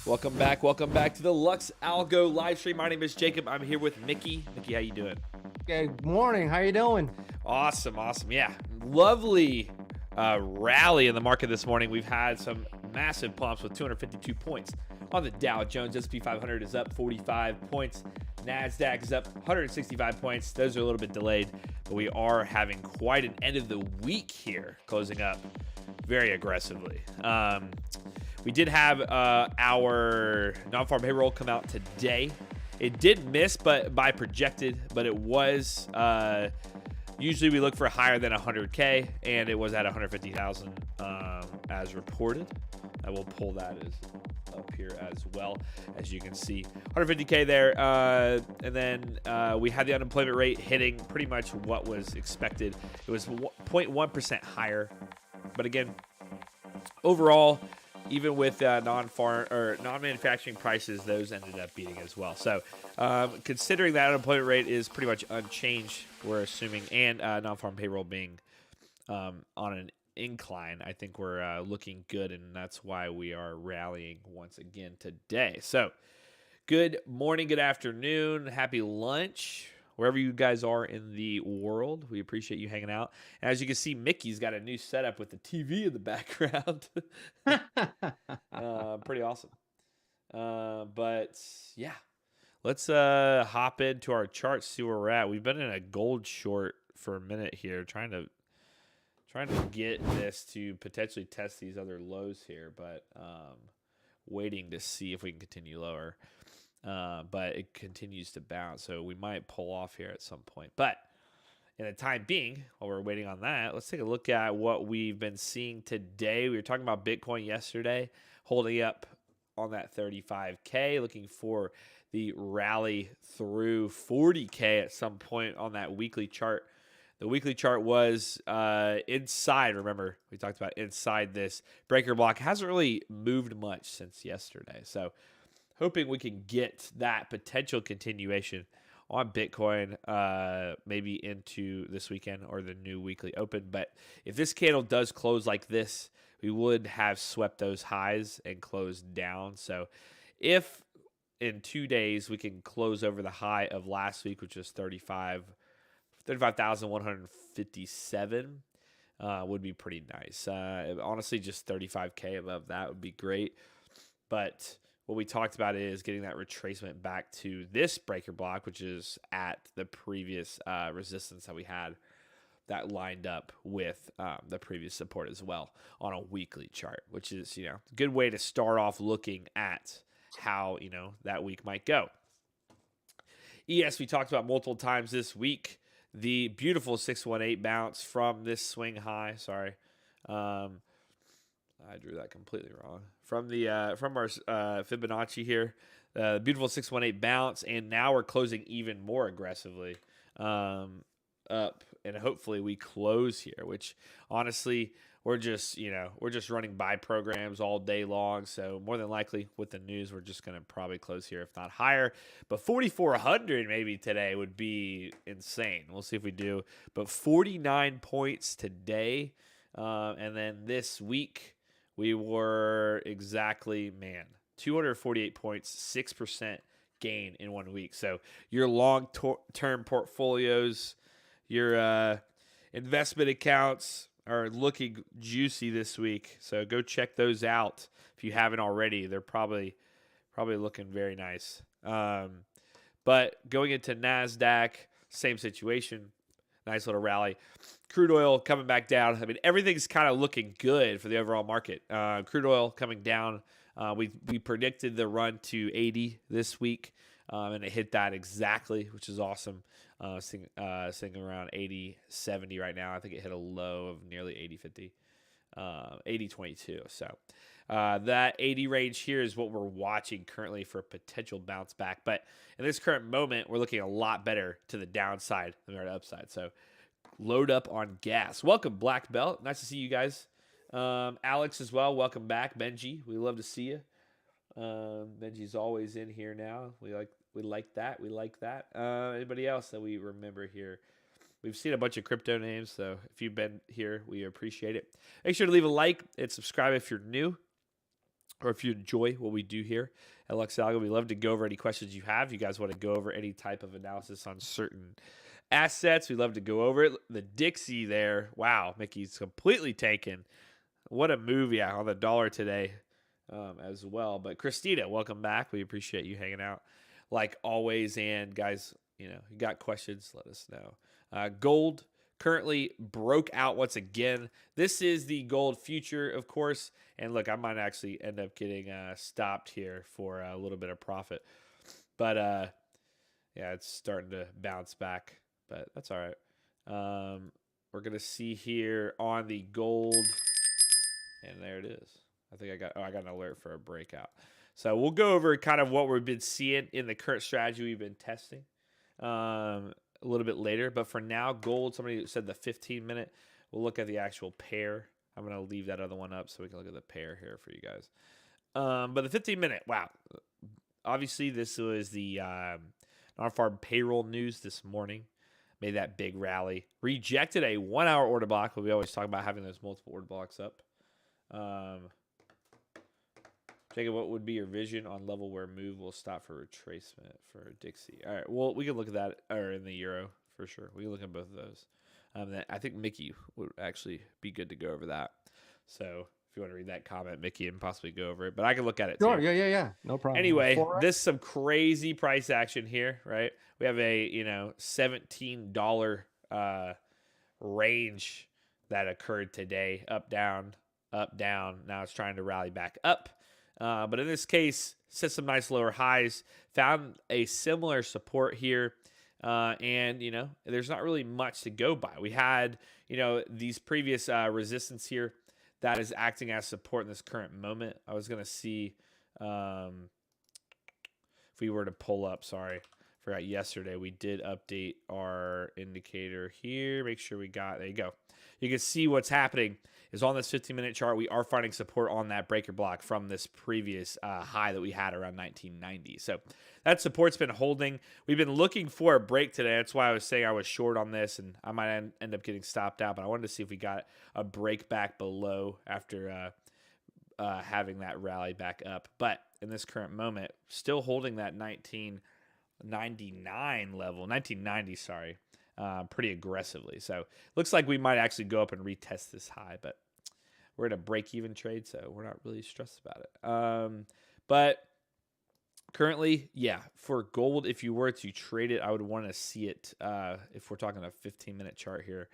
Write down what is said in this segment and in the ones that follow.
Welcome back to the Lux Algo live stream. My name is Jacob. I'm here with Mickey. Mickey, how you doing? Good morning. How you doing? Awesome. Yeah, lovely rally in the market this morning. We've had some massive pumps with 252 points on the Dow Jones. S&P 500 is up 45 points. NASDAQ is up 165 points. Those are a little bit delayed, but we are having quite an end of the week here, closing up very aggressively. We did have our non-farm payroll come out today. It did miss, but by projected, but it was usually we look for higher than 100K, and it was at 150,000 as reported. I will pull that up here as well, as you can see. 150K there, and then we had the unemployment rate hitting pretty much what was expected. It was 0.1% higher, but again, overall, even with non-farm or non-manufacturing prices, those ended up beating as well. So, considering that unemployment rate is pretty much unchanged, we're assuming, and non-farm payroll being on an incline, I think we're looking good, and that's why we are rallying once again today. So, good morning, good afternoon, happy lunch, wherever you guys are in the world. We appreciate you hanging out. And as you can see, Mickey's got a new setup with the TV in the background. Pretty awesome. But yeah, let's hop into our charts, see where we're at. We've been in a gold short for a minute here, trying to get this to potentially test these other lows here, but waiting to see if we can continue lower. But it continues to bounce, so we might pull off here at some point. But in the time being, while we're waiting on that, let's take a look at what we've been seeing today. We were talking about Bitcoin yesterday, holding up on that 35K, looking for the rally through 40K at some point on that weekly chart. The weekly chart was inside. Remember, we talked about inside this breaker block. Hasn't really moved much since yesterday, so hoping we can get that potential continuation on Bitcoin maybe into this weekend or the new weekly open. But if this candle does close like this, we would have swept those highs and closed down. So if in 2 days we can close over the high of last week, which was 35,157, would be pretty nice. Honestly, just 35K above that would be great. But what we talked about is getting that retracement back to this breaker block, which is at the previous resistance that we had that lined up with the previous support as well on a weekly chart, which is, a good way to start off looking at how, that week might go. ES, we talked about multiple times this week. The beautiful 618 bounce from this swing high. Sorry. I drew that completely wrong. From our Fibonacci here, beautiful 618 bounce, and now we're closing even more aggressively up, and hopefully we close here. Which honestly, we're just running buy programs all day long. So more than likely, with the news, we're just gonna probably close here, if not higher. But 4,400 maybe today would be insane. We'll see if we do. But 49 points today, and then this week. We were exactly, 248 points, 6% gain in 1 week. So your long-term portfolios, your investment accounts are looking juicy this week. So go check those out if you haven't already. They're probably looking very nice. But going into NASDAQ, same situation. Nice little rally. Crude oil coming back down. I mean, everything's kind of looking good for the overall market. Crude oil coming down. We predicted the run to 80 this week, and it hit that exactly, which is awesome. Sitting around 80.70 right now. I think it hit a low of nearly 80.50, 80.22. So that 80 range here is what we're watching currently for a potential bounce back. But in this current moment, we're looking a lot better to the downside than we are to the upside. So load up on gas. Welcome, Black Belt. Nice to see you guys. Alex as well. Welcome back, Benji. We love to see you. Benji's always in here now. We like that. Anybody else that we remember here? We've seen a bunch of crypto names, so if you've been here, we appreciate it. Make sure to leave a like and subscribe if you're new. or if you enjoy what we do here at Luxalga, we love to go over any questions you have. You guys want to go over any type of analysis on certain assets, we love to go over it. The Dixie there, wow, Mickey's completely taken. What a move, yeah, on the dollar today as well. But Christina, welcome back. We appreciate you hanging out like always. And guys, you got questions, let us know. Gold currently broke out once again. This is the gold future, of course. And look, I might actually end up getting stopped here for a little bit of profit. But yeah, it's starting to bounce back, but that's all right. We're going to see here on the gold. And there it is. I think I got an alert for a breakout. So we'll go over kind of what we've been seeing in the current strategy we've been testing a little bit later. But for now, gold, somebody said the 15-minute. We'll look at the actual pair. I'm going to leave that other one up so we can look at the pair here for you guys. But the 15-minute, wow. Obviously, this was the non-farm payroll news this morning. Made that big rally. Rejected a 1-hour order block, but we always talk about having those multiple order blocks up. Jacob, what would be your vision on level where move will stop for retracement for Dixie? All right, well, we can look at that, or in the euro for sure. We can look at both of those. I think Mickey would actually be good to go over that. So if you want to read that comment, Mickey, and possibly go over it, but I can look at it Sure, too. yeah, no problem. Anyway, this is some crazy price action here, right? We have a $17 range that occurred today, up, down, up, down. Now it's trying to rally back up. But in this case, set some nice lower highs, found a similar support here. And, there's not really much to go by. We had, these previous resistance here that is acting as support in this current moment. I was going to see if we were to pull up, forgot yesterday, we did update our indicator here. Make sure there you go. You can see what's happening is on this 15-minute chart, we are finding support on that breaker block from this previous high that we had around 1990. So that support's been holding. We've been looking for a break today. That's why I was saying I was short on this, and I might end up getting stopped out. But I wanted to see if we got a break back below after having that rally back up. But in this current moment, still holding that 1990, pretty aggressively. So looks like we might actually go up and retest this high, but we're in a break-even trade, so we're not really stressed about it. But currently, yeah, for gold, if you were to trade it, I would want to see it, if we're talking a 15-minute chart here,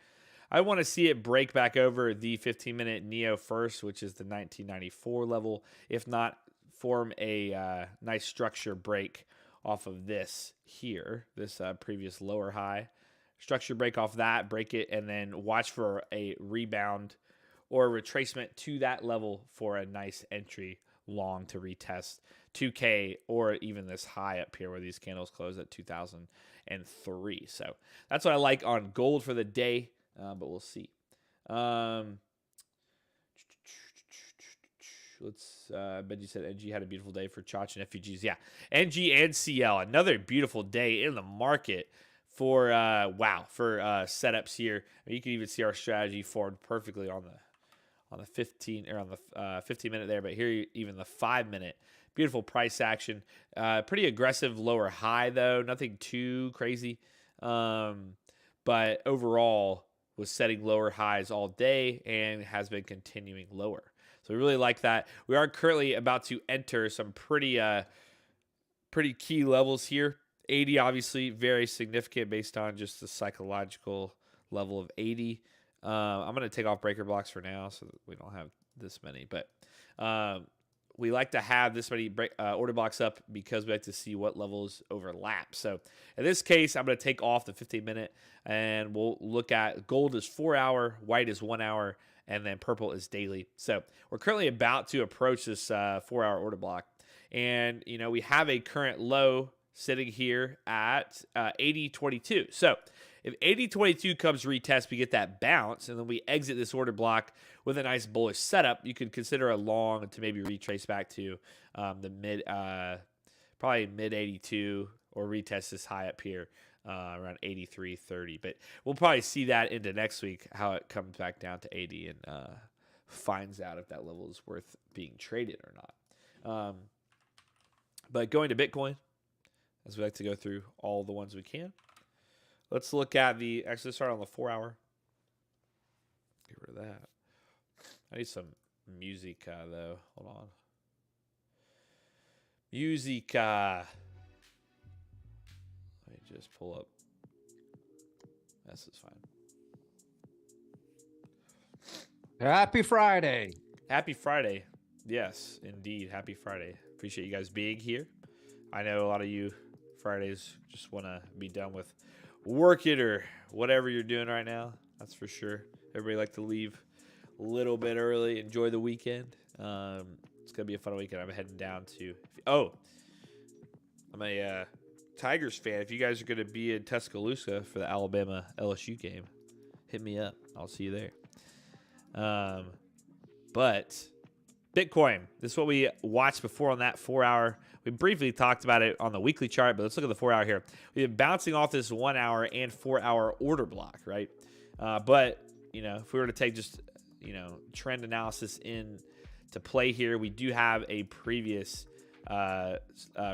I want to see it break back over the 15-minute Neo first, which is the 1994 level. If not, form a nice structure break off of this here, this previous lower high. Structure break off that, break it, and then watch for a rebound or a retracement to that level for a nice entry long to retest 2K or even this high up here where these candles close at 2003. So that's what I like on gold for the day, but we'll see. Benji said NG had a beautiful day for Chach and FUGs. Yeah, NG and CL, another beautiful day in the market for setups here. You can even see our strategy formed perfectly on the 15 or on the 15-minute there, but here even the 5-minute. Beautiful price action. Pretty aggressive lower high though, nothing too crazy. But overall was setting lower highs all day and has been continuing lower. So we really like that. We are currently about to enter some pretty key levels here. 80 obviously very significant based on just the psychological level of 80. I'm going to take off breaker blocks for now so that we don't have this many. But we like to have this many order blocks up because we like to see what levels overlap. So in this case, I'm going to take off the 15-minute, and we'll look at gold is 4 hour, white is 1 hour, and then purple is daily. So we're currently about to approach this 4-hour order block. And, we have a current low sitting here at 80.22. So if 80.22 comes retest, we get that bounce, and then we exit this order block with a nice bullish setup. You could consider a long to maybe retrace back to probably mid 82 or retest this high up here around 83.30. But we'll probably see that into next week, how it comes back down to 80 and finds out if that level is worth being traded or not. But going to Bitcoin, as we like to go through all the ones we can. Let's look at actually let's start on the 4-hour. Get rid of that. I need some musica though. Hold on. Musica. Let me just pull up. This is fine. Happy Friday. Happy Friday. Yes, indeed. Happy Friday. Appreciate you guys being here. I know a lot of you Fridays just want to be done with working or whatever you're doing right now. That's for sure. Everybody like to leave a little bit early, enjoy the weekend. It's going to be a fun weekend. I'm heading down to... I'm a Tigers fan. If you guys are going to be in Tuscaloosa for the Alabama LSU game, hit me up. I'll see you there. But Bitcoin, this is what we watched before on that 4-hour. We briefly talked about it on the weekly chart, but let's look at the 4-hour here. We've been bouncing off this 1-hour and 4-hour order block, right? But, if we were to take just, trend analysis into play here, we do have a previous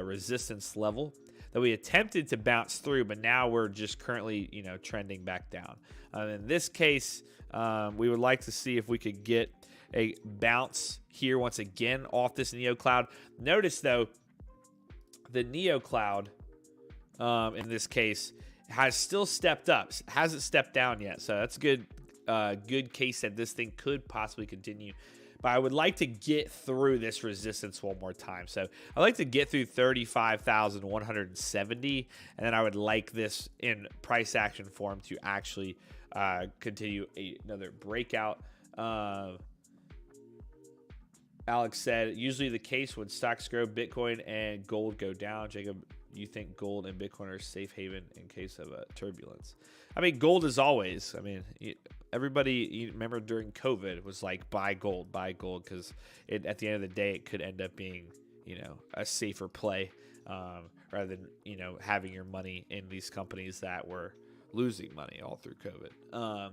resistance level that we attempted to bounce through, but now we're just currently, trending back down. In this case, we would like to see if we could get a bounce here once again off this Neo Cloud. Notice, though, the Neo Cloud, in this case, has still stepped up. Hasn't stepped down yet, so that's a good case that this thing could possibly continue. But I would like to get through this resistance one more time. So I'd like to get through 35,170, and then I would like this in price action form to actually continue another breakout. Alex said, usually the case when stocks grow, Bitcoin and gold go down. Jacob, you think gold and Bitcoin are a safe haven in case of turbulence? I mean, gold is always, everybody, you remember during COVID was like, buy gold, because at the end of the day, it could end up being, a safer play rather than, having your money in these companies that were losing money all through COVID.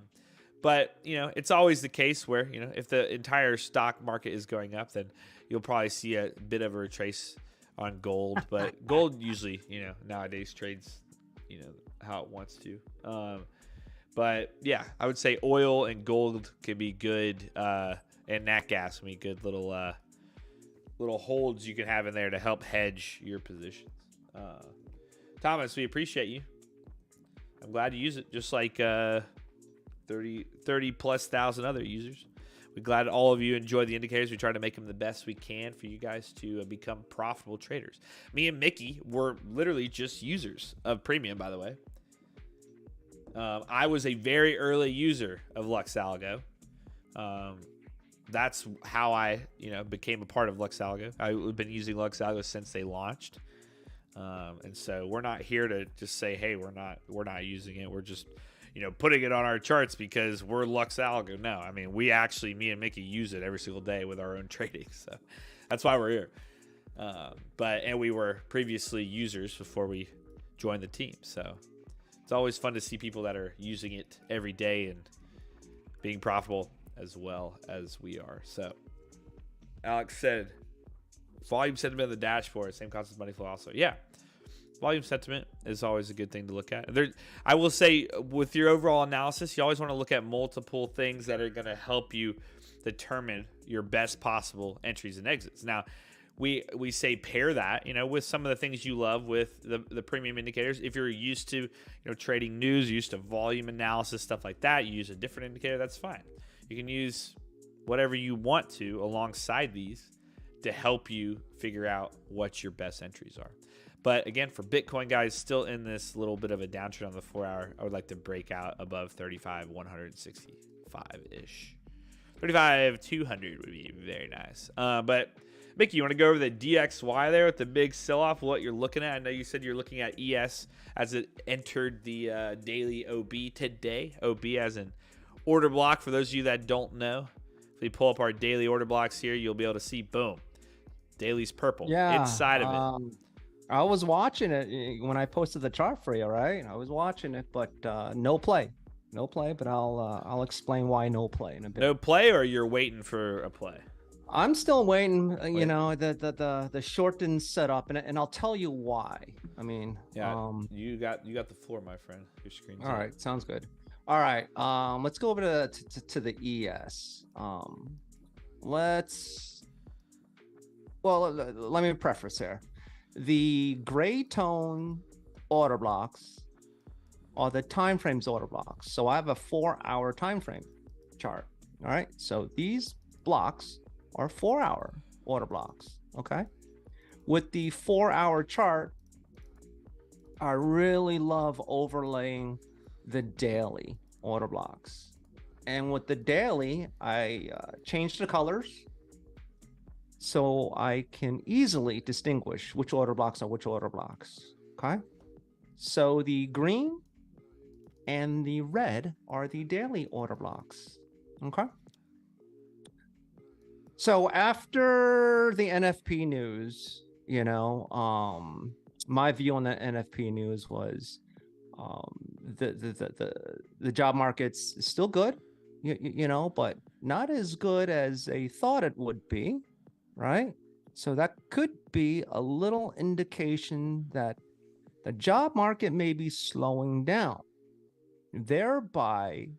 But, it's always the case where, if the entire stock market is going up, then you'll probably see a bit of a retrace on gold. But gold usually, nowadays trades, how it wants to. But, yeah, I would say oil and gold can be good, and nat gas can be good little holds you can have in there to help hedge your positions. Thomas, we appreciate you. I'm glad you use it, just like 30 plus thousand other users. We're glad all of you enjoy the indicators. We try to make them the best we can for you guys to become profitable traders. Me and Mickey were literally just users of Premium, by the way. I was a very early user of Luxalgo. That's how I, became a part of Luxalgo. I've been using Luxalgo since they launched. And so we're not here to just say, hey, we're not using it. We're just, putting it on our charts because we're Luxalgo. No, we actually, me and Mickey use it every single day with our own trading. So that's why we're here. And we were previously users before we joined the team. So it's always fun to see people that are using it every day and being profitable as well as we are. So Alex said, volume sentiment on the dashboard, same concept as money flow also. Yeah. Volume sentiment is always a good thing to look at. I will say, with your overall analysis, you always want to look at multiple things that are going to help you determine your best possible entries and exits. Now, we say pair that, with some of the things you love with the premium indicators. If you're used to, trading news, used to volume analysis, stuff like that, you use a different indicator, that's fine. You can use whatever you want to alongside these to help you figure out what your best entries are. But again, for Bitcoin, guys, still in this little bit of a downtrend on the 4-hour, I would like to break out above 35,165-ish. 35,200 would be very nice. But Mickey, you want to go over the DXY there with the big sell-off, what you're looking at? I know you said you're looking at ES as it entered the daily OB today. OB as an order block. For those of you that don't know, if we pull up our daily order blocks here, you'll be able to see, boom, daily's purple inside of it. I was watching it when I posted the chart for you, right? I was watching it, but no play, but I'll explain why no play in a bit. No play, or you're waiting for a play? I'm still waiting. You Wait. know, the short didn't set up, and I'll tell you why. I mean, Yeah, you got the floor, my friend. Your screen's all up. right, sounds good. All right, let's go over to the ES. Let's well, let me preface here. The gray tone order blocks are the time frames order blocks. So I have a 4-hour time frame chart. All right. So these blocks are 4-hour order blocks. Okay. With the 4-hour chart, I really love overlaying the daily order blocks. And with the daily, I changed the colors so I can easily distinguish which order blocks are which order blocks. Okay. So the green and the red are the daily order blocks. Okay. So after the NFP news, you know, my view on the NFP news was the job market's still good, you know, but not as good as they thought it would be, right? So that could be a little indication that the job market may be slowing down. Thereby,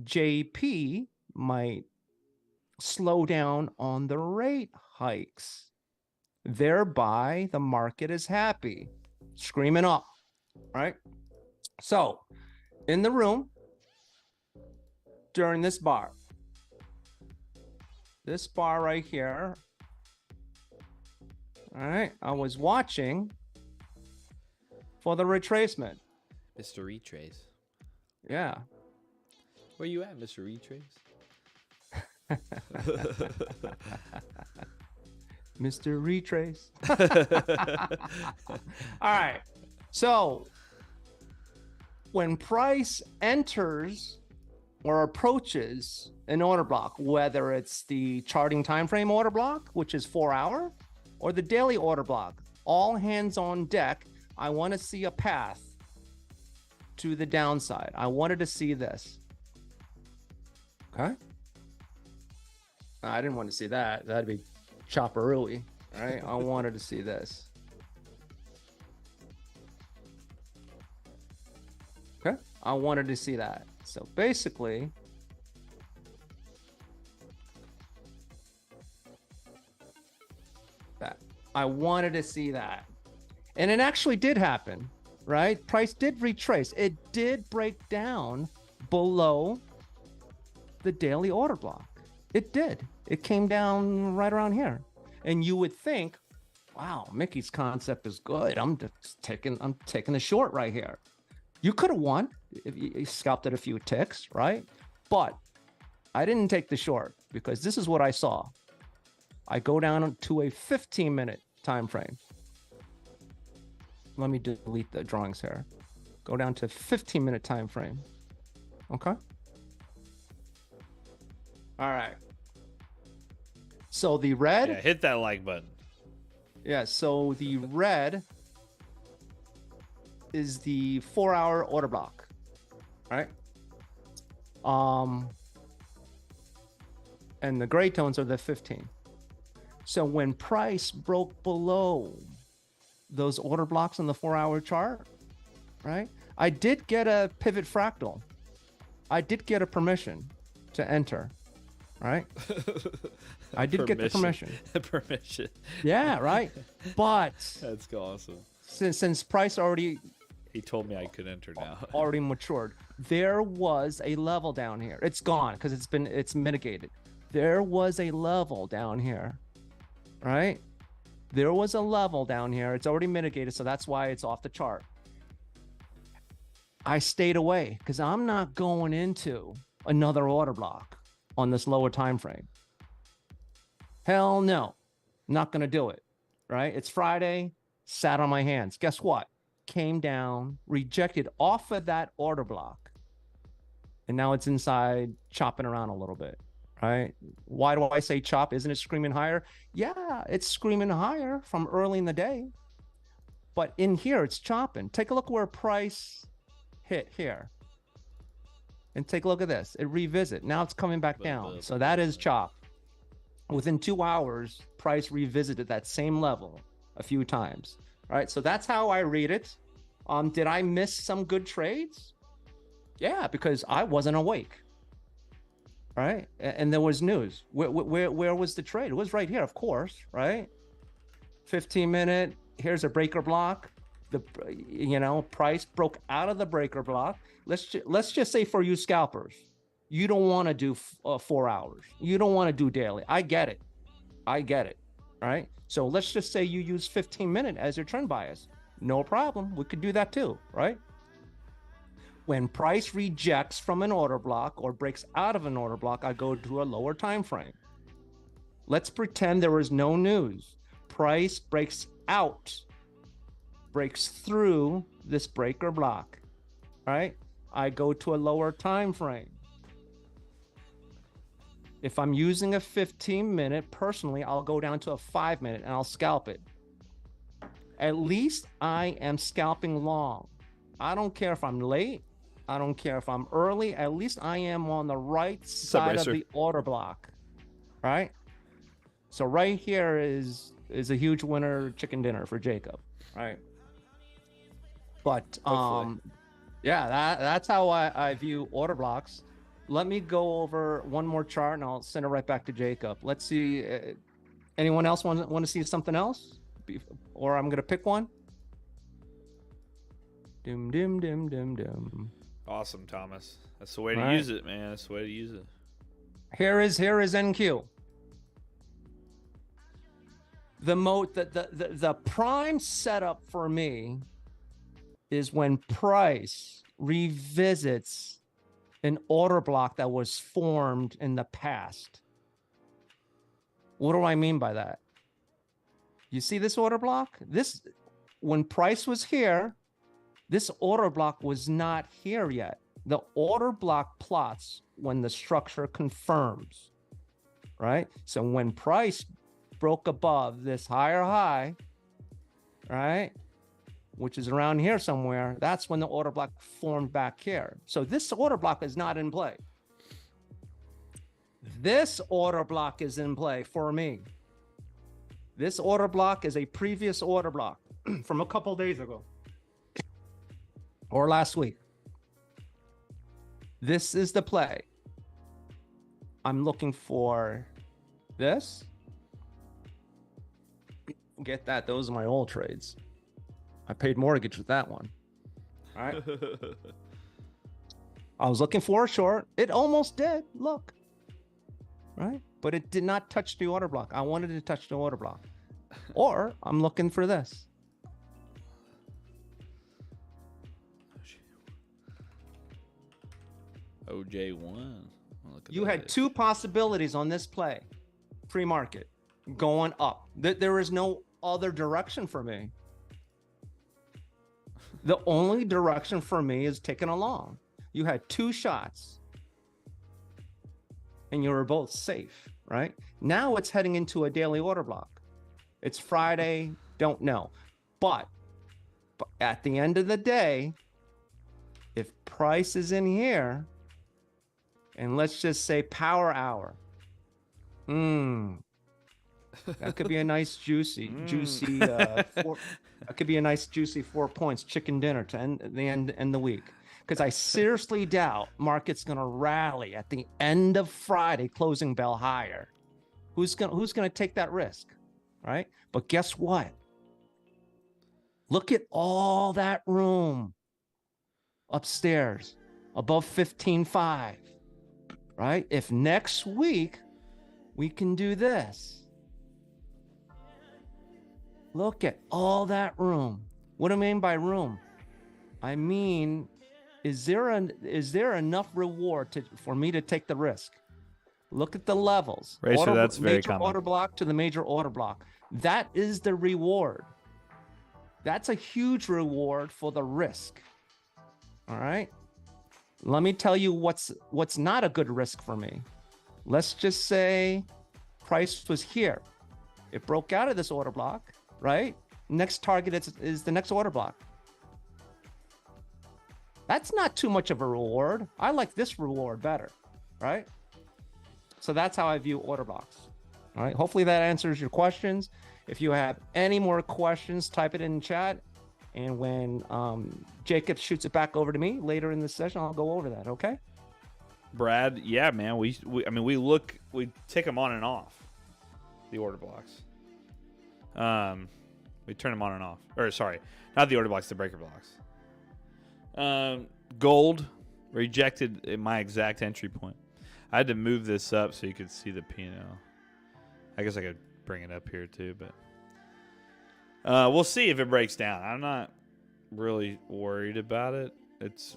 JP might slow down on the rate hikes. Thereby, the market is happy, screaming up, right? So, in the room during this bar right here, all right, I was watching for the retracement. Mr. Retrace. Yeah. Where you at, Mr. Retrace? Mr. Retrace. All right. So when price enters or approaches an order block, whether it's the charting time frame order block, which is 4-hour, or the daily order block, all hands on deck, I want to see a path to the downside. I wanted to see this. Okay. I didn't want to see that. That'd be chopperooey, right? I wanted to see this. Okay. I wanted to see that. So basically, that I wanted to see that. And it actually did happen, right? Price did retrace. It did break down below the daily order block. It did. It came down right around here. And you would think, wow, Mickey's concept is good. I'm taking the short right here. You could have won if you scalped at a few ticks, right? But I didn't take the short because this is what I saw. I go down to a 15-minute time frame. Let me delete the drawings here. Go down to 15-minute time frame. Okay. All right. So the red. Yeah, hit that like button. Yeah. So the red is the 4-hour order block. Right. And the gray tones are the 15. So when price broke below those order blocks on the 4-hour chart, right? I did get a pivot fractal. I did get a permission to enter, right? I did get the permission. Permission. Yeah, right. But That's awesome. Since price already He told me I could enter now. already matured, there was a level down here. It's gone because it's mitigated. There was a level down here, right? There was a level down here. It's already mitigated, so that's why it's off the chart. I stayed away because I'm not going into another order block on this lower time frame. Hell no, not going to do it, right? It's Friday, sat on my hands. Guess what? Came down, rejected off of that order block. And now it's inside, chopping around a little bit, right? Why do I say chop? Isn't it screaming higher? Yeah, it's screaming higher from early in the day. But in here, it's chopping. Take a look where price hit here. And take a look at this. It revisit. Now it's coming back down. So that is chop. within 2 hours, price revisited that same level a few times. All right, so that's how I read it. Did I miss some good trades? Yeah, because I wasn't awake. Right, and there was news. Where was the trade? It was right here, of course. Right, 15-minute. Here's a breaker block. The price broke out of the breaker block. Let's just say for you scalpers, you don't want to do 4 hours. You don't want to do daily. I get it. Right. So let's just say you use 15-minute as your trend bias. No problem. We could do that too. Right. When price rejects from an order block or breaks out of an order block, I go to a lower time frame. Let's pretend there was no news. Price breaks out, breaks through this breaker block, right? I go to a lower time frame. If I'm using a 15-minute, personally, I'll go down to a 5-minute and I'll scalp it. At least I am scalping long. I don't care if I'm late. I don't care if I'm early. At least I am on the right side of the order block, right? So right here is a huge winner chicken dinner for Jacob, right? But yeah, that's how I view order blocks. Let me go over one more chart and I'll send it right back to Jacob. Let's see. Anyone else want to see something else? Or I'm gonna pick one. Doom, doom, doom, doom, doom. Awesome, Thomas. That's the way to use it, man. That's the way to use it. Here is NQ. The prime setup for me is when price revisits an order block that was formed in the past. What do I mean by that? You see this order block? When price was here, this order block was not here yet. The order block plots when the structure confirms, right? So when price broke above this higher high, right, which is around here somewhere, that's when the order block formed back here. So this order block is not in play. This order block is in play for me. This order block is a previous order block from a couple days ago. Or last week. This is the play. I'm looking for this. Get that. Those are my old trades. I paid mortgage with that one. All right. I was looking for a short. It almost did. Look. Right. But it did not touch the order block. I wanted to touch the order block. Or I'm looking for this. OJ1. You had two possibilities on this play, pre-market, going up. There is no other direction for me. The only direction for me is taking along. You had two shots, and you were both safe, right? Now it's heading into a daily order block. It's Friday, don't know. But at the end of the day, if price is in here, and let's just say power hour. That could be a nice juicy, that could be a nice juicy 4 points chicken dinner to end the week. Because I seriously doubt market's gonna rally at the end of Friday, closing bell higher. Who's gonna take that risk, right? But guess what? Look at all that room upstairs above 15.5. Right? If next week we can do this, look at all that room. What do I mean by room? I mean, is there enough reward for me to take the risk? Look at the levels. Racer, that's very major common. Order block to the major order block. That is the reward. That's a huge reward for the risk. All right. Let me tell you what's not a good risk for me. Let's just say price was here. It broke out of this order block, right? Next target is the next order block. That's not too much of a reward. I like this reward better, right? So that's how I view order blocks. All right. Hopefully that answers your questions. If you have any more questions, type it in chat. And when Jacob shoots it back over to me later in the session, I'll go over that. Okay. Brad, yeah, man. We tick them on and off, the order blocks. We turn them on and off. Or sorry, not the order blocks, the breaker blocks. Gold rejected at my exact entry point. I had to move this up so you could see the P&L. I guess I could bring it up here too, but we'll see if it breaks down. I'm not really worried about it.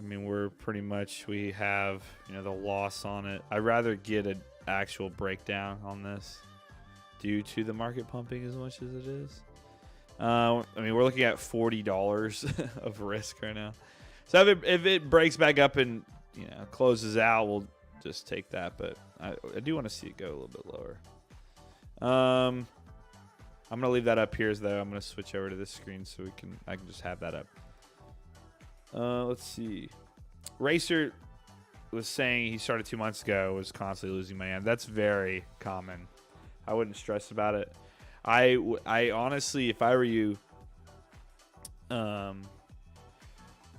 We're pretty much, we have, the loss on it. I'd rather get an actual breakdown on this due to the market pumping as much as it is. We're looking at $40 of risk right now. So if it breaks back up and, closes out, we'll just take that. But I do want to see it go a little bit lower. I'm going to leave that up here though. I'm going to switch over to this screen so I can just have that up. Let's see. Racer was saying he started 2 months ago, was constantly losing money. That's very common. I wouldn't stress about it. I honestly, if I were you,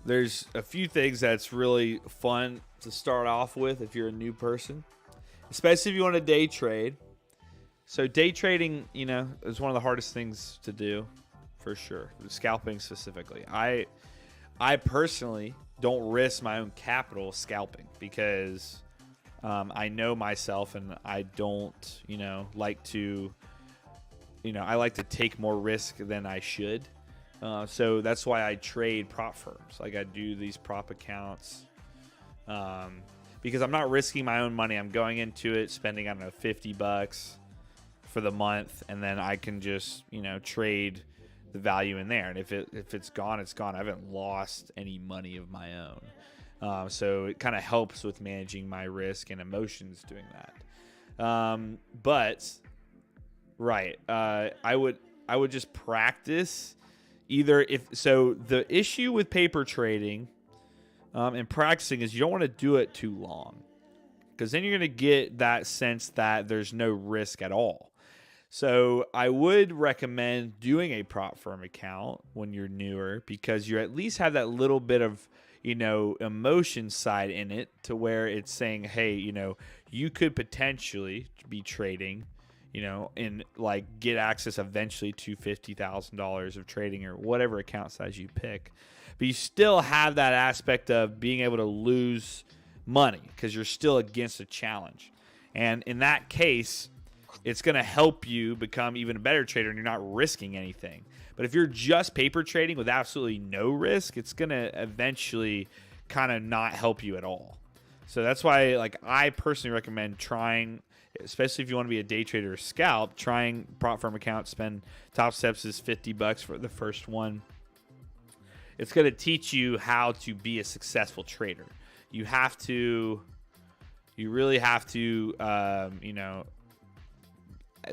there's a few things that's really fun to start off with if you're a new person, especially if you want to day trade. So day trading, is one of the hardest things to do, for sure. Scalping specifically. I personally don't risk my own capital scalping because I know myself and I don't, like to, I like to take more risk than I should. So that's why I trade prop firms. Like I do these prop accounts because I'm not risking my own money. I'm going into it, spending, I don't know, $50 for the month, and then I can just, trade the value in there. And if it's gone, it's gone. I haven't lost any money of my own. So it kind of helps with managing my risk and emotions doing that. I would just practice either the issue with paper trading and practicing is you don't want to do it too long because then you're going to get that sense that there's no risk at all. So I would recommend doing a prop firm account when you're newer because you at least have that little bit of, emotion side in it to where it's saying, hey, you could potentially be trading, and like get access eventually to $50,000 of trading or whatever account size you pick. But you still have that aspect of being able to lose money because you're still against a challenge. And in that case, it's going to help you become even a better trader and you're not risking anything. But if you're just paper trading with absolutely no risk, it's going to eventually kind of not help you at all. So that's why I personally recommend trying, especially if you want to be a day trader or scalp, trying prop firm account. Spend top steps is $50 for the first one. It's going to teach you how to be a successful trader. You really have to,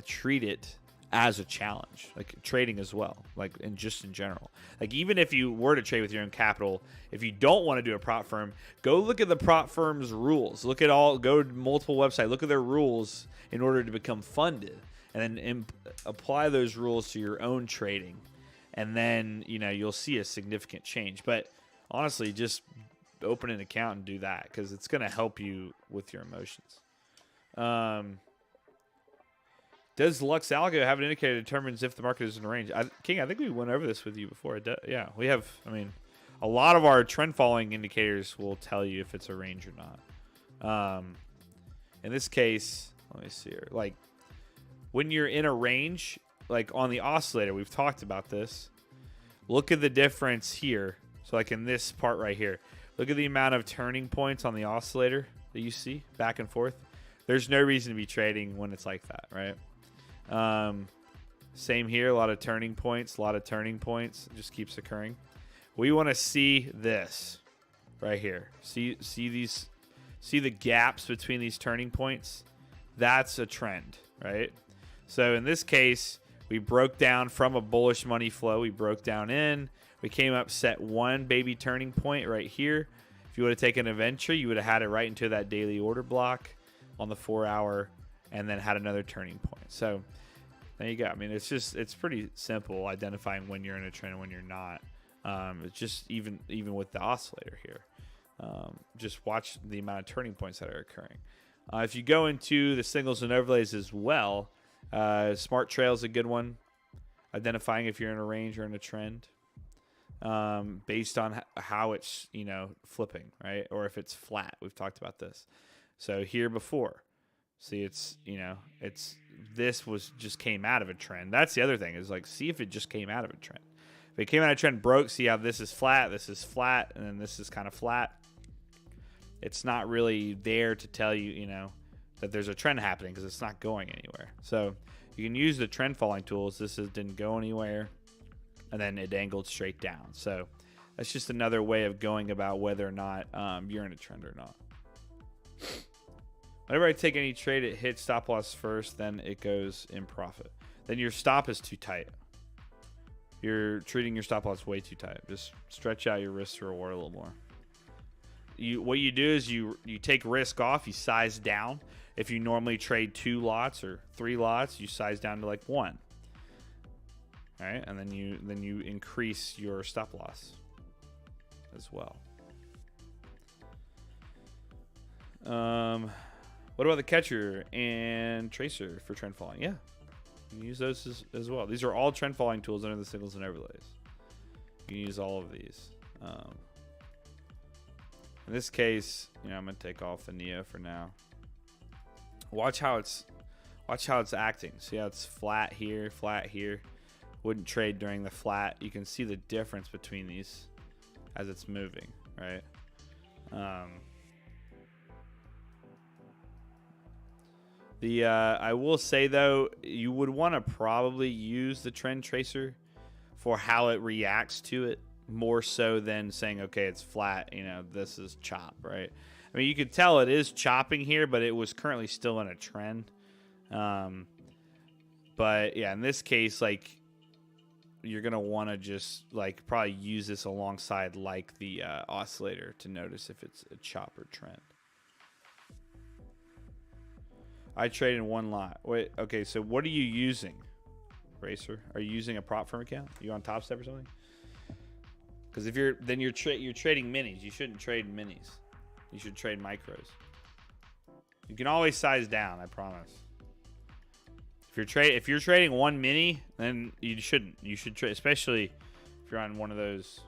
treat it as a challenge, like trading as well, in general. Even if you were to trade with your own capital, if you don't want to do a prop firm, go look at the prop firm's rules. Go to multiple websites, look at their rules in order to become funded, and then apply those rules to your own trading. And then, you'll see a significant change. But honestly, just open an account and do that because it's going to help you with your emotions. Does Lux Algo have an indicator that determines if the market is in a range? King, I think we went over this with you before. Yeah, we have. A lot of our trend following indicators will tell you if it's a range or not. In this case, let me see here. When you're in a range, on the oscillator, we've talked about this. Look at the difference here. So in this part right here, look at the amount of turning points on the oscillator that you see back and forth. There's no reason to be trading when it's like that, right? Same here, a lot of turning points, it just keeps occurring. We want to see this right here. See the gaps between these turning points? That's a trend, right? So in this case, we broke down from a bullish money flow. We broke down in, we came up, set one baby turning point right here. If you would have taken an entry, you would have had it right into that daily order block on the 4 hour. and then had another turning point. So there you go. I mean, it's pretty simple identifying when you're in a trend and when you're not. It's just even with the oscillator here. Just watch the amount of turning points that are occurring. If you go into the signals and overlays as well, Smart Trail is a good one. Identifying if you're in a range or in a trend, based on how it's flipping, right, or if it's flat. We've talked about this. So here before, see it's this was just came out of a trend. That's the other thing is like see if it just came out of a trend. If it came out of a trend, broke, see how this is flat, and then this is kind of flat. It's not really there to tell you, that there's a trend happening because it's not going anywhere. So you can use the trend following tools. Didn't go anywhere, and then it angled straight down. So that's just another way of going about whether or not you're in a trend or not. Whenever I take any trade, it hits stop loss first, then it goes in profit. Then your stop is too tight. You're treating your stop loss way too tight. Just stretch out your risk to reward a little more. What you do is you take risk off, you size down. If you normally trade 2 lots or 3 lots, you size down to like 1. All right, and then you increase your stop loss as well. What about the catcher and tracer for trend following? Yeah, you can use those as well. These are all trend following tools under the signals and overlays. You can use all of these. In this case, I'm gonna take off the Neo for now. Watch how it's acting. See how it's flat here. Wouldn't trade during the flat. You can see the difference between these as it's moving, right? I will say though, you would want to probably use the trend tracer for how it reacts to it more so than saying, okay, it's flat, this is chop, right? I mean, you could tell it is chopping here, but it was currently still in a trend. But yeah, in this case, like you're going to want to just like probably use this alongside like the oscillator to notice if it's a chop or trend. I trade in 1 lot. Wait, okay, so what are you using, Racer? Are you using a prop firm account? Are you on Top Step or something? Because if you're trading minis. You shouldn't trade minis. You should trade micros. You can always size down, I promise. If you're trading 1 mini, then you shouldn't. You should trade, especially if you're on one of those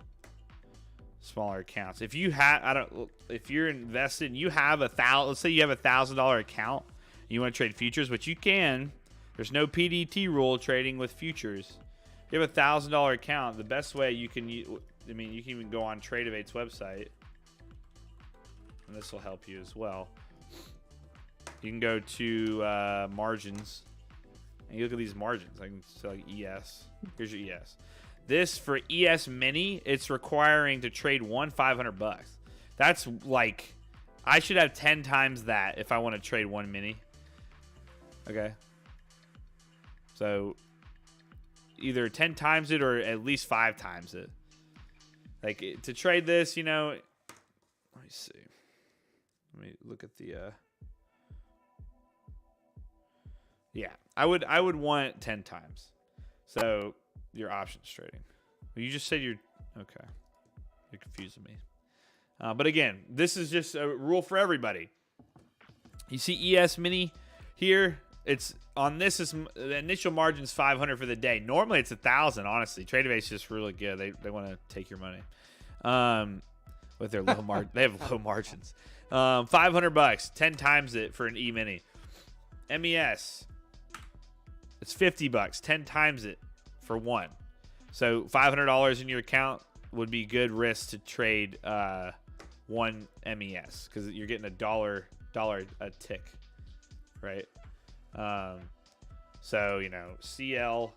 smaller accounts. If you're invested and you have let's say you have $1,000 account, you want to trade futures, which you can. There's no PDT rule trading with futures. If you have $1,000 account, the best way you can you can even go on TradeAvate's website, and this will help you as well. You can go to margins, and you look at these margins. I can select ES. Here's your ES. This for ES Mini, it's requiring to trade $500. That's like, I should have 10 times that if I want to trade 1 mini. Okay. So either 10 times it or at least 5 times it. Like to trade this, let me see. Let me look at the yeah, I would want 10 times. So your options trading. You just said you're okay. You're confusing me. But again, this is just a rule for everybody. You see ES Mini here. It's on this is the initial margin's 500 for the day. Normally it's 1,000. Honestly, TradeAvate's just really good. They want to take your money. With their low margin, they have low margins. $500, 10 times it for an E Mini. MES, it's $50, 10 times it for 1. So $500 in your account would be good risk to trade 1 MES because you're getting $1 a tick, right? So CL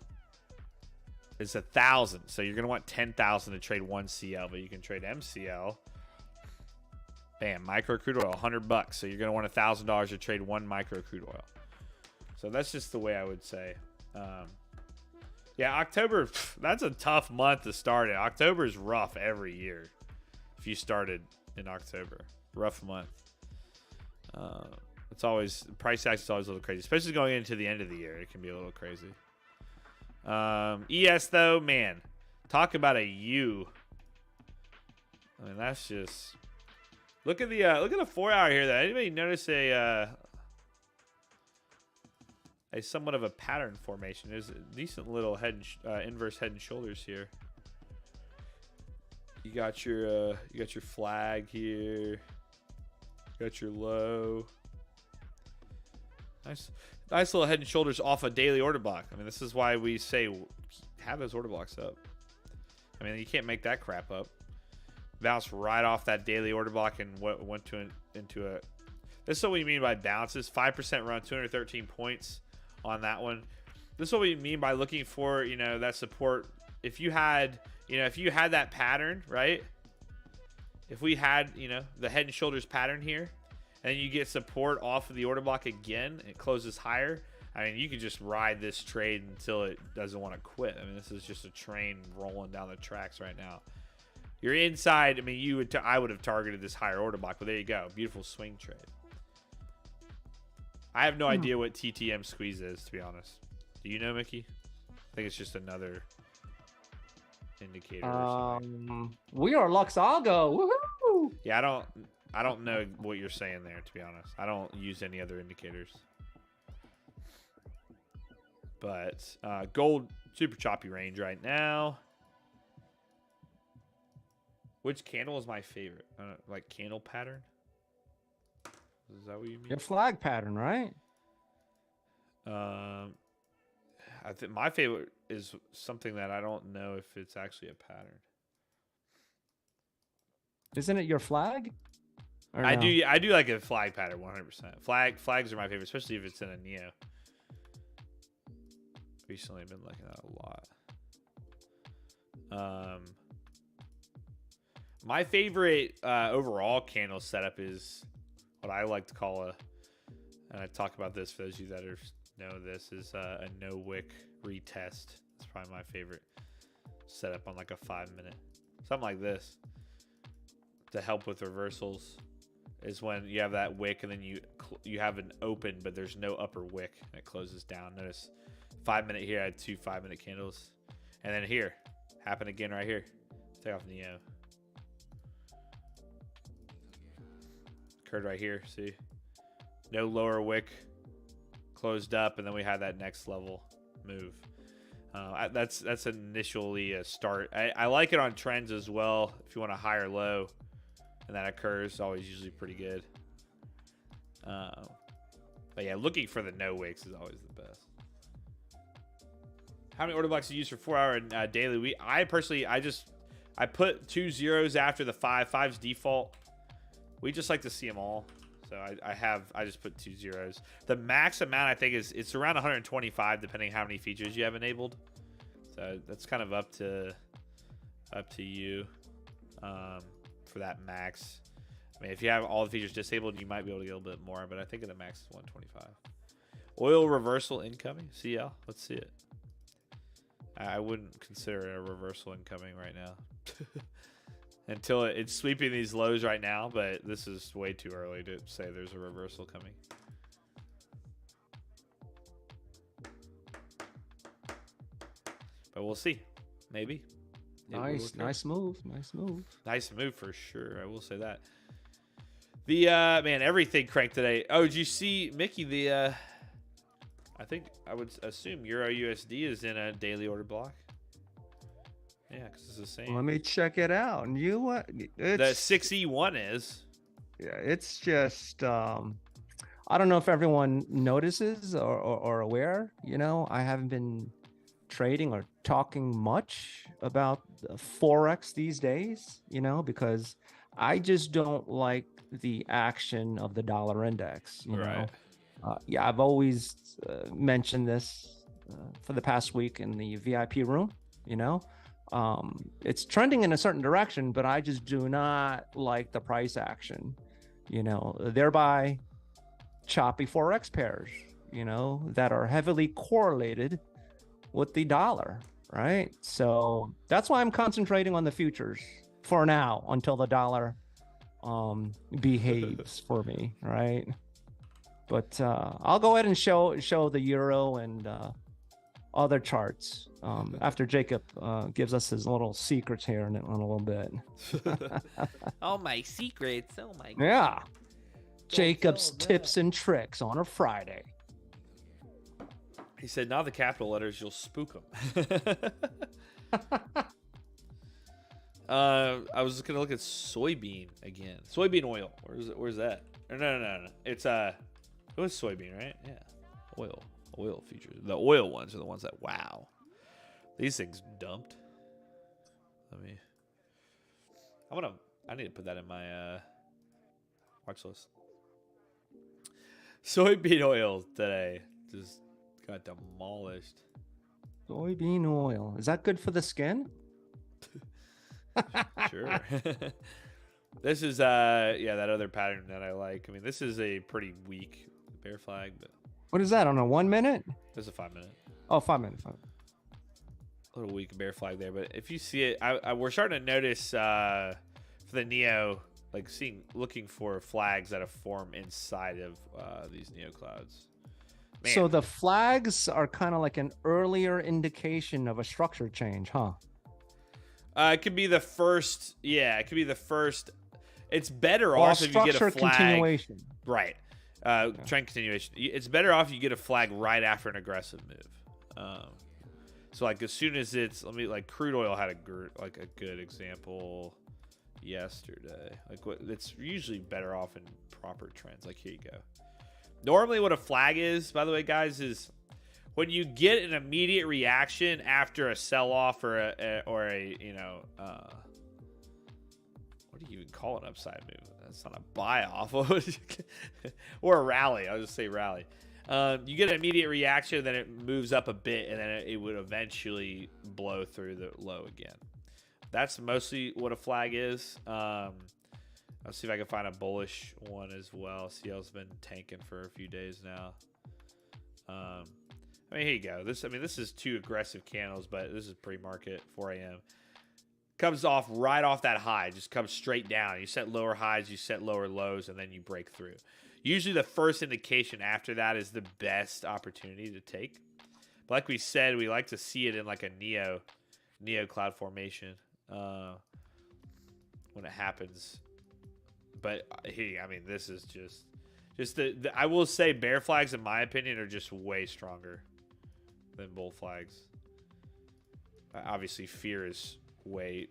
is 1,000, so you're gonna want 10,000 to trade 1 CL, but you can trade MCL. Bam, micro crude oil, $100, so you're gonna want $1,000 to trade 1 micro crude oil. So that's just the way I would say. Yeah, October, that's a tough month to start it. October is rough every year. If you started in October, rough month. Let's it's always price action is always a little crazy, especially going into the end of the year. It can be a little crazy. ES though, man, talk about a U. I mean, that's just look at the 4 hour here. Though, anybody notice a somewhat of a pattern formation? There's a decent little inverse head and shoulders here. You got your flag here. You got your low. Nice little head and shoulders off a daily order block. I mean, this is why we say have those order blocks up. I mean, you can't make that crap up. Bounced right off that daily order block and went into a. This is what we mean by bounces. 5% run, 213 points on that one. This is what we mean by looking for, that support. If you had that pattern, right? If we had, the head and shoulders pattern here, and you get support off of the order block again, it closes higher. I mean, you could just ride this trade until it doesn't want to quit. I mean, this is just a train rolling down the tracks right now. You're inside. I mean, I would have targeted this higher order block, but there you go. Beautiful swing trade. I have no idea what TTM squeeze is, to be honest. Do you know, Mickey? I think it's just another indicator. We are Luxago. Woohoo! Yeah, I don't know what you're saying there, to be honest. I don't use any other indicators. But gold, super choppy range right now. Which candle is my favorite? Like candle pattern? Is that what you mean? Your flag pattern, right? I think my favorite is something that I don't know if it's actually a pattern. Isn't it your flag? I do like a flag pattern 100%. Flags are my favorite, especially if it's in a Neo. Recently, I've been liking that a lot. My favorite overall candle setup is what I like to call and I talk about this for those of you that know this, is a no wick retest. It's probably my favorite setup on like a 5-minute. Something like this to help with reversals is when you have that wick and then you have an open, but there's no upper wick and it closes down. Notice 5-minute here, I had 2 5-minute candles. And then here, happen again right here. Take off Neo. Occurred right here, see? No lower wick, closed up, and then we had that next level move. That's initially a start. I like it on trends as well. If you want a higher low, and that occurs, always usually pretty good. But yeah, looking for the no wicks is always the best. How many order blocks do you use for 4 hour and daily? I personally, I put 2 zeros after the 5. 5's default. We just like to see them all. So I just put 2 zeros. The max amount I think it's around 125 depending how many features you have enabled. So that's kind of up to you for that max. I mean, if you have all the features disabled, you might be able to get a little bit more, but I think the max is 125. Oil reversal incoming, CL. Let's see it. I wouldn't consider it a reversal incoming right now. Until it's sweeping these lows right now, but this is way too early to say there's a reversal coming. But we'll see. Maybe. Nice move. Nice move for sure. I will say that. The man, everything cranked today. Oh, did you see Mickey? I think I would assume Euro USD is in a daily order block. Yeah, because it's the same. Let me check it out. And you what? The 6E1 is. Yeah, it's just I don't know if everyone notices or aware. I haven't been trading or talking much about Forex these days. Because I just don't like the action of the dollar index. You know? Yeah, I've always mentioned this for the past week in the VIP room. It's trending in a certain direction, but I just do not like the price action, thereby choppy Forex pairs, that are heavily correlated with the dollar, right? So that's why I'm concentrating on the futures for now until the dollar behaves for me, right? But I'll go ahead and show the euro and other charts after Jacob gives us his little secrets here in a little bit. All my secrets. Oh my God. Yeah. Jacob's tips and tricks on a Friday. He said, "Now the capital letters, you'll spook them." I was gonna look at soybean again. Soybean oil. Where's that? No. It's it was soybean, right? Yeah. Oil futures. The oil ones are the ones that wow. These things dumped. I need to put that in my watch list. Soybean oil today just got demolished. Soybean oil. Is that good for the skin? Sure. This is that other pattern that I like. I mean, this is a pretty weak bear flag, but What is that on a 1 minute? there's a 5 minute. Oh, 5 minutes. A little weak bear flag there, but if you see it, we're starting to notice for the Neo, like looking for flags that have formed inside of these Neo clouds. Man. So the flags are kind of like an earlier indication of a structure change, huh? It could be the first. Yeah, it could be the first. It's better off if you get a flag. Continuation. Right. Trend continuation. It's better off if you get a flag right after an aggressive move. So like as soon as it's, crude oil had a good example yesterday. It's usually better off in proper trends. Like here you go. Normally what a flag is, by the way, guys, is when you get an immediate reaction after a sell-off or a what do you even call an upside move? That's not a buy-off. Or a rally. I'll just say rally. You get an immediate reaction, then it moves up a bit, and then it would eventually blow through the low again. That's mostly what a flag is. I'll see if I can find a bullish one as well. CL's been tanking for a few days now. Here you go. This is 2 aggressive candles, but this is pre-market, 4 a.m. Comes off right off that high, just comes straight down. You set lower highs, you set lower lows, and then you break through. Usually the first indication after that is the best opportunity to take. But like we said, we like to see it in like a Neo cloud formation when it happens. But this is just the I will say bear flags, in my opinion, are just way stronger than bull flags. Obviously, fear is way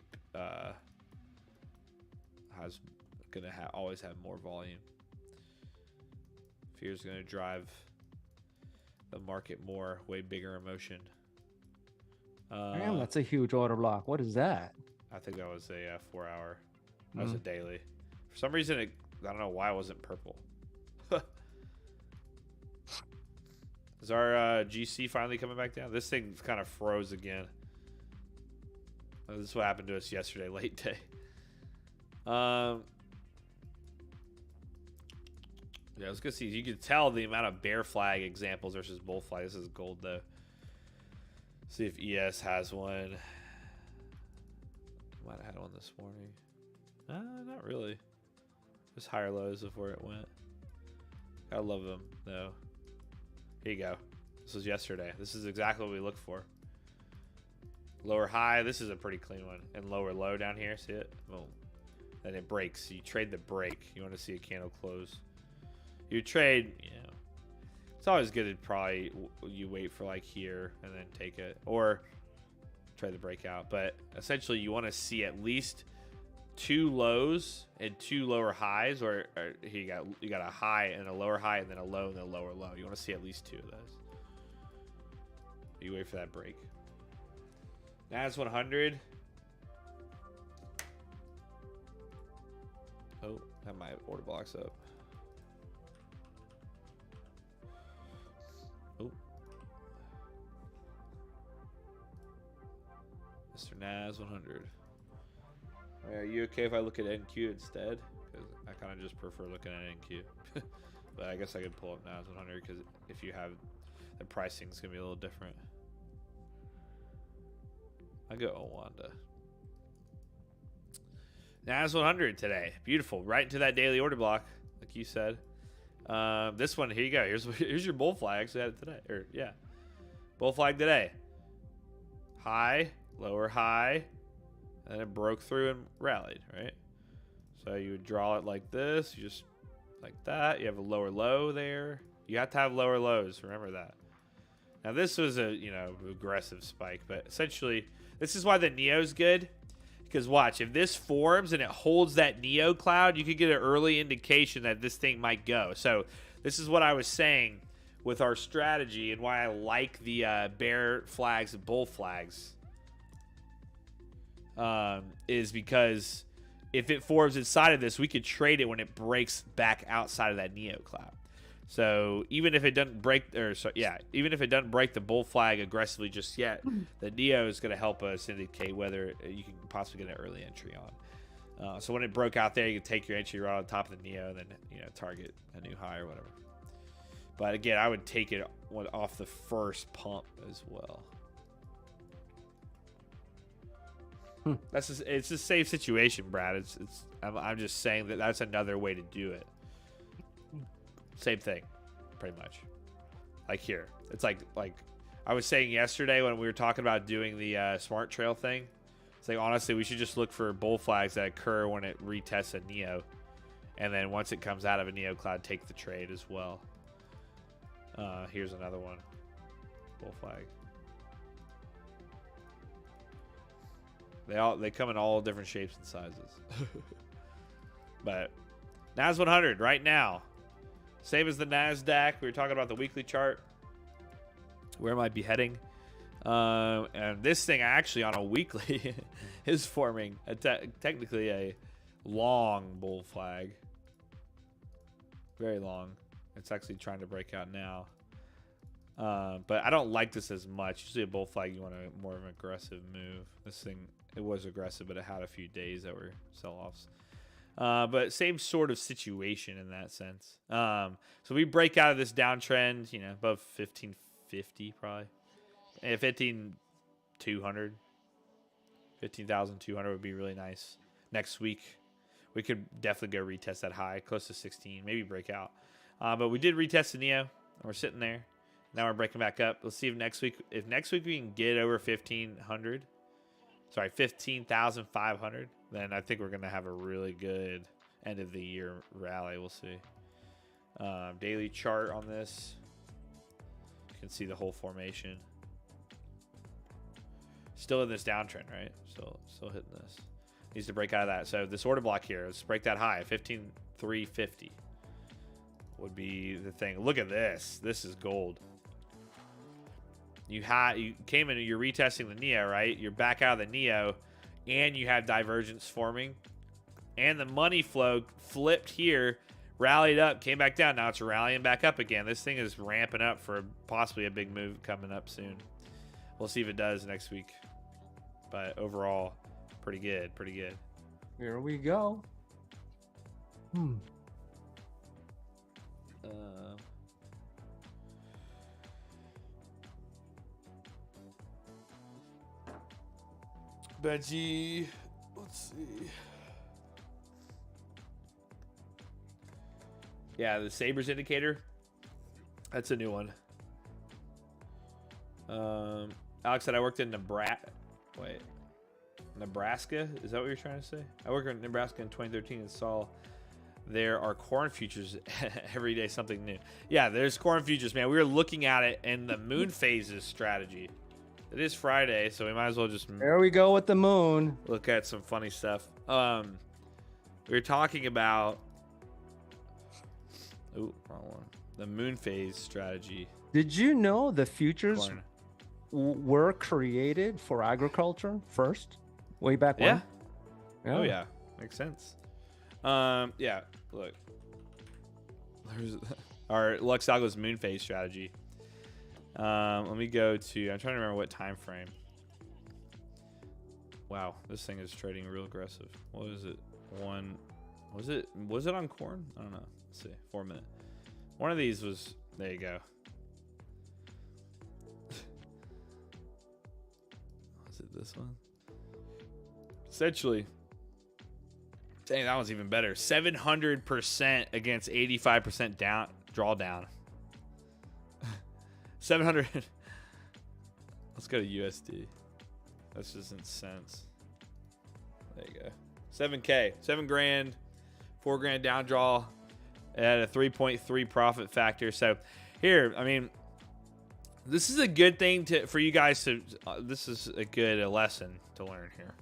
always have more volume. Fear is gonna drive the market more, way bigger emotion. Damn, that's a huge order block. What is that? I think that was a 4 hour. That was a daily. For some reason, I don't know why it wasn't purple. Is our GC finally coming back down? This thing kind of froze again. This is what happened to us yesterday, late day. Yeah, I was gonna see. You can tell the amount of bear flag examples versus bull flag. This is gold though. See if ES has one. Might have had one this morning. Not really. Just higher lows of where it went. I love them though. Here you go. This was yesterday. This is exactly what we look for. Lower high. This is a pretty clean one. And lower low down here. See it? Boom. Then it breaks. You trade the break. You want to see a candle close. You trade, it's always good to probably you wait for like here and then take it or try the breakout. But essentially you want to see at least 2 lows and 2 lower highs, or you got a high and a lower high and then a low and then a lower low. You want to see at least 2 of those. You wait for that break. NAS 100. Oh, have my order blocks up. Oh. Mr. NAS 100. Are you okay if I look at NQ instead? Because I kind of just prefer looking at NQ. But I guess I could pull up NAS 100 because if you have the pricing is going to be a little different. I go Owanda. NAS 100 today. Beautiful. Right into that daily order block, like you said. This one, here you go. Here's your bull flag. I actually had it today. Or yeah, bull flag today. High, lower high, and it broke through and rallied, right? So you would draw it like this. You just like that. You have a lower low there. You have to have lower lows. Remember that. Now this was a aggressive spike, but essentially this is why the Neo's good. Because watch, if this forms and it holds that Neo cloud, you could get an early indication that this thing might go. So this is what I was saying with our strategy and why I like the bear flags and bull flags. Is because if it forms inside of this, we could trade it when it breaks back outside of that Neo cloud. So even if it doesn't break, even if it doesn't break the bull flag aggressively just yet, the Neo is going to help us indicate whether you can possibly get an early entry on. So when it broke out there, you can take your entry right on top of the Neo, and then target a new high or whatever. But again, I would take it off the first pump as well. It's a safe situation, Brad. I'm just saying that's another way to do it. Same thing, pretty much. Like here, it's like I was saying yesterday when we were talking about doing the smart trail thing. It's like, honestly, we should just look for bull flags that occur when it retests a Neo, and then once it comes out of a Neo cloud, take the trade as well. Here's another one, bull flag. They come in all different shapes and sizes. But NAS 100 right now. Same as the NASDAQ. We were talking about the weekly chart. Where might be heading. And this thing actually on a weekly is forming technically a long bull flag. Very long. It's actually trying to break out now. But I don't like this as much. Usually a bull flag, you want more of an aggressive move. This thing, it was aggressive, but it had a few days that were sell-offs. But same sort of situation in that sense. So we break out of this downtrend, above 1550 probably. 15,200. 15,200 would be really nice. Next week, we could definitely go retest that high, close to 16, maybe break out. But we did retest the Neo, and we're sitting there. Now we're breaking back up. Let's see if next week we can get over 1,500. Sorry, 15,500. Then I think we're going to have a really good end of the year rally. We'll see. Daily chart on this. You can see the whole formation. Still in this downtrend, right? Still hitting this. Needs to break out of that. So this order block here, let's break that high. 15,350 would be the thing. Look at this. This is gold. You came in, you're retesting the Neo, right? You're back out of the Neo. And you have divergence forming. And the money flow flipped here, rallied up, came back down. Now it's rallying back up again. This thing is ramping up for possibly a big move coming up soon. We'll see if it does next week. But overall, pretty good. Pretty good. Here we go. Benji, let's see. Yeah, the Sabres indicator. That's a new one. Alex said I worked in Nebraska. Wait, Nebraska? Is that what you're trying to say? I worked in Nebraska in 2013 and saw there are corn futures every day, something new. Yeah, there's corn futures, man. We were looking at it in the moon phases strategy. It is Friday, so we might as well just... There we go with the moon. Look at some funny stuff. We were talking about... Oh, wrong one. The moon phase strategy. Did you know the futures were created for agriculture first? Way back when? Yeah. Oh, yeah. Makes sense. Yeah, look. There's our Lux Algo's moon phase strategy. Let me go to, I'm trying to remember what time frame. Wow, this thing is trading real aggressive. What is it? Was it on corn? I don't know. Let's see. 4 minute. One of these was, there you go. Was it this one? Essentially, Dang, that one's even better. 700% against 85% down drawdown. 700. Let's go to USD. That's just in cents. There you go. 7K, 7 grand, 4 grand down draw at a 3.3 profit factor. So here, I mean, this is a good thing for you guys to. This is a good lesson to learn here.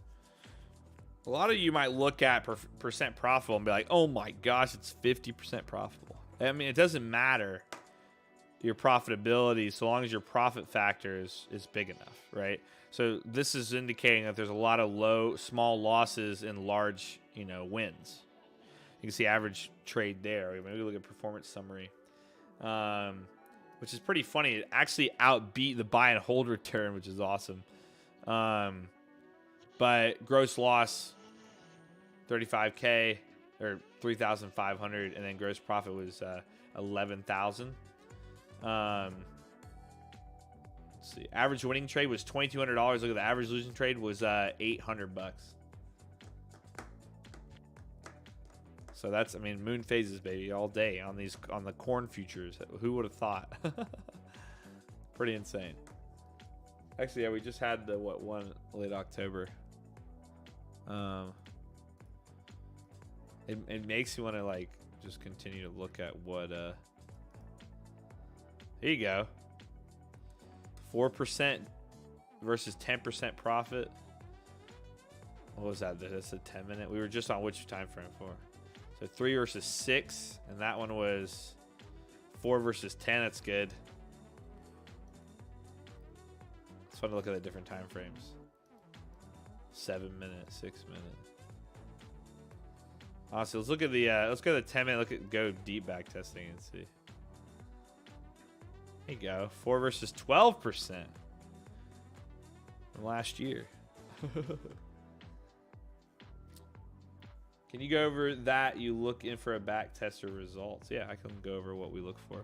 A lot of you might look at percent profitable and be like, "Oh my gosh, it's 50% profitable." I mean, it doesn't matter your profitability so long as your profit factor is big enough, right? So this is indicating that there's a lot of small losses and large, wins. You can see average trade there. Maybe look at performance summary, which is pretty funny. It actually outbeat the buy and hold return, which is awesome. But gross loss, 35K or 3,500, and then gross profit was 11,000. Let's see. Average winning trade was $2,200. Look at the average losing trade was $800. So that's, I mean, moon phases, baby, all day on the corn futures. Who would have thought? Pretty insane. Actually, yeah, we just had the one late October. It makes you want to like just continue to look at what. Here you go. 4% versus 10% profit. What was that? That's a 10-minute. We were just on which time frame for? So 3 versus 6, and that one was 4 versus 10. That's good. It's fun to look at the different time frames. 7 minutes, 6 minutes. Honestly, let's look at the let's go to the 10-minute. Go deep back testing and see. There you go. 4 versus 12% from last year. Can you go over that? You look in for a back test or results. Yeah, I can go over what we look for.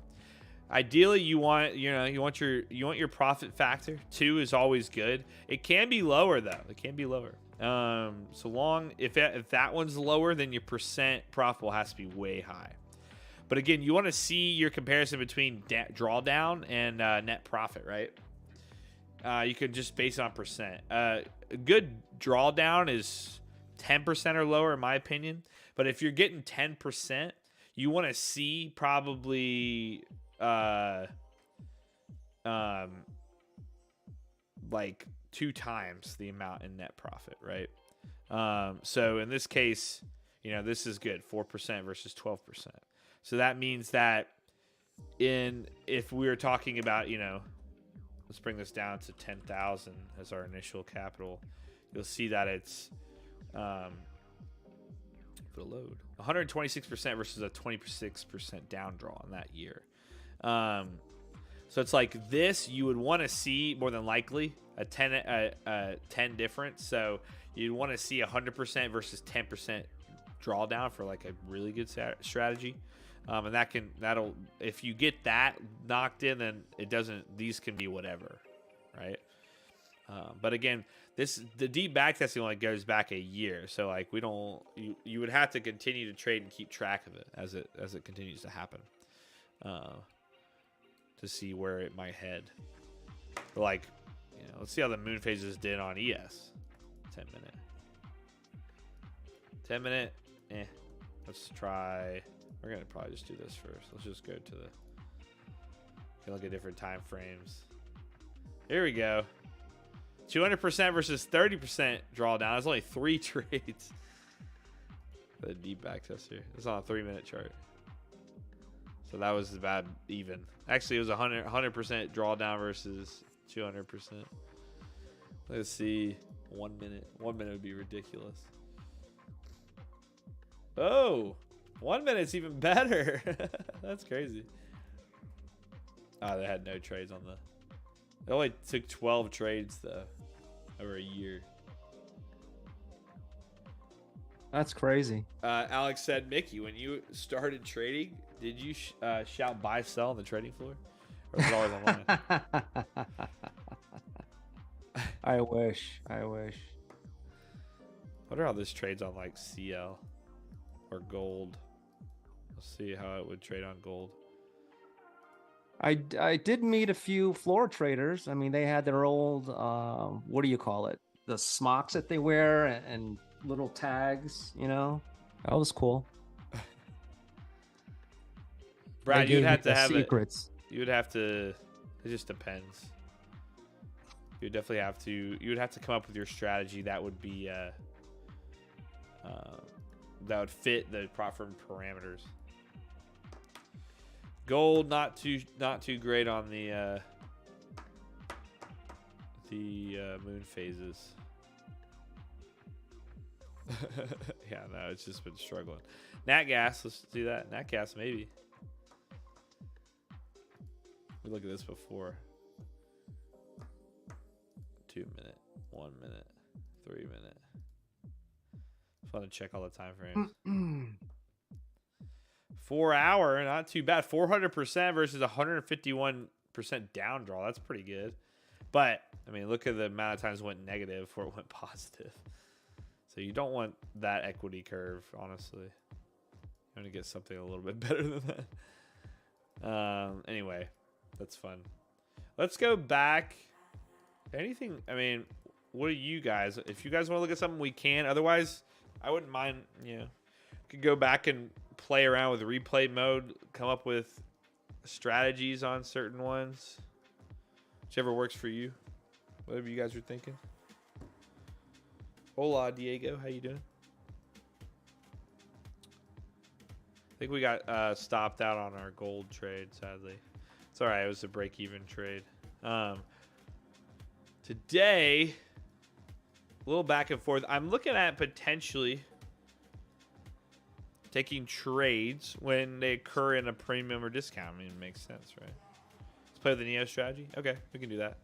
Ideally, you want your profit factor. 2 is always good. It can be lower though. It can be lower. So long if that one's lower, then your percent profitable has to be way high. But again, you want to see your comparison between drawdown and net profit, right? You could just base it on percent. A good drawdown is 10% or lower, in my opinion. But if you're getting 10%, you want to see probably like 2 times the amount in net profit, right? So in this case, this is good, 4% versus 12%. So that means that if we were talking about, let's bring this down to 10,000 as our initial capital, you'll see that it's for the load 126% versus a 26% down draw in that year. So it's like this, you would want to see more than likely a 10 difference. So you'd want to see 100% versus 10% drawdown for like a really good strategy. And that'll if you get that knocked in, then these can be whatever, right? But again, the deep back testing only goes back a year, so like you would have to continue to trade and keep track of it as it continues to happen, to see where it might head. But like, let's see how the moon phases did on ES. 10 minute. Let's try. We're gonna probably just do this first. Let's just go to look at different time frames. Here we go. 200% versus 30% drawdown. That's only 3 trades. The deep back test here. It's on a 3-minute chart. So that was about even. Actually, it was 100% drawdown versus 200%. Let's see. 1 minute. 1 minute would be ridiculous. Oh, 1 minute's even better. That's crazy. Oh, they had no trades on the. It only took 12 trades though, over a year. That's crazy. Alex said, Mickey, when you started trading, did you shout buy sell on the trading floor, or was it always online? I wish. I wonder how this trades on like CL. or gold. Let's see how it would trade on gold. I did meet a few floor traders. I mean, they had their old what do you call it? The smocks that they wear and little tags. You know, that was cool. Brad, you'd have to have secrets. It. You would have to. It just depends. You would definitely have to. You would have to come up with your strategy that would be that would fit the proper parameters. Gold not too great on the moon phases. Yeah, no, it's just been struggling. Nat gas, let's do that. Nat gas, maybe. We look at this before. 2 minute, 1 minute, 3 minute. Fun to check all the time frames. 4 hour, not too bad. 400% versus 151% down draw. That's pretty good. But I mean, look at the amount of times it went negative before it went positive. So you don't want that equity curve, honestly. You want to get something a little bit better than that. Anyway, that's fun. Let's go back. Anything? I mean, what do you guys? If you guys want to look at something, we can. Otherwise, I wouldn't mind. You know, could go back and play around with replay mode. Come up with strategies on certain ones. Whichever works for you. Whatever you guys are thinking. Hola, Diego. How you doing? I think we got stopped out on our gold trade, sadly. It's all right. It was a break-even trade. Today, a little back and forth. I'm looking at potentially taking trades when they occur in a premium or discount. I mean, it makes sense, right? Let's play with the Neo strategy. Okay, we can do that.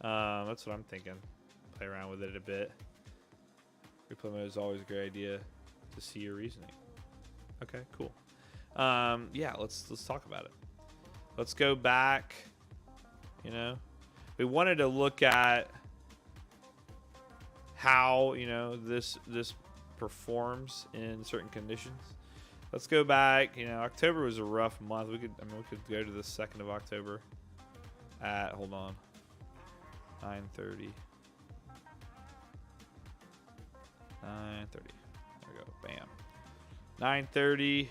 That's what I'm thinking. Play around with it a bit. Replay mode is always a great idea to see your reasoning. Okay, cool. Yeah, let's talk about it. Let's go back. You know, we wanted to look at how, you know, this performs in certain conditions. Let's go back. You know, October was a rough month. We could go to the 2nd of October at, hold on, 9:30. 9:30. There we go. Bam. 9:30.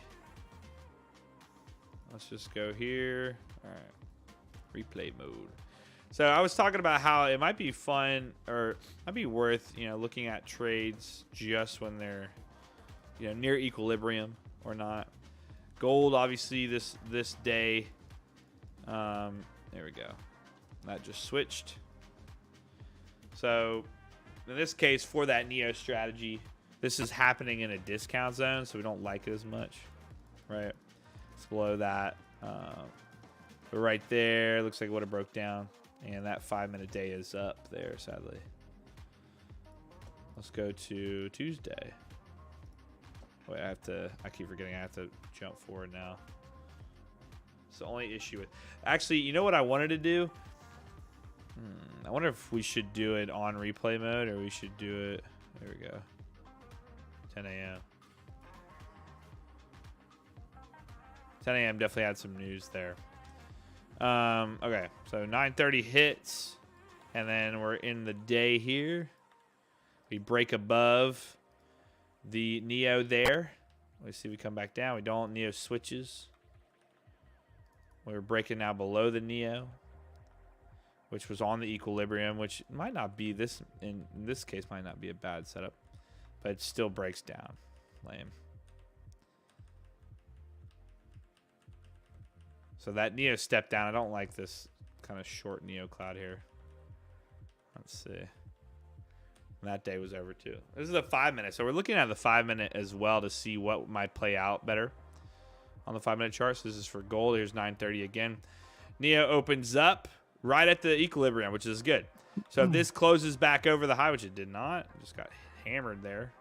Let's just go here. All right. Replay mode. So I was talking about how it might be fun, or might be worth, you know, looking at trades just when they're, you know, near equilibrium or not. Gold, obviously, this day. There we go. That just switched. So in this case, for that Neo strategy, this is happening in a discount zone, so we don't like it as much, right? It's below that. But right there, looks like it would have broke down. And that 5-minute day is up there, sadly. Let's go to Tuesday. Wait, I keep forgetting I have to jump forward now. It's the only issue with, actually, you know what I wanted to do? I wonder if we should do it on replay mode, or we should do it, there we go, 10 a.m. 10 a.m. definitely had some news there. Okay, so 9:30 hits, and then we're in the day here. We break above the Neo there. Let's see if we come back down. We don't. Neo switches. We're breaking now below the Neo, which was on the equilibrium, which might not be this, in this case, might not be a bad setup, but it still breaks down. Lame. So that Neo stepped down. I don't like this kind of short Neo cloud here. Let's see. And that day was over too. This is a 5-minute. So we're looking at the 5-minute as well to see what might play out better on the 5-minute chart. So this is for gold. Here's 9:30 again. Neo opens up right at the equilibrium, which is good. So if this closes back over the high, which it did not, it just got hammered there.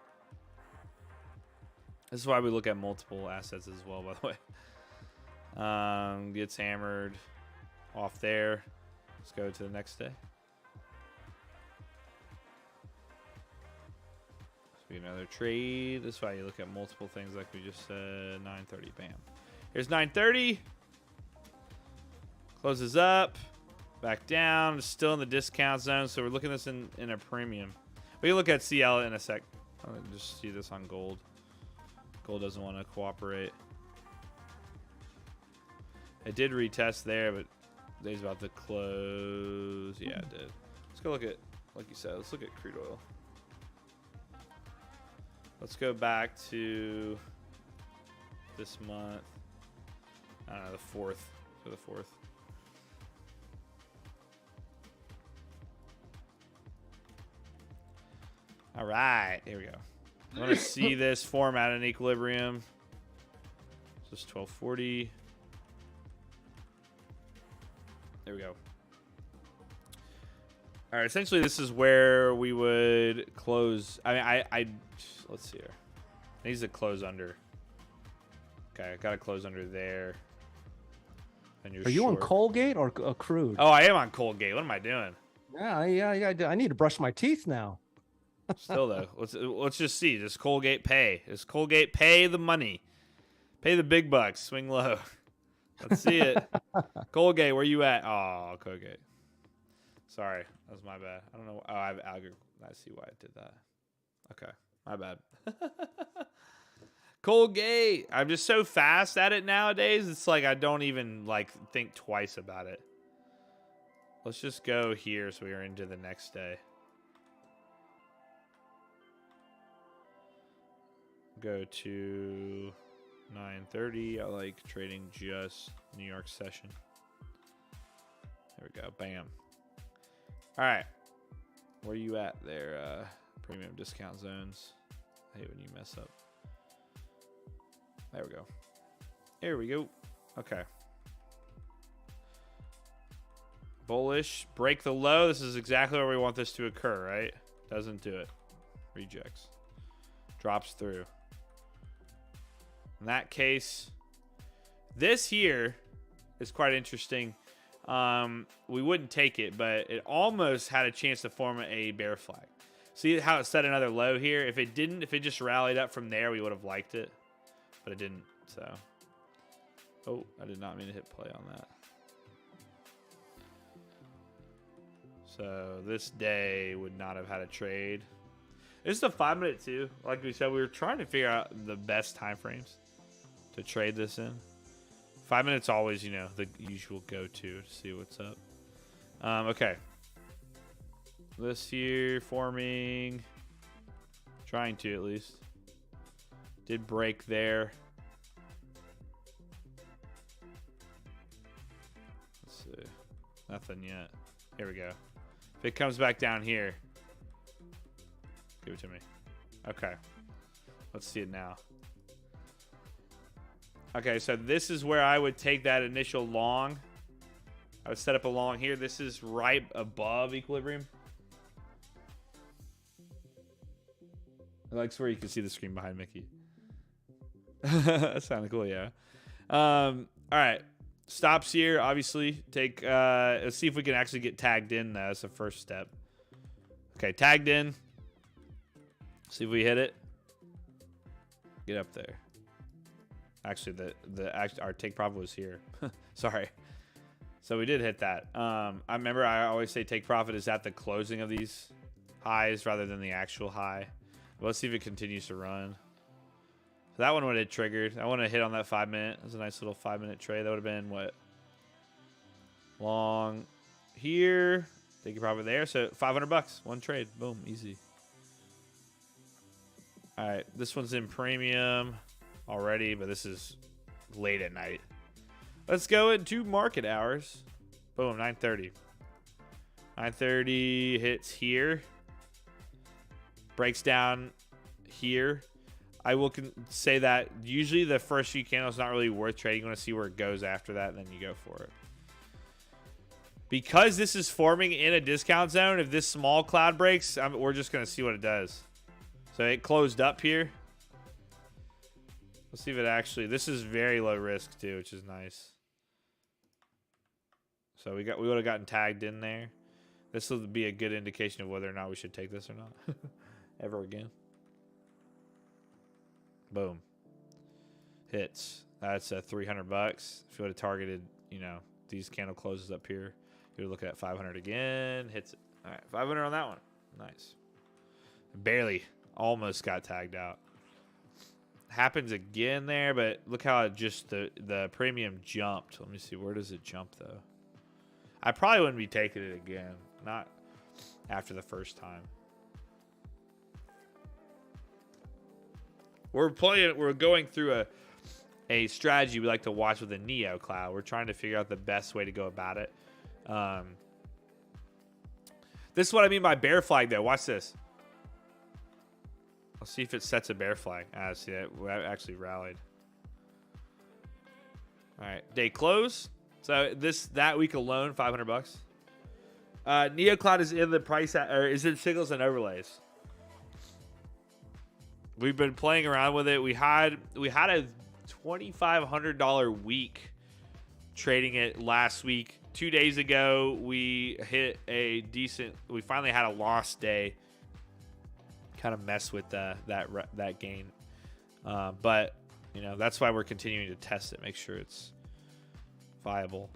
This is why we look at multiple assets as well, by the way. Gets hammered off there. Let's go to the next day. Be another trade. That's why you look at multiple things like we just said. 9:30. Bam. Here's 9:30. Closes up. Back down. Still in the discount zone. So we're looking at this in a premium. We can look at CL in a sec. I'll just see this on gold. Gold doesn't want to cooperate. It did retest there, but today's about to close. Yeah, it did. Let's go look at, like you said, let's look at crude oil. Let's go back to this month. I don't know, the 4th. For the 4th. All right, here we go. I want to see this form at an equilibrium. So it's 1240. There we go. All right, essentially this is where we would close. I mean, let's see here. It needs to close under. Okay, I got to close under there. And you're Are you on short. Colgate or crude? Oh, I am on Colgate. What am I doing? Yeah. I need to brush my teeth now. Still though, let's just see. Does Colgate pay? Does Colgate pay the money? Pay the big bucks. Swing low. Let's see it. Colgate, where you at? Oh, Colgate. Sorry, that was my bad. I don't know. Oh, I have algorithm. I see why I did that. Okay, my bad. Colgate. I'm just so fast at it nowadays. It's like I don't even like think twice about it. Let's just go here so we are into the next day. Go to 9:30. I like trading just New York session. There we go. Bam. All right. Where you at there? Premium discount zones. I hate when you mess up. There we go. There we go. Okay. Bullish. Break the low. This is exactly where we want this to occur, right? Doesn't do it. Rejects. Drops through. In that case, this here is quite interesting. We wouldn't take it, but it almost had a chance to form a bear flag. See how it set another low here? If it didn't, if it just rallied up from there, we would have liked it. But it didn't, so. Oh, I did not mean to hit play on that. So this day would not have had a trade. This is a 5-minute too. Like we said, we were trying to figure out the best time frames to trade this in. 5 minutes always, you know, the usual go-to to see what's up. Okay. This here forming, trying to at least. Did break there. Let's see. Nothing yet. Here we go. If it comes back down here, give it to me. Okay. Let's see it now. Okay, so this is where I would take that initial long. I would set up a long here. This is right above equilibrium. I like where you can see the screen behind Mickey. That sounded cool, yeah. All right. Stops here, obviously. Take let's see if we can actually get tagged in. That's the first step. Okay, tagged in. See if we hit it. Get up there. Actually, our take profit was here. Sorry. So we did hit that. I remember I always say take profit is at the closing of these highs rather than the actual high. But let's see if it continues to run. So that one would have triggered. I want to hit on that 5 minute. It was a nice little 5-minute trade. That would have been what? Long here. Take your profit there. So $500. One trade. Boom. Easy. All right. This one's in premium already, but this is late at night. Let's go into market hours. Boom. 9:30. 9:30 hits here. Breaks down here. I will say that usually the first few candles is not really worth trading. You want to see where it goes after that, and then you go for it. Because this is forming in a discount zone, if this small cloud breaks, we're just going to see what it does. So it closed up here. Let's see if it actually... This is very low risk too, which is nice. So we would have gotten tagged in there. This will be a good indication of whether or not we should take this or not. Ever again. Boom. Hits. That's a 300 bucks. If you would have targeted, you know, these candle closes up here, you would look at 500 again. Hits it. All right, 500 on that one. Nice. Barely. Almost got tagged out. Happens again there, but look how it just the premium jumped. Let me see. Where does it jump, though? I probably wouldn't be taking it again. Not after the first time. We're going through a strategy we like to watch with the Neo Cloud. We're trying to figure out the best way to go about it. This is what I mean by bear flag, though. Watch this. Let's see if it sets a bear flag. Ah, see that actually rallied. All right, day close. So that week alone, 500 bucks. Neo Cloud is in the price or is in signals and overlays. We've been playing around with it. We had a $2,500 week trading it last week. 2 days ago, we hit a decent. We finally had a lost day. Kind of mess with that gain, but you know that's why we're continuing to test it, make sure it's viable.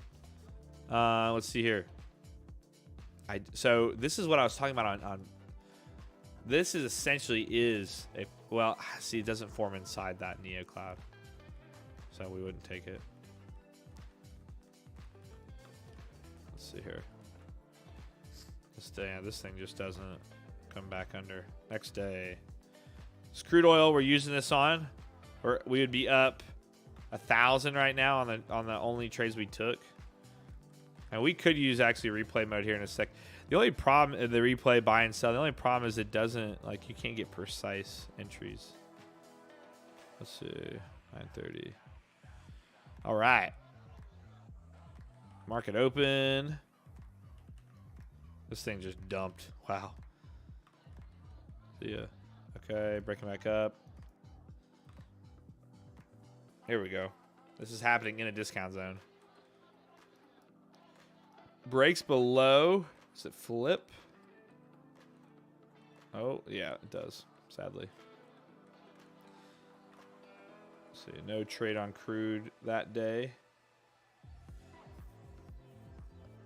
Let's see here. So this is what I was talking about on this is essentially is a well. See, it doesn't form inside that Neo Cloud, so we wouldn't take it. Let's see here. This thing just doesn't come back under. Next day, this crude oil we're using this on, we would be up 1,000 right now on the only trades we took, and we could use actually replay mode here in a sec. The only problem in the replay buy and sell, the only problem is it doesn't, like, you can't get precise entries. Let's see, 930. All right, market open. This thing just dumped. Wow. See ya. Okay, breaking back up. Here we go. This is happening in a discount zone. Breaks below. Does it flip? Oh, yeah, it does, sadly. Let's see, no trade on crude that day.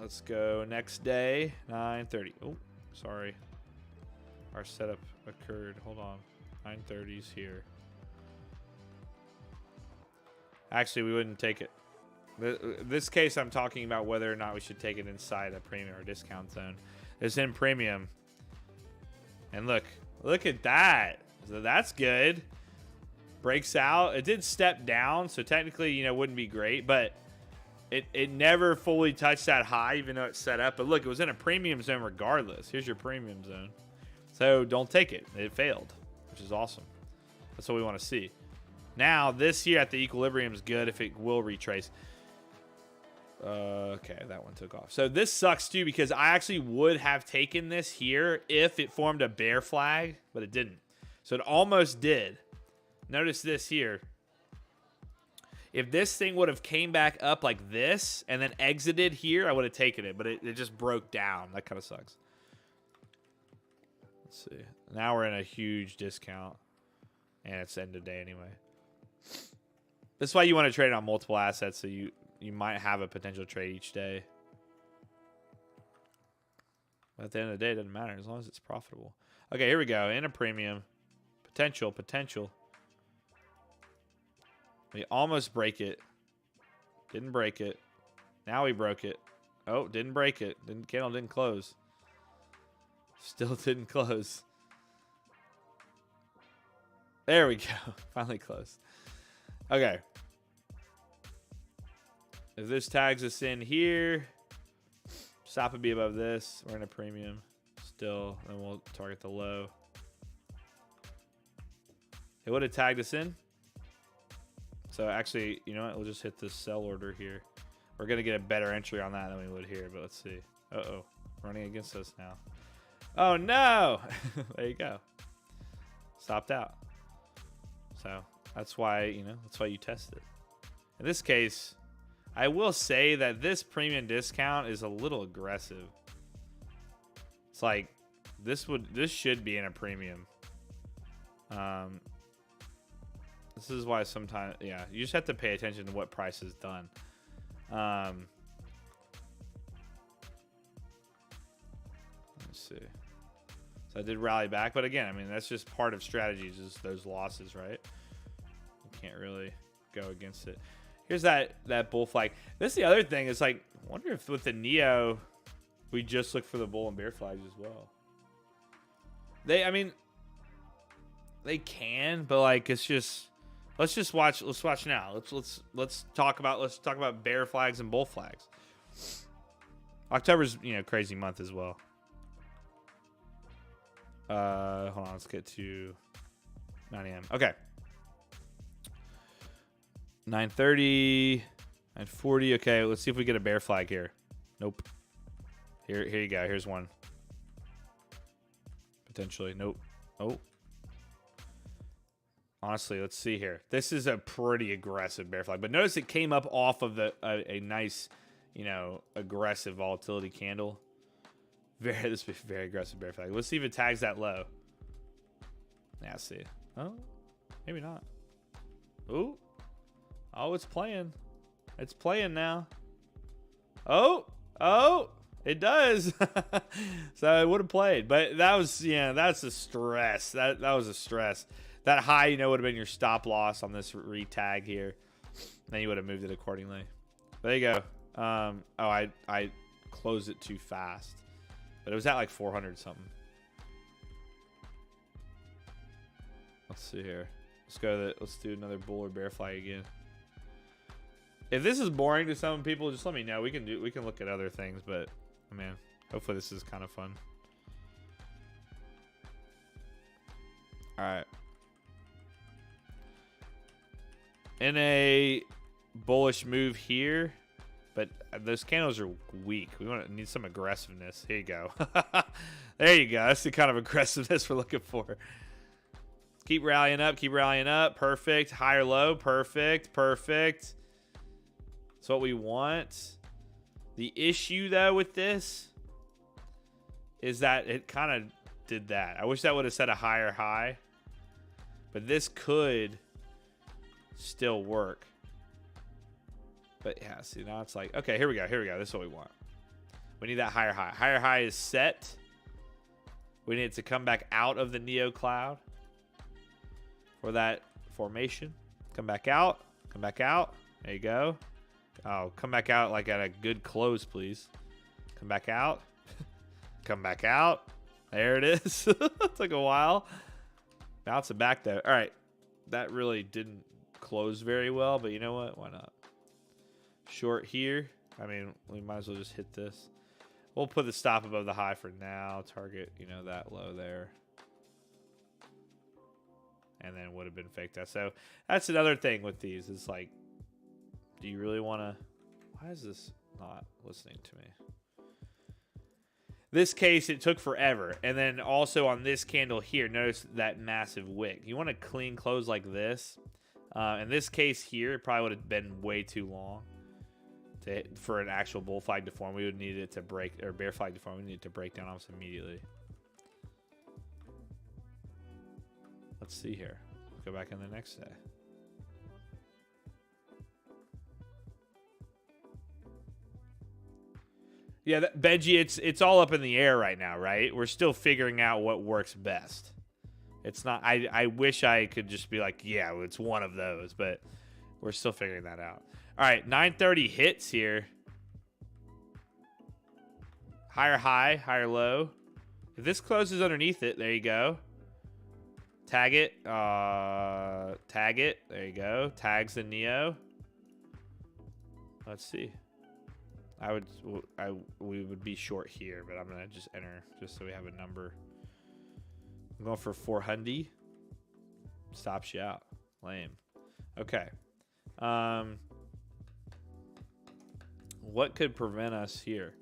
Let's go next day, 9:30. Oh, sorry. Our setup occurred. Hold on. 9:30's here. Actually, we wouldn't take it. This case, I'm talking about whether or not we should take it inside a premium or discount zone. It's in premium. And look at that. So that's good. Breaks out. It did step down, so technically, you know, wouldn't be great, but it never fully touched that high, even though it's set up. But look, it was in a premium zone regardless. Here's your premium zone. So don't take it. It failed, which is awesome. That's what we want to see. Now, this here at the equilibrium is good if it will retrace. Okay, that one took off. So this sucks too because I actually would have taken this here if it formed a bear flag, but it didn't. So it almost did. Notice this here. If this thing would have came back up like this and then exited here, I would have taken it, but it just broke down. That kind of sucks. Let's see. Now we're in a huge discount, and it's end of day anyway. That's why you want to trade on multiple assets, so you might have a potential trade each day. But at the end of the day, it doesn't matter as long as it's profitable. Okay, here we go. In a premium. Potential. We almost break it. Didn't break it. Now we broke it. Oh, didn't break it. Candle didn't close. Still didn't close. There we go. Finally closed. Okay. If this tags us in here, stop would be above this. We're in a premium still, and we'll target the low. It would have tagged us in. So actually, you know what? We'll just hit this sell order here. We're going to get a better entry on that than we would here, but let's see. Uh-oh. Running against us now. Oh, no! There you go. Stopped out. So that's why, you know, that's why you test it. In this case, I will say that this premium discount is a little aggressive. It's like this should be in a premium. This is why sometimes, yeah, you just have to pay attention to what price is done. Let's see. So I did rally back, but again, I mean, that's just part of strategies, is those losses, right? You can't really go against it. Here's that bull flag. This is the other thing. It's like, I wonder if with the Neo, we just look for the bull and bear flags as well. I mean, they can, but like, it's just, let's watch now. Let's talk about bear flags and bull flags. October's, crazy month as well. Hold on, let's get to 9 a.m. Okay. 9:30, 9:40. Okay, let's see if we get a bear flag here. Nope. Here you go. Here's one. Potentially. Nope. Oh. Honestly, let's see here. This is a pretty aggressive bear flag, but notice it came up off of a nice, aggressive volatility candle. This is very aggressive bear flag. Let's see if it tags that low. Yeah, see. Oh, maybe not. Ooh. Oh, it's playing. It's playing now. Oh, it does. So it would have played, but that was, that's a stress. That was a stress. That high, would have been your stop loss on this retag here. Then you would have moved it accordingly. But there you go. Oh, I closed it too fast, but it was at like 400 something. Let's see here. Let's do another bull or bear flag again. If this is boring to some people, just let me know. We can look at other things, but man, hopefully this is kind of fun. All right. In a bullish move here, but those candles are weak. We need some aggressiveness. Here you go. There you go. That's the kind of aggressiveness we're looking for. Keep rallying up. Keep rallying up. Perfect. Higher low. Perfect. Perfect. That's what we want. The issue, though, with this is that it kind of did that. I wish that would have set a higher high, but this could still work. But yeah, see, now it's like, okay, here we go. This is what we want. We need that higher high. Higher high is set. We need it to come back out of the Neo cloud for that formation. Come back out. Come back out. There you go. Oh, come back out like at a good close, please. Come back out. Come back out. There it is. It took a while. Bounce it back though. All right. That really didn't close very well, but you know what? Why not? Short here. I mean, we might as well just hit this. We'll put the stop above the high for now. Target, that low there. And then would have been faked out. So that's another thing with these. It's like, do you really want to? Why is this not listening to me? This case, it took forever. And then also on this candle here, notice that massive wick. You want a clean close like this. In this case here, it probably would have been way too long for an actual bull flag to form. We would need it to break, or bear flag to form. We need it to break down almost immediately. Let's see here. Let's go back in the next day. Yeah, Benji, it's all up in the air right now, right? We're still figuring out what works best. It's not. I wish I could just be like, yeah, it's one of those, but we're still figuring that out. All right, 9:30 hits here. Higher high, higher low. If this closes underneath it, there you go. Tag it. Tag it. There you go. Tags the Neo. Let's see. We would be short here, but I'm gonna just enter just so we have a number. I'm going for 400. Stops you out. Lame. Okay. What could prevent us here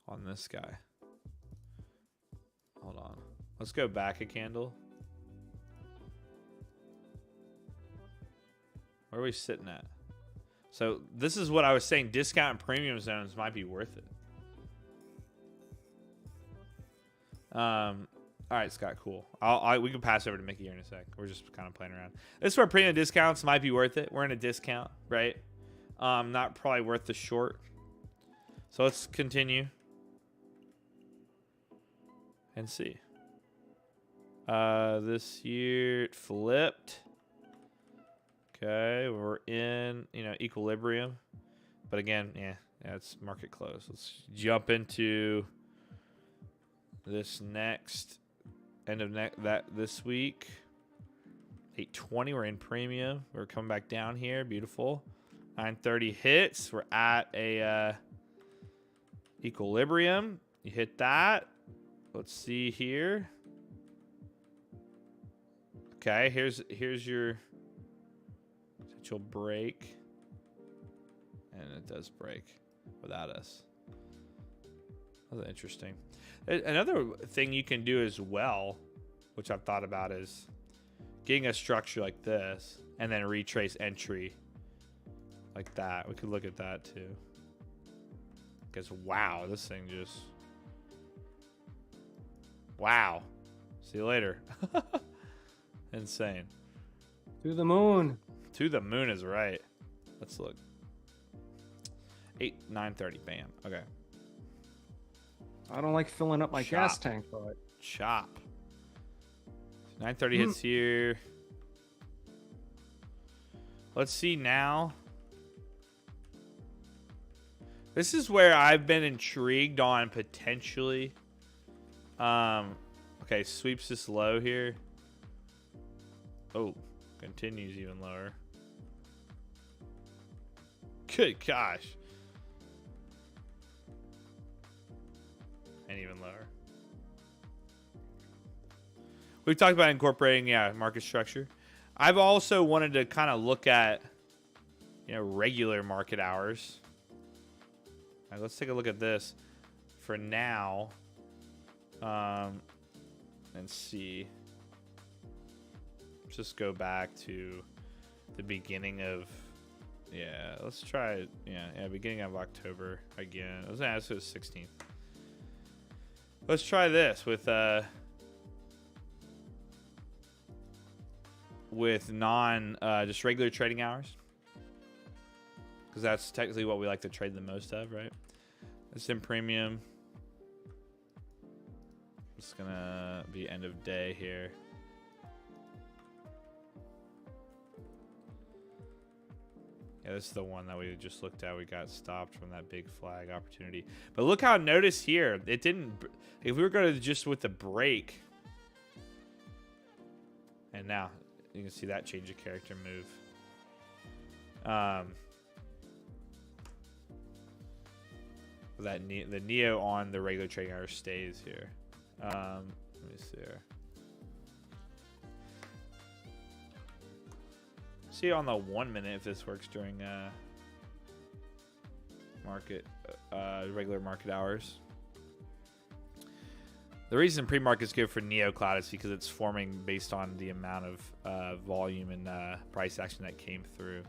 on this guy? Hold on. Let's go back a candle. Where are we sitting at? So this is what I was saying. Discount and premium zones might be worth it. All right, Scott, cool. We can pass over to Mickey here in a sec. We're just kind of playing around. This is where premium discounts might be worth it. We're in a discount, right? Not probably worth the short. So let's continue and see. This year it flipped. Okay, we're in, equilibrium. But again, yeah, it's market close. Let's jump into this next end of this week. 820, we're in premium. We're coming back down here. Beautiful. 930 hits. We're at a equilibrium. You hit that. Let's see here. Okay, here's your potential break. And it does break without us. That's interesting. Another thing you can do as well, which I've thought about, is getting a structure like this and then retrace entry like that. We could look at that too. Because wow, this thing just... Wow. See you later. Insane. To the moon. To the moon is right. Let's look. 930. Bam. Okay. I don't like filling up my gas tank, but chop. 930 hits here. Let's see now. This is where I've been intrigued on potentially. Okay, sweeps this low here. Oh, continues even lower. Good gosh. And even lower. We've talked about incorporating, market structure. I've also wanted to kind of look at, regular market hours. All right, let's take a look at this for now. And see. Just go back to the beginning of, let's try it. Beginning of October again. This was 16th. Let's try this with just regular trading hours, because that's technically what we like to trade the most of, right? It's in premium. It's gonna be end of day here. Yeah, this is the one that we just looked at. We got stopped from that big flag opportunity. But look how, notice here, it didn't, if we were going to just with the break, and now you can see that change of character move. The Neo on the regular trading hour stays here. Let me see here. See on the 1 minute if this works during regular market hours. The reason pre-market is good for Neo Cloud is because it's forming based on the amount of volume and price action that came through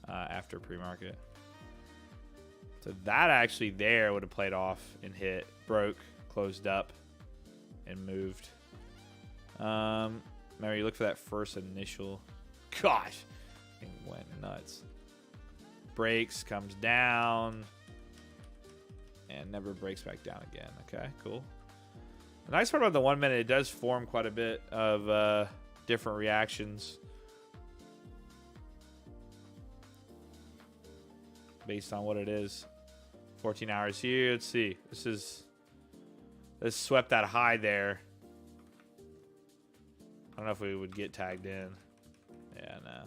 after pre-market. So that actually there would have played off and hit, broke, closed up, and moved. Remember, you look for that first initial. Gosh, it went nuts. Breaks, comes down, and never breaks back down again. Okay, cool. The nice part about the 1 minute, it does form quite a bit of different reactions based on what it is. 14 hours here. Let's see. This swept that high there. I don't know if we would get tagged in. Yeah, no.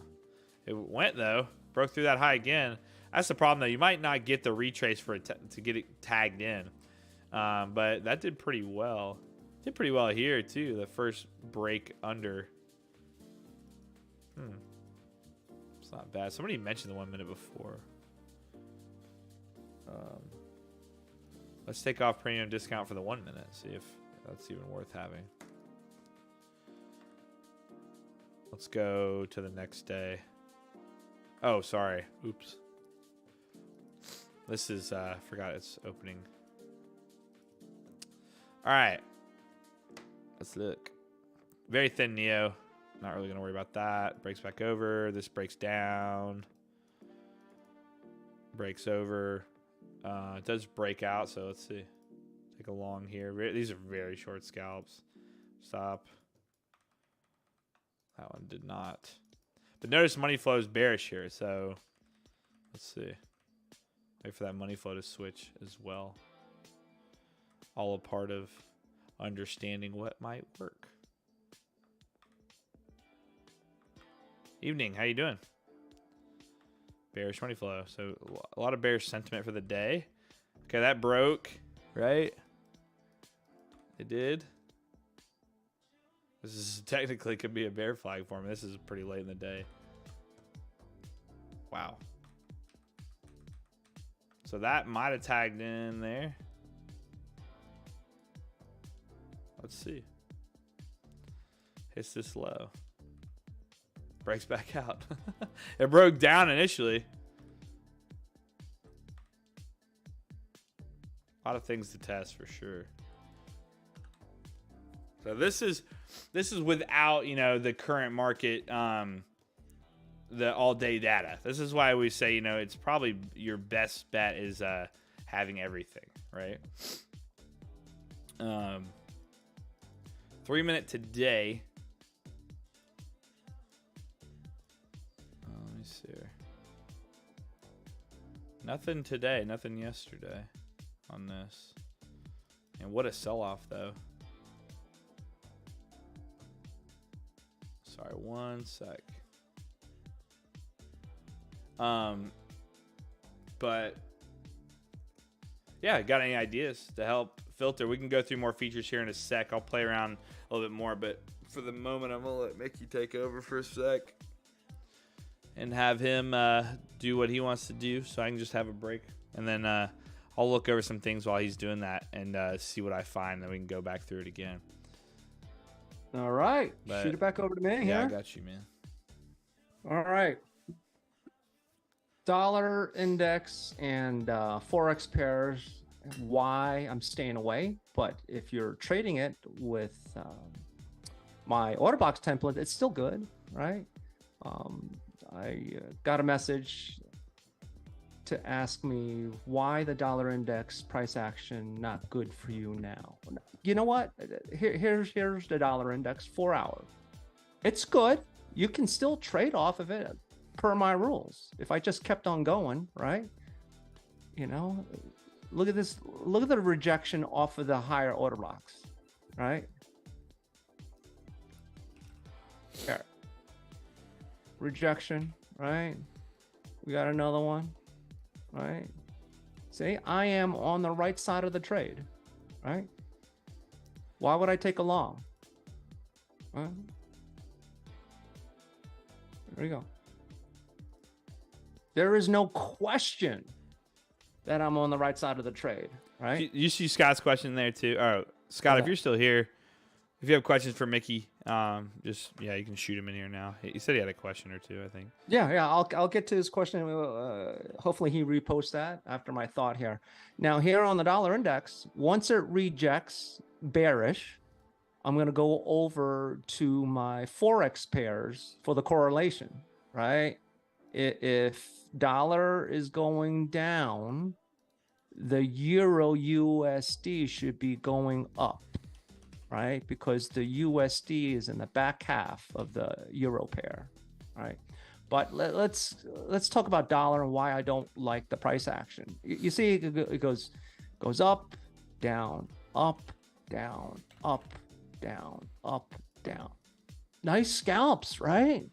It went, though. Broke through that high again. That's the problem, though. You might not get the retrace for it to get it tagged in. But that did pretty well. Did pretty well here, too. The first break under. It's not bad. Somebody mentioned the 1 minute before. Let's take off premium discount for the 1 minute. See if that's even worth having. Let's go to the next day. Oh, sorry. Oops. This is, forgot it's opening. All right. Let's look. Very thin Neo. Not really gonna worry about that. Breaks back over. This breaks down. Breaks over. It does break out, so let's see. Take a long here. These are very short scalps. Stop. That one did not. But notice money flow is bearish here, so let's see. Wait for that money flow to switch as well. All a part of understanding what might work. Evening, how you doing? Bearish money flow. So a lot of bearish sentiment for the day. Okay, that broke, right? It did. This is technically could be a bear flag for me. This is pretty late in the day. Wow. So that might have tagged in there. Let's see. Hits this low. Breaks back out. It broke down initially. A lot of things to test for sure. So this is without, you know, the current market, the all-day data. This is why we say, you know, it's probably your best bet is having everything, right? 3 minute today. Let me see here. Nothing today, nothing yesterday on this. And what a sell-off though. Sorry, one sec. But yeah, got any ideas to help filter? We can go through more features here in a sec. I'll play around a little bit more, but for the moment, I'm gonna let Mickey take over for a sec and have him do what he wants to do, so I can just have a break, and then I'll look over some things while he's doing that and see what I find. Then we can go back through it again. All right. But, shoot it back over to me. Yeah, here. I got you, man. All right. Dollar index and forex pairs. Why I'm staying away, but if you're trading it with my order box template, it's still good, right? I got a message to ask me why the dollar index price action not good for you now. You know what? Here's the dollar index 4 hour. It's good. You can still trade off of it per my rules. If I just kept on going, right? You know, look at this. Look at the rejection off of the higher order blocks, right? Here. Rejection, right? We got another one, right? See, I am on the right side of the trade, right? Why would I take a long? Right? There you go. There is no question that I'm on the right side of the trade, right? You see Scott's question there too. Oh, Scott, if you're still here, if you have questions for Mickey, you can shoot him in here now. He said he had a question or two, I think. Yeah, I'll get to his question. Hopefully he reposts that after my thought here. Now here on the dollar index, once it rejects bearish, I'm going to go over to my forex pairs for the correlation, right? If dollar is going down, the euro USD should be going up, right? Because the USD is in the back half of the euro pair, right? But let's talk about dollar and why I don't like the price action. You see, it goes up, down, up, down, up, down, up, down. Nice scalps, right?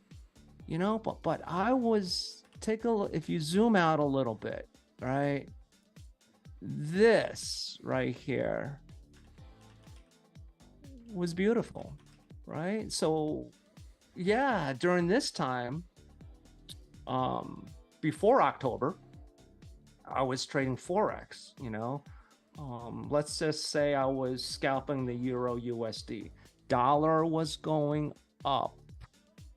You know, but I was take a look. If you zoom out a little bit, right? This right here was beautiful, right? So yeah, during this time, before October, I was trading forex, you know. Let's just say I was scalping the euro USD. Dollar was going up,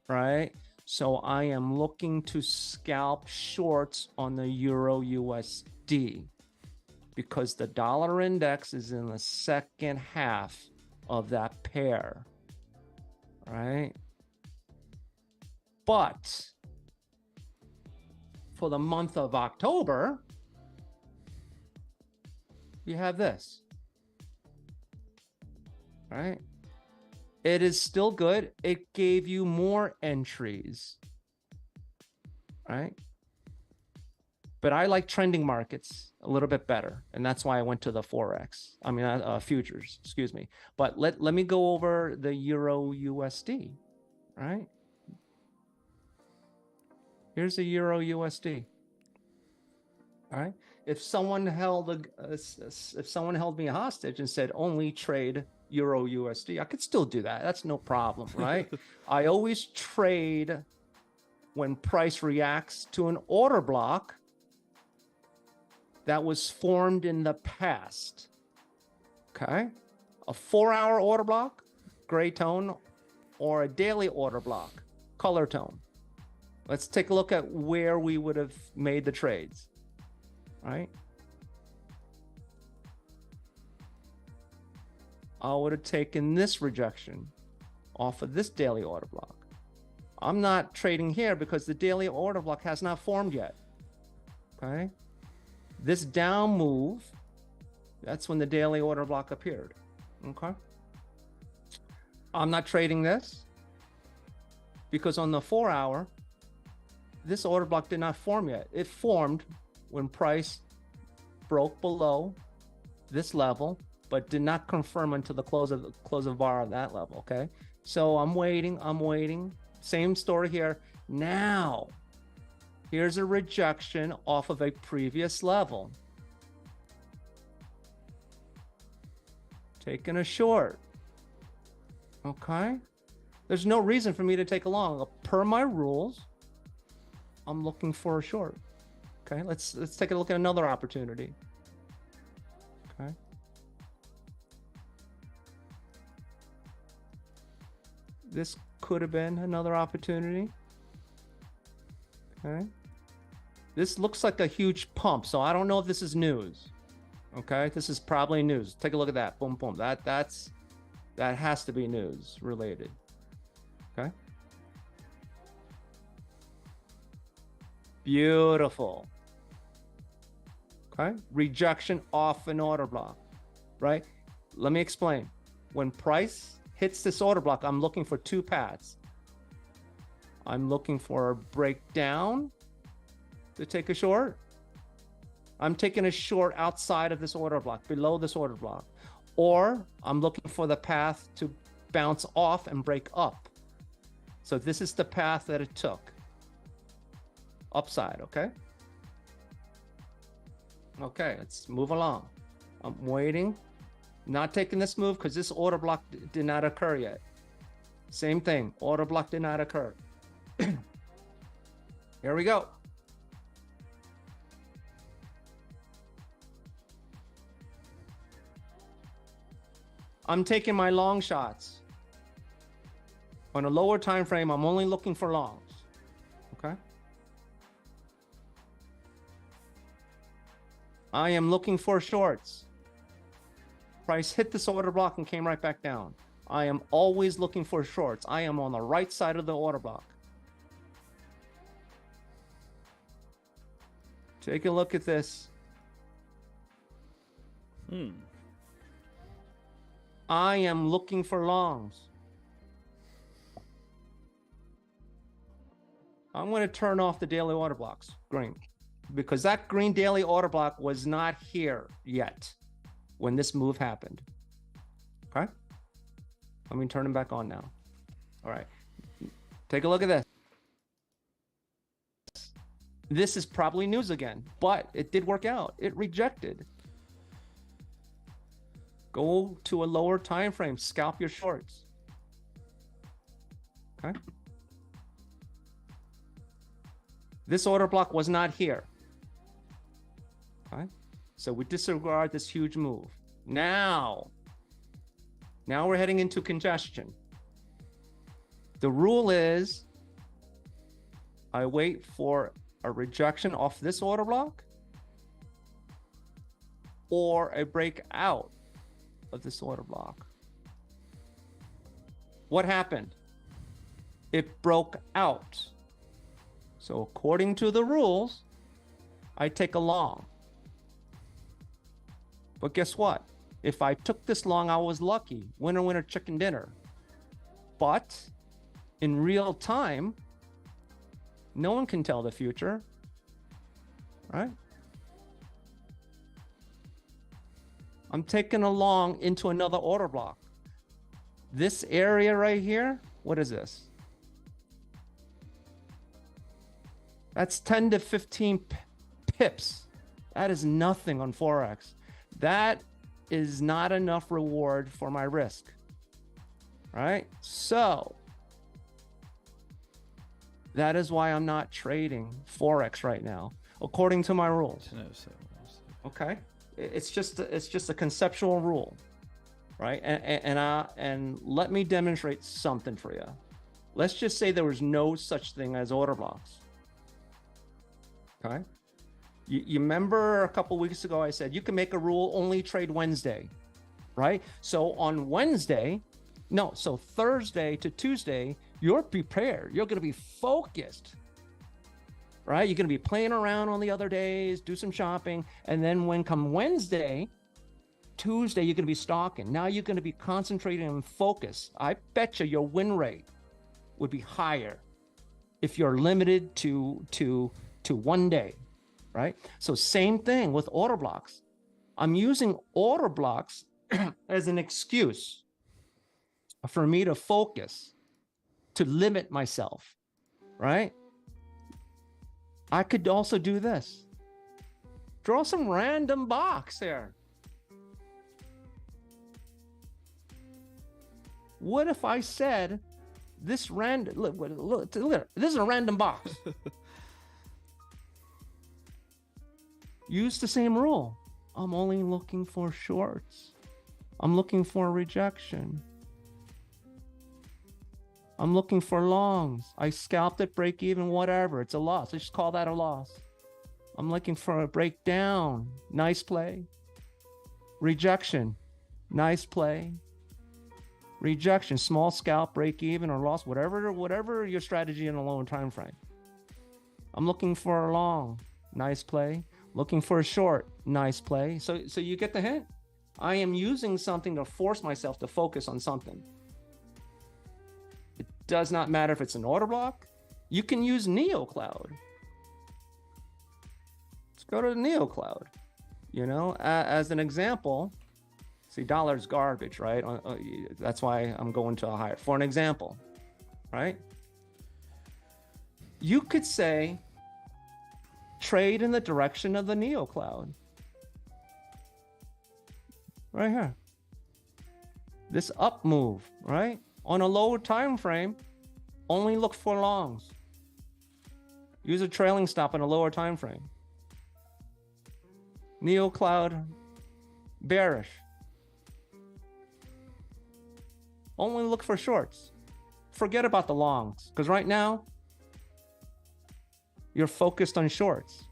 right? So I am looking to scalp shorts on the euro USD because the dollar index is in the second half of that pair, right? But for the month of October, you have this, right? It is still good. It gave you more entries, right? But I like trending markets a little bit better, and that's why I went to the Forex. I mean, futures, excuse me. But let me go over the Euro USD, right? Here's the Euro USD. All right. If someone held me hostage and said only trade Euro USD, I could still do that. That's no problem, right? I always trade when price reacts to an order block that was formed in the past. Okay. A 4-hour order block, gray tone, or a daily order block, color tone. Let's take a look at where we would have made the trades, right? I would have taken this rejection off of this daily order block. I'm not trading here because the daily order block has not formed yet, okay? This down move, that's when the daily order block appeared, okay? I'm not trading this because on the 4-hour, this order block did not form yet. It formed when price broke below this level, but did not confirm until the close of bar on that level, okay? So I'm waiting. Same story here. Now, here's a rejection off of a previous level. Taking a short, okay? There's no reason for me to take a long. Per my rules, I'm looking for a short. Okay, let's take a look at another opportunity. Okay. This could have been another opportunity. Okay. This looks like a huge pump, so I don't know if this is news. Okay, this is probably news. Take a look at that. Boom, boom. That has to be news related. Okay. Beautiful. Okay. Rejection off an order block, right? Let me explain. When price hits this order block, I'm looking for two paths. I'm looking for a breakdown to take a short. I'm taking a short outside of this order block, below this order block. Or I'm looking for the path to bounce off and break up. So this is the path that it took. Upside, okay? Okay, let's move along. I'm waiting. Not taking this move because this order block did not occur yet. Same thing, order block did not occur. Here we go. I'm taking my long shots. On a lower time frame, I'm only looking for longs. Okay? I am looking for shorts. Price hit this order block and came right back down. I am always looking for shorts. I am on the right side of the order block. Take a look at this. I am looking for longs. I'm going to turn off the daily order blocks, green, because that green daily order block was not here yet when this move happened. Okay? Let me turn them back on now. All right. Take a look at this. This is probably news again, but it did work out. It rejected. Go to a lower time frame. Scalp your shorts. Okay. This order block was not here. Okay. So we disregard this huge move. Now we're heading into congestion. The rule is I wait for a rejection off this order block or a breakout of this order block. What happened? It broke out. So according to the rules, I take a long. But guess what? If I took this long, I was lucky. Winner, winner, chicken dinner. But in real time, no one can tell the future, right? I'm taking a long into another order block. This area right here, what is this? That's 10 to 15 pips. That is nothing on Forex. That is not enough reward for my risk, right? So that is why I'm not trading Forex right now, according to my rules. Okay, it's just a conceptual rule, right? And let me demonstrate something for you. Let's just say there was no such thing as order blocks. Okay. You remember a couple weeks ago, I said you can make a rule only trade Wednesday, right? So on Wednesday, so Thursday to Tuesday, you're prepared. You're going to be focused, right? You're going to be playing around on the other days, do some shopping. And then when come Wednesday, Tuesday, you're going to be stalking. Now you're going to be concentrating and focus. I bet you your win rate would be higher if you're limited to 1 day. Right? So same thing with order blocks. I'm using order blocks as an excuse for me to focus, to limit myself, right? I could also do this. Draw some random box here. What if I said this random, look, this is a random box. Use the same rule. I'm only looking for shorts. I'm looking for rejection. I'm looking for longs. I scalped it, break even, whatever. It's a loss. Let's just call that a loss. I'm looking for a breakdown. Nice play. Rejection. Nice play. Rejection. Small scalp, break even, or loss. Whatever your strategy in a lower time frame. I'm looking for a long. Nice play. Looking for a short, nice play. So you get the hint. I am using something to force myself to focus on something. It does not matter if it's an order block. You can use NeoCloud. Let's go to the NeoCloud. As an example, see, dollar's garbage, right? That's why I'm going to a higher. For an example, right? You could say, trade in the direction of the NeoCloud. Right here. This up move, right? On a lower time frame, only look for longs. Use a trailing stop on a lower time frame. NeoCloud bearish. Only look for shorts. Forget about the longs, because right now you're focused on shorts.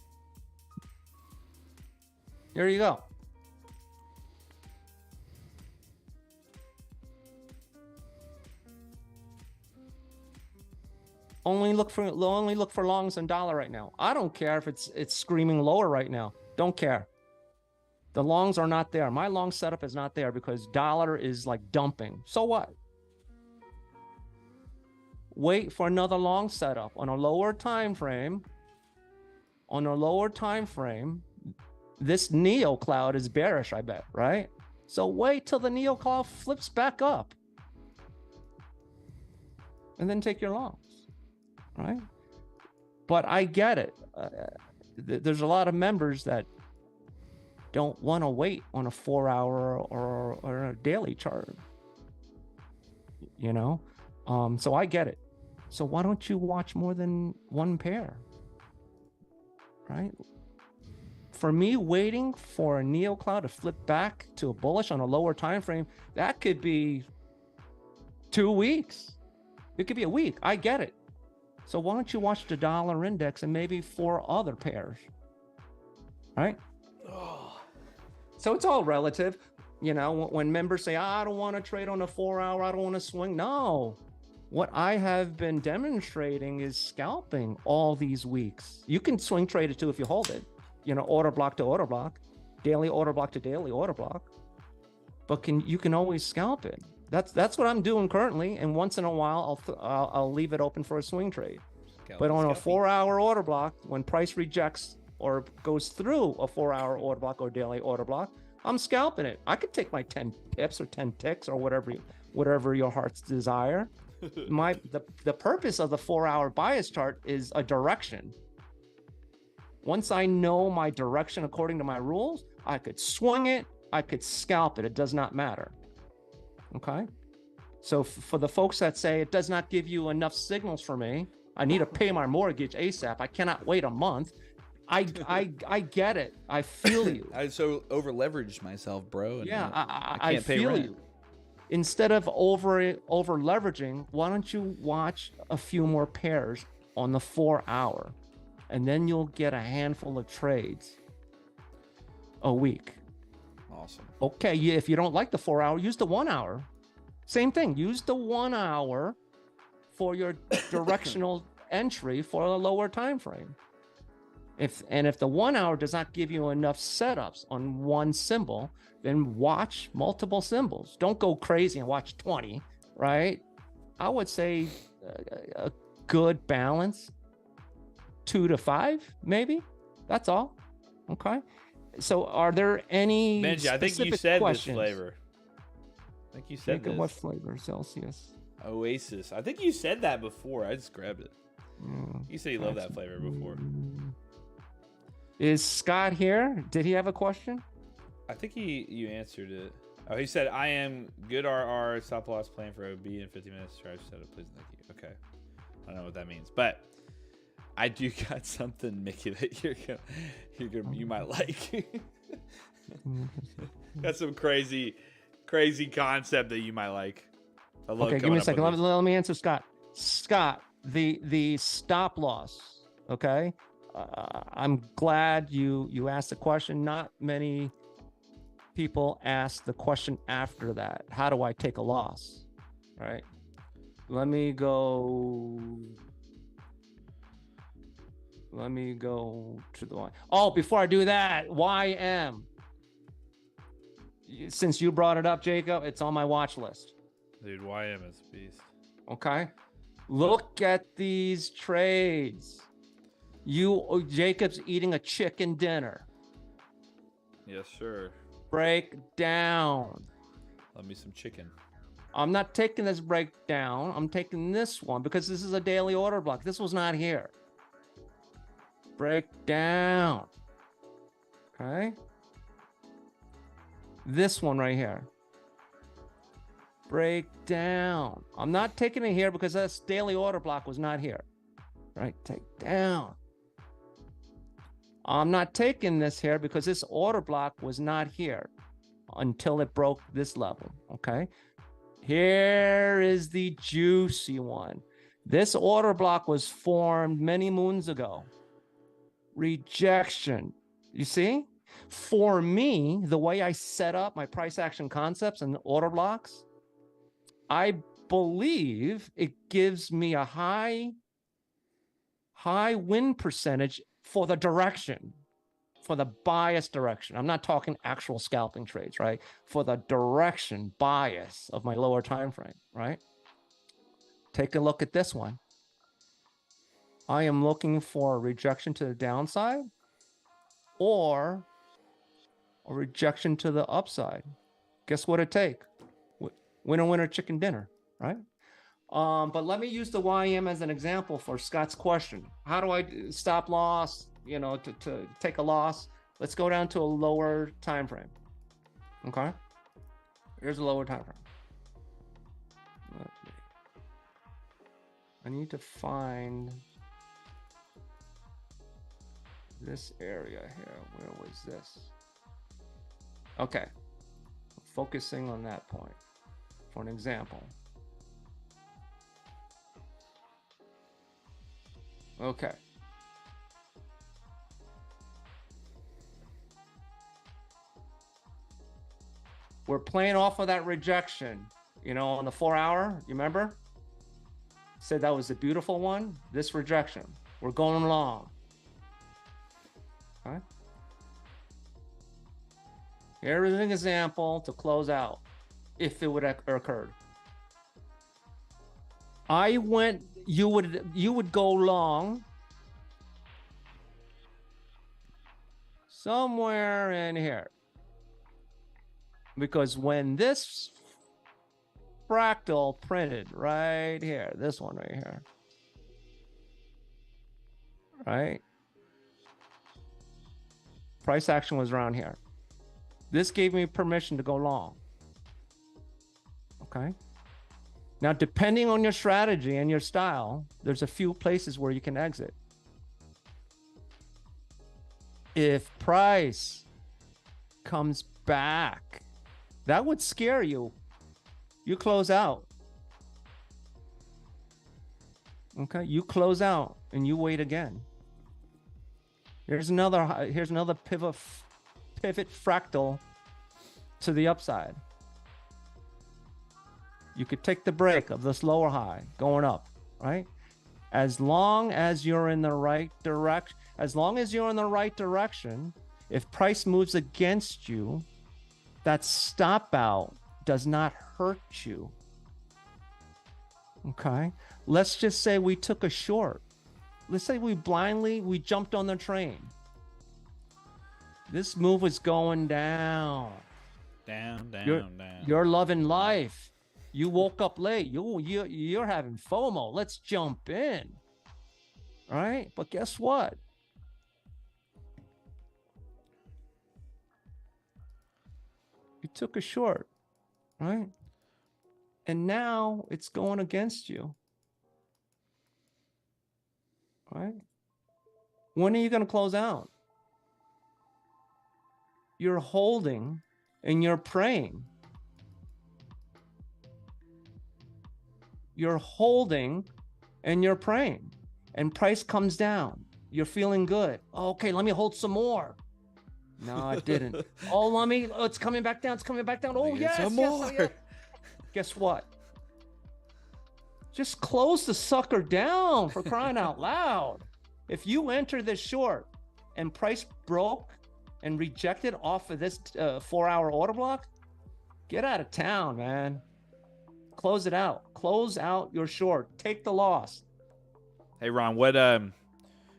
There you go. Only look for longs and dollar right now. I don't care if it's screaming lower right now. Don't care. The longs are not there. My long setup is not there because dollar is like dumping. So what? Wait for another long setup on a lower time frame. On a lower time frame, this NeoCloud is bearish, I bet, right? So wait till the NeoCloud flips back up. And then take your longs, right? But I get it. There's a lot of members that don't want to wait on a 4-hour or a daily chart. So I get it. So why don't you watch more than one pair, right? For me, waiting for a NeoCloud to flip back to a bullish on a lower time frame, that could be 2 weeks. It could be a week. I get it. So why don't you watch the dollar index and maybe 4 other pairs, right? So it's all relative. You know, when members say, I don't want to trade on a 4 hour, I don't want to swing. No, what I have been demonstrating is scalping all these weeks. You can swing trade it too if you hold it, you know, order block to order block, daily order block to daily order block. But you can always scalp it. That's what I'm doing currently. And once in a while, I'll leave it open for a swing trade. But on a 4 hour order block, when price rejects or goes through a 4 hour order block or daily order block, I'm scalping it. I could take my 10 pips or 10 ticks or whatever your heart's desire. The purpose of the 4 hour bias chart is a direction. Once I know my direction according to my rules, I could swing it, I could scalp it. It does not matter. Okay. So for the folks that say it does not give you enough signals for me, I need to pay my mortgage ASAP, I cannot wait a month. I get it. I feel you. I so over leveraged myself, bro. And yeah, I can't pay feel rent. you. Instead of over leveraging, why don't you watch a few more pairs on the 4 hour, and then you'll get a handful of trades a week. Awesome. Okay, if you don't like the 4 hour, use the 1 hour. Same thing. Use the 1 hour for your directional entry for a lower time frame. If the 1 hour does not give you enough setups on one symbol, then watch multiple symbols. Don't go crazy and watch 20, right? I would say a good balance, 2 to 5, maybe. That's all. Okay. So are there any Benji, I think you said questions? This flavor. I think you said this. What flavor? Celsius. Oasis. I think you said that before. I just grabbed it. You said you loved that flavor before. Is Scott here? Did he have a question? I think you answered it. Oh, he said, I am good RR, stop loss plan for OB in 50 minutes. Try to set up, please. Thank you. Okay. I don't know what that means, but I do got something, Mickey, that you might like. Got some crazy concept that you might like. Okay, give me a second. Let me answer Scott. Scott, the stop loss. Okay, I'm glad you asked the question. Not many people ask the question after that. How do I take a loss? Right. Let me go to the one. Oh, before I do that, YM. Since you brought it up, Jacob, it's on my watch list. Dude, YM is a beast. Okay. Look at these trades. Jacob's eating a chicken dinner. Yes, sir. Break down. Love me some chicken. I'm not taking this breakdown. I'm taking this one because this is a daily order block. This was not here. Break down. Okay. This one right here. Break down. I'm not taking it here because this daily order block was not here. Right? Take down. I'm not taking this here because this order block was not here until it broke this level. Okay. Here is the juicy one. This order block was formed many moons ago. Rejection. You see? For me, the way I set up my price action concepts and order blocks, I believe it gives me a high win percentage for the direction, for the bias direction. I'm not talking actual scalping trades, right? For the direction bias of my lower time frame, right? Take a look at this one. I am looking for a rejection to the downside or a rejection to the upside. Guess what it take? Winner, winner, chicken dinner, right? But let me use the YM as an example for Scott's question. How do I stop loss, to take a loss? Let's go down to a lower time frame. Okay. Here's a lower time frame. I need to find this area here. Where was this? Okay. Focusing on that point for an example. Okay. We're playing off of that rejection, you know, on the 4 hour. You remember? Said that was a beautiful one. This rejection. We're going long. Okay. Here's an example to close out, if it would have occurred. You would go long somewhere in here. Because when this fractal printed right here, this one right here, right? Price action was around here. This gave me permission to go long. Okay. Now, depending on your strategy and your style, there's a few places where you can exit. If price comes back, that would scare you. You close out. Okay, you close out and you wait again. Here's another pivot fractal to the upside. You could take the break of this lower high going up, right? As long as you're in the right direction, if price moves against you, that stop out does not hurt you. Okay? Let's just say we took a short. Let's say we jumped on the train. This move is going down. Down. You're loving life. You woke up late. You're having FOMO. Let's jump in. All right? But guess what? You took a short, right? And now it's going against you. Right? When are you going to close out? You're holding and you're praying. You're holding and you're praying. And price comes down. You're feeling good. Okay, let me hold some more. No, it didn't. Oh, it's coming back down. It's coming back down. Oh, yes. Some more. Yes. Guess what? Just close the sucker down, for crying out loud. If you enter this short and price broke and rejected off of this 4 hour order block, get out of town, man. Close it out. Close out your short. Take the loss. Hey, Ron, what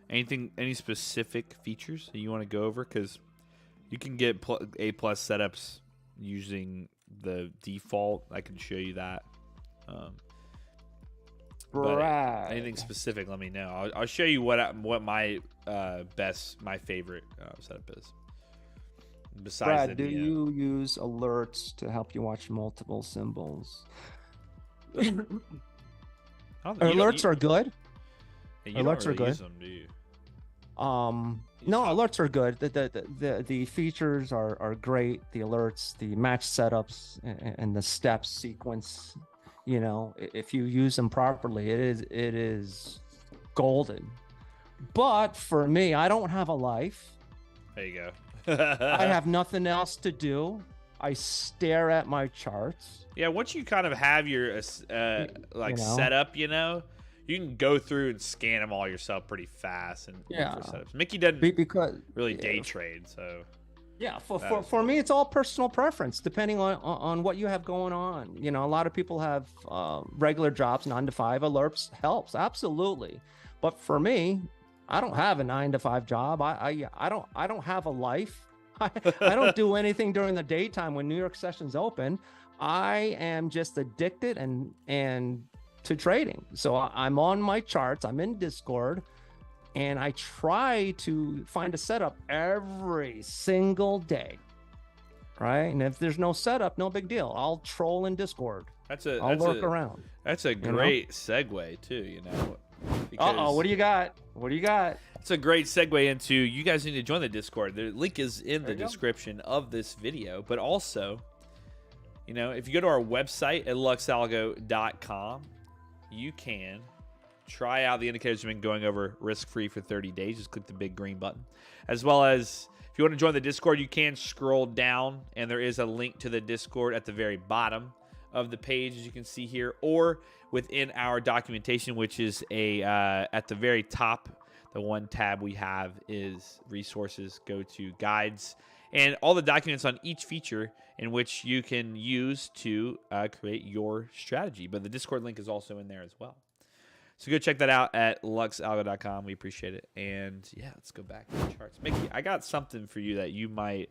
any specific features that you want to go over? Because you can get A+ setups using the default. I can show you that. But anything specific, let me know. I'll show you what my favorite setup is. Besides, Brad, do you use alerts to help you watch multiple symbols? Alerts are good. Alerts are good. Use them, do you? No, alerts are good. The features are great. The alerts, the match setups, and the steps sequence. You know, if you use them properly, it is golden. But for me, I don't have a life. There you go. I have nothing else to do. I stare at my charts. Yeah, once you kind of have your setup, you can go through and scan them all yourself pretty fast and look for setups. Mickey doesn't really day trade, so yeah. For me, it's all personal preference, depending on what you have going on. You know, a lot of people have regular jobs, 9 to 5. Alerts helps absolutely, but for me, I don't have a 9 to 5 job. I don't have a life. I don't do anything during the daytime when New York session's open. I am just addicted and to trading. So I'm on my charts. I'm in Discord, and I try to find a setup every single day. Right? And if there's no setup, no big deal. I'll troll in Discord. I'll lurk around. That's a great segue too. What do you got? It's a great segue into, you guys need to join the Discord. The link is in the description of this video. But also, if you go to our website at luxalgo.com, you can try out the indicators we've been going over risk-free for 30 days. Just click the big green button. As well as, if If you want to join the Discord, you can scroll down, and there is a link to the Discord at the very bottom of the page, as you can see here, or within our documentation, which is at the very top. The one tab we have is resources. Go to guides and all the documents on each feature in which you can use to create your strategy. But the Discord link is also in there as well. So go check that out at luxalgo.com. We appreciate it. And yeah, let's go back to the charts. Mickey, I got something for you that you might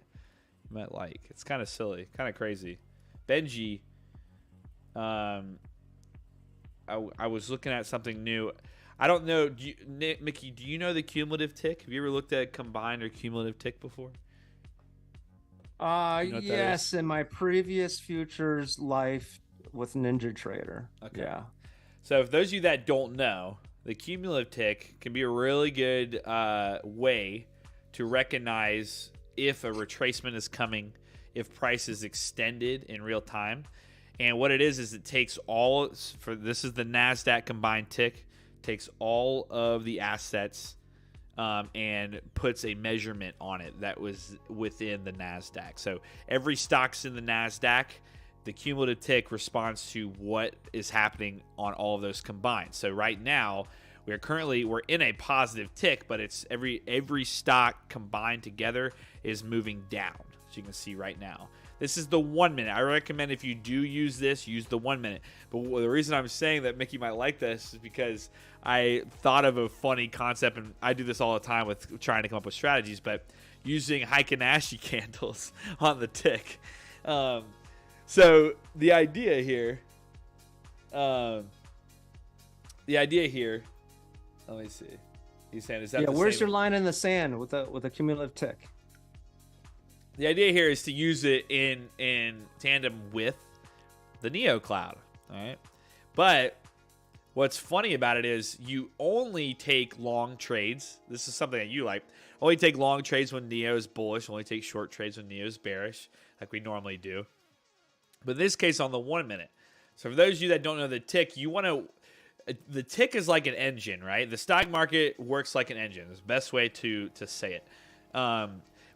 like. It's kind of silly, kind of crazy. Benji, I was looking at something new. I don't know, Mickey, do you know the cumulative tick? Have you ever looked at combined or cumulative tick before? You know yes, in my previous futures life with Ninja Trader. Okay. Yeah. So if those of you that don't know, the cumulative tick can be a really good way to recognize if a retracement is coming, if price is extended in real time. And what it is it takes this is the NASDAQ combined tick, takes all of the assets and puts a measurement on it that was within the NASDAQ. So every stock's in the NASDAQ. The cumulative tick responds to what is happening on all of those combined. So right now, we're in a positive tick, but it's every stock combined together is moving down, as you can see right now. This is the 1 minute. I recommend if you do use this, use the 1 minute. But the reason I'm saying that Mickey might like this is because I thought of a funny concept, and I do this all the time with trying to come up with strategies, but using Heikin-Ashi candles on the tick. So the idea here, let me see. He's saying, is that the where's same your line in the sand with a cumulative tick? The idea here is to use it in tandem with the Neo Cloud, all right? But what's funny about it is you only take long trades. This is something that you like. Only take long trades when Neo is bullish. Only take short trades when Neo is bearish, like we normally do. But in this case, on the 1 minute. So for those of you that don't know the tick, the tick is like an engine, right? The stock market works like an engine. It's the best way to say it.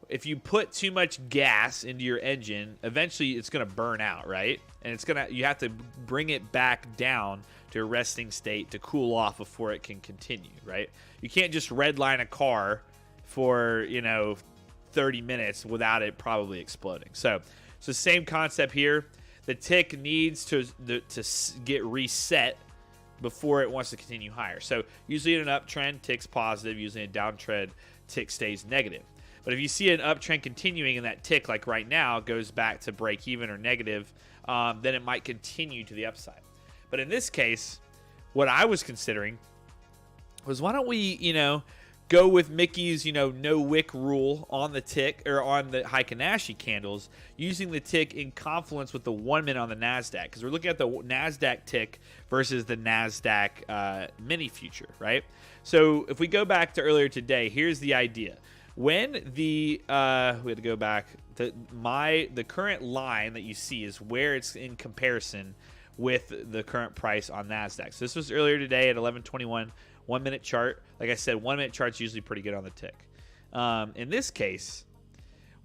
If you put too much gas into your engine, eventually it's going to burn out, right? And you have to bring it back down to a resting state to cool off before it can continue, right? You can't just redline a car for, 30 minutes without it probably exploding. So it's the same concept here. The tick needs to get reset before it wants to continue higher. So usually in an uptrend, tick's positive. Usually in a downtrend, tick stays negative. But if you see an uptrend continuing and that tick, like right now, goes back to break even or negative, then it might continue to the upside. But in this case, what I was considering was, why don't we, go with Mickey's, no wick rule on the tick or on the Heikin-Ashi candles, using the tick in confluence with the 1 minute on the NASDAQ. Because we're looking at the NASDAQ tick versus the NASDAQ mini future, right? So if we go back to earlier today, here's the idea. When we had to go back, the current line that you see is where it's in comparison with the current price on NASDAQ. So this was earlier today at 11:21, 1 minute chart. Like I said, 1 minute chart's usually pretty good on the tick. In this case,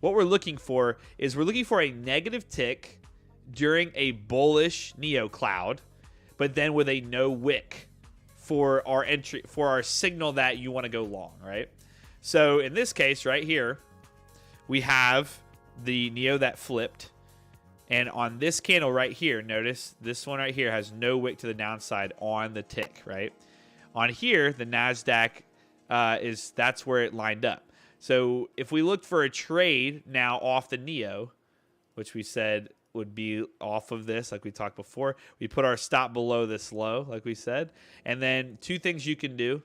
what we're looking for is a negative tick during a bullish Neo cloud, but then with a no wick for our entry, for our signal that you want to go long, right? So in this case right here, we have the Neo that flipped. And on this candle right here, notice this one right here has no wick to the downside on the tick, right? On here, the NASDAQ, that's where it lined up. So if we looked for a trade now off the Neo, which we said would be off of this, like we talked before, we put our stop below this low, like we said. And then two things you can do.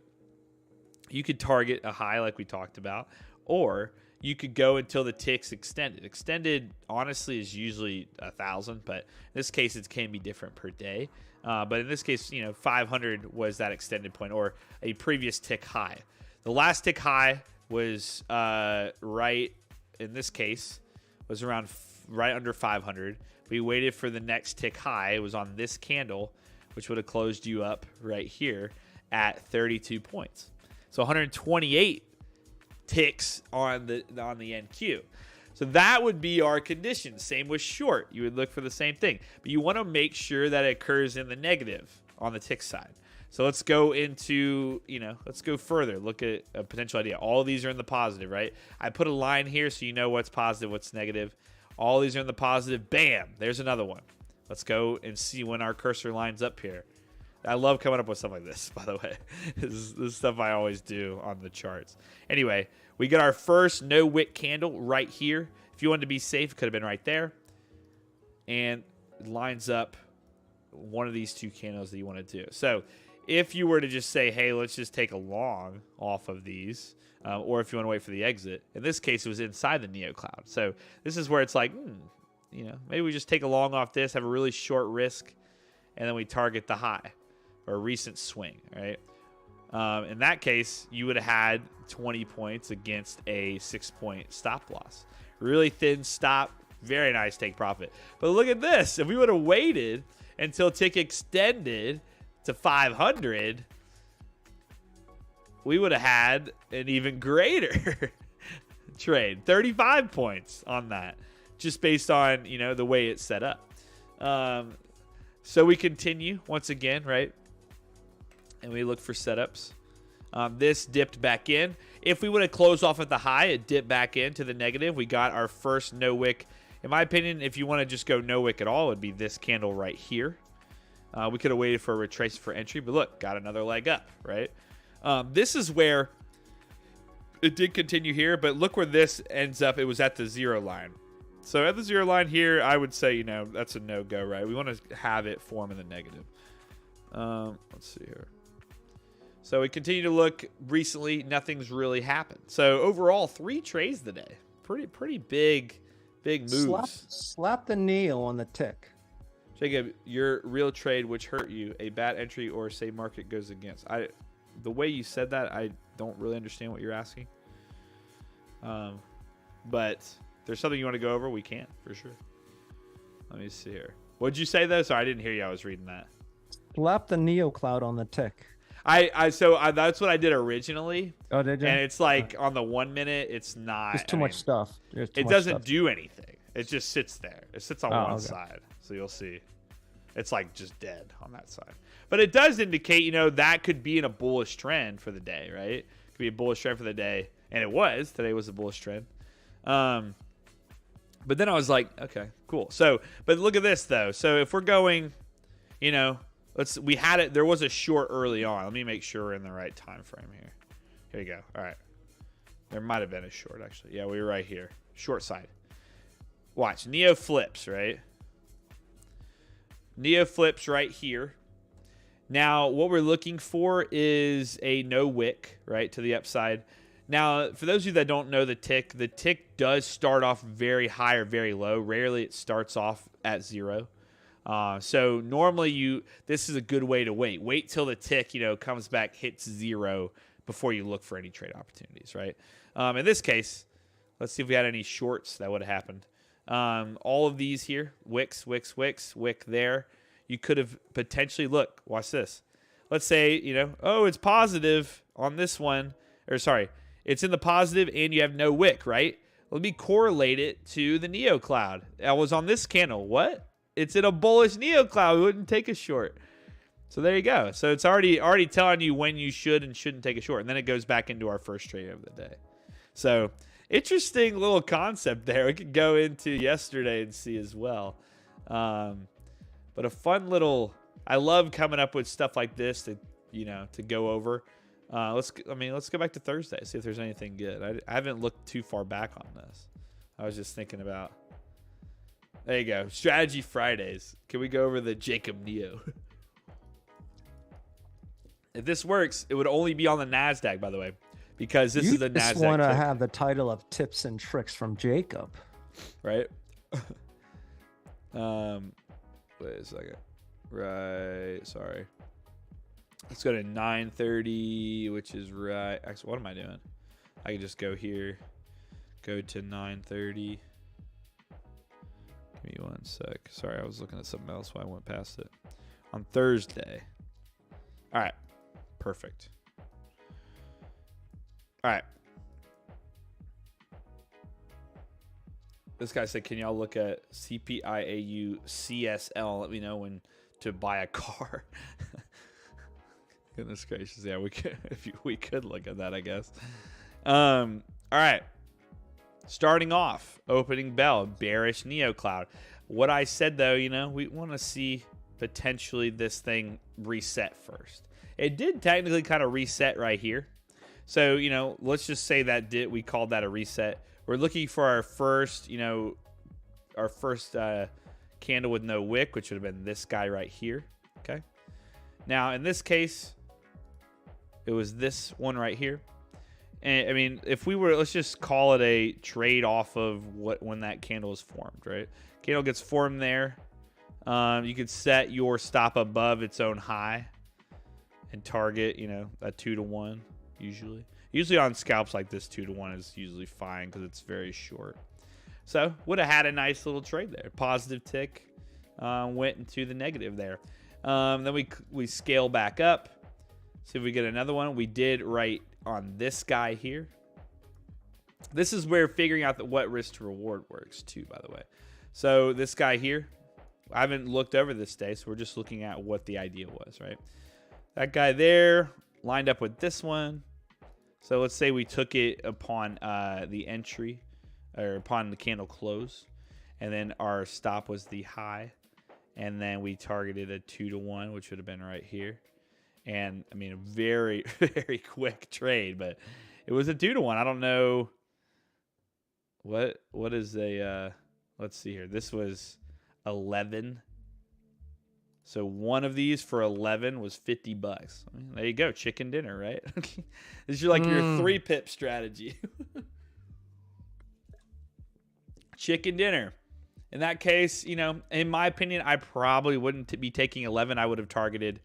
You could target a high like we talked about, or you could go until the tick's extended. Extended, honestly, is usually 1,000, but in this case, it can be different per day. But in this case, 500 was that extended point, or a previous tick high. The last tick high was right under 500. We waited for the next tick high. It was on this candle, which would have closed you up right here at 32 points. So 128 ticks on the NQ. So that would be our condition. Same with short. You would look for the same thing. But you want to make sure that it occurs in the negative on the tick side. So let's go into, let's go further. Look at a potential idea. All these are in the positive, right? I put a line here so you know what's positive, what's negative. All these are in the positive. Bam, there's another one. Let's go and see when our cursor lines up here. I love coming up with stuff like this, by the way. This is stuff I always do on the charts. Anyway, we get our first no wick candle right here. If you wanted to be safe, it could have been right there. And it lines up one of these two candles that you want to do. So if you were to just say, hey, let's just take a long off of these, or if you want to wait for the exit. In this case, it was inside the Neo cloud. So this is where it's like, maybe we just take a long off this, have a really short risk, and then we target the high or recent swing, right? In that case, you would have had 20 points against a 6-point stop loss. Really thin stop, very nice take profit. But look at this. If we would have waited until tick extended to 500, we would have had an even greater trade. 35 points on that, just based on, the way it's set up. So we continue once again, right? And we look for setups. This dipped back in. If we would have closed off at the high, it dipped back into the negative. We got our first no wick. In my opinion, if you want to just go no wick at all, it would be this candle right here. We could have waited for a retracement for entry, but look, got another leg up, right? This is where it did continue here, but look where this ends up. It was at the 0 line. So at the 0 line here, I would say, that's a no-go, right? We want to have it form in the negative. Let's see here. So we continue to look. Recently, nothing's really happened. So overall, 3 trades today. Pretty big moves. Slap the Neo on the tick. Jacob, your real trade which hurt you, a bad entry or say market goes against. The way you said that, I don't really understand what you're asking. But if there's something you want to go over, we can for sure. Let me see here. What'd you say though? Sorry, I didn't hear you. I was reading that. Slap the Neo cloud on the tick. So that's what I did originally. Oh, did you? And it's like on the 1 minute, it's not. There's too much stuff. It doesn't do anything. It just sits there. It sits on one side. So you'll see. It's like just dead on that side. But it does indicate, that could be in a bullish trend for the day, right? It could be a bullish trend for the day. And it was. Today was a bullish trend. But then I was like, okay, cool. So, but look at this though. So if we're going, we had it. There was a short early on. Let me make sure we're in the right time frame here. Here you go. All right. There might have been a short actually. Yeah, we were right here. Short side. Watch. Neo flips, right? Neo flips right here. Now, what we're looking for is a no wick, right, to the upside. Now, for those of you that don't know the tick does start off very high or very low. Rarely it starts off at 0. So normally this is a good way to wait. Wait till the tick, comes back, hits 0 before you look for any trade opportunities, right? In this case, let's see if we had any shorts that would have happened. All of these here, wicks, wick there. You could have potentially, watch this. Let's say, it's positive on this one, it's in the positive and you have no wick, right? Let me correlate it to the Neo cloud. That was on this candle. What? It's in a bullish Neo cloud. We wouldn't take a short. So there you go. So it's already telling you when you should and shouldn't take a short. And then it goes back into our first trade of the day. So interesting little concept there. We could go into yesterday and see as well. But a fun little, I love coming up with stuff like this to go over. Let's go back to Thursday, see if there's anything good. I haven't looked too far back on this. I was just thinking about, there you go. Strategy Fridays. Can we go over the Jacob Neo? If this works, it would only be on the NASDAQ, by the way, because this is the NASDAQ. You just want to have the title of Tips and Tricks from Jacob. Right? Wait a second. Right. Sorry. Let's go to 9:30, which is right. Actually, what am I doing? I can just go here. Go to 9:30. Give me one sec. Sorry, I was looking at something else, so I went past it. On Thursday. All right. Perfect. All right. This guy said, can y'all look at CPIAU CSL? Let me know when to buy a car. Goodness gracious. Yeah, we could, we could look at that, I guess. All right. Starting off, opening bell, bearish NeoCloud. What I said, though, you know, we want to see potentially this thing reset first. It did technically kind of reset right here. So, you know, let's just say that we called that a reset. We're looking for our first, you know, our first candle with no wick, which would have been this guy right here. Okay. Now, in this case, it was this one right here. And I mean, if we were, let's just call it a trade off of when that candle is formed, right? Candle gets formed there. You could set your stop above its own high and target, you know, a 2-to-1 usually. Usually on scalps like this, 2-to-1 is usually fine because it's very short. So would have had a nice little trade there. Positive tick, went into the negative there. Then we scale back up. See if we get another one. We did right on this guy here. This is where figuring out what risk to reward works too, by the way. So this guy here, I haven't looked over this day, so we're just looking at what the idea was, right? That guy there lined up with this one. So let's say we took it upon the entry, or upon the candle close, and then our stop was the high, and then we targeted a 2-to-1, which would have been right here. And I mean, a very, very quick trade, but it was a 2-to-1. I don't know what is a, let's see here. This was 11. So one of these for 11 was $50. I mean, there you go. Chicken dinner, right? This is like your 3-pip strategy. Chicken dinner. In that case, you know, in my opinion, I probably wouldn't be taking 11. I would have targeted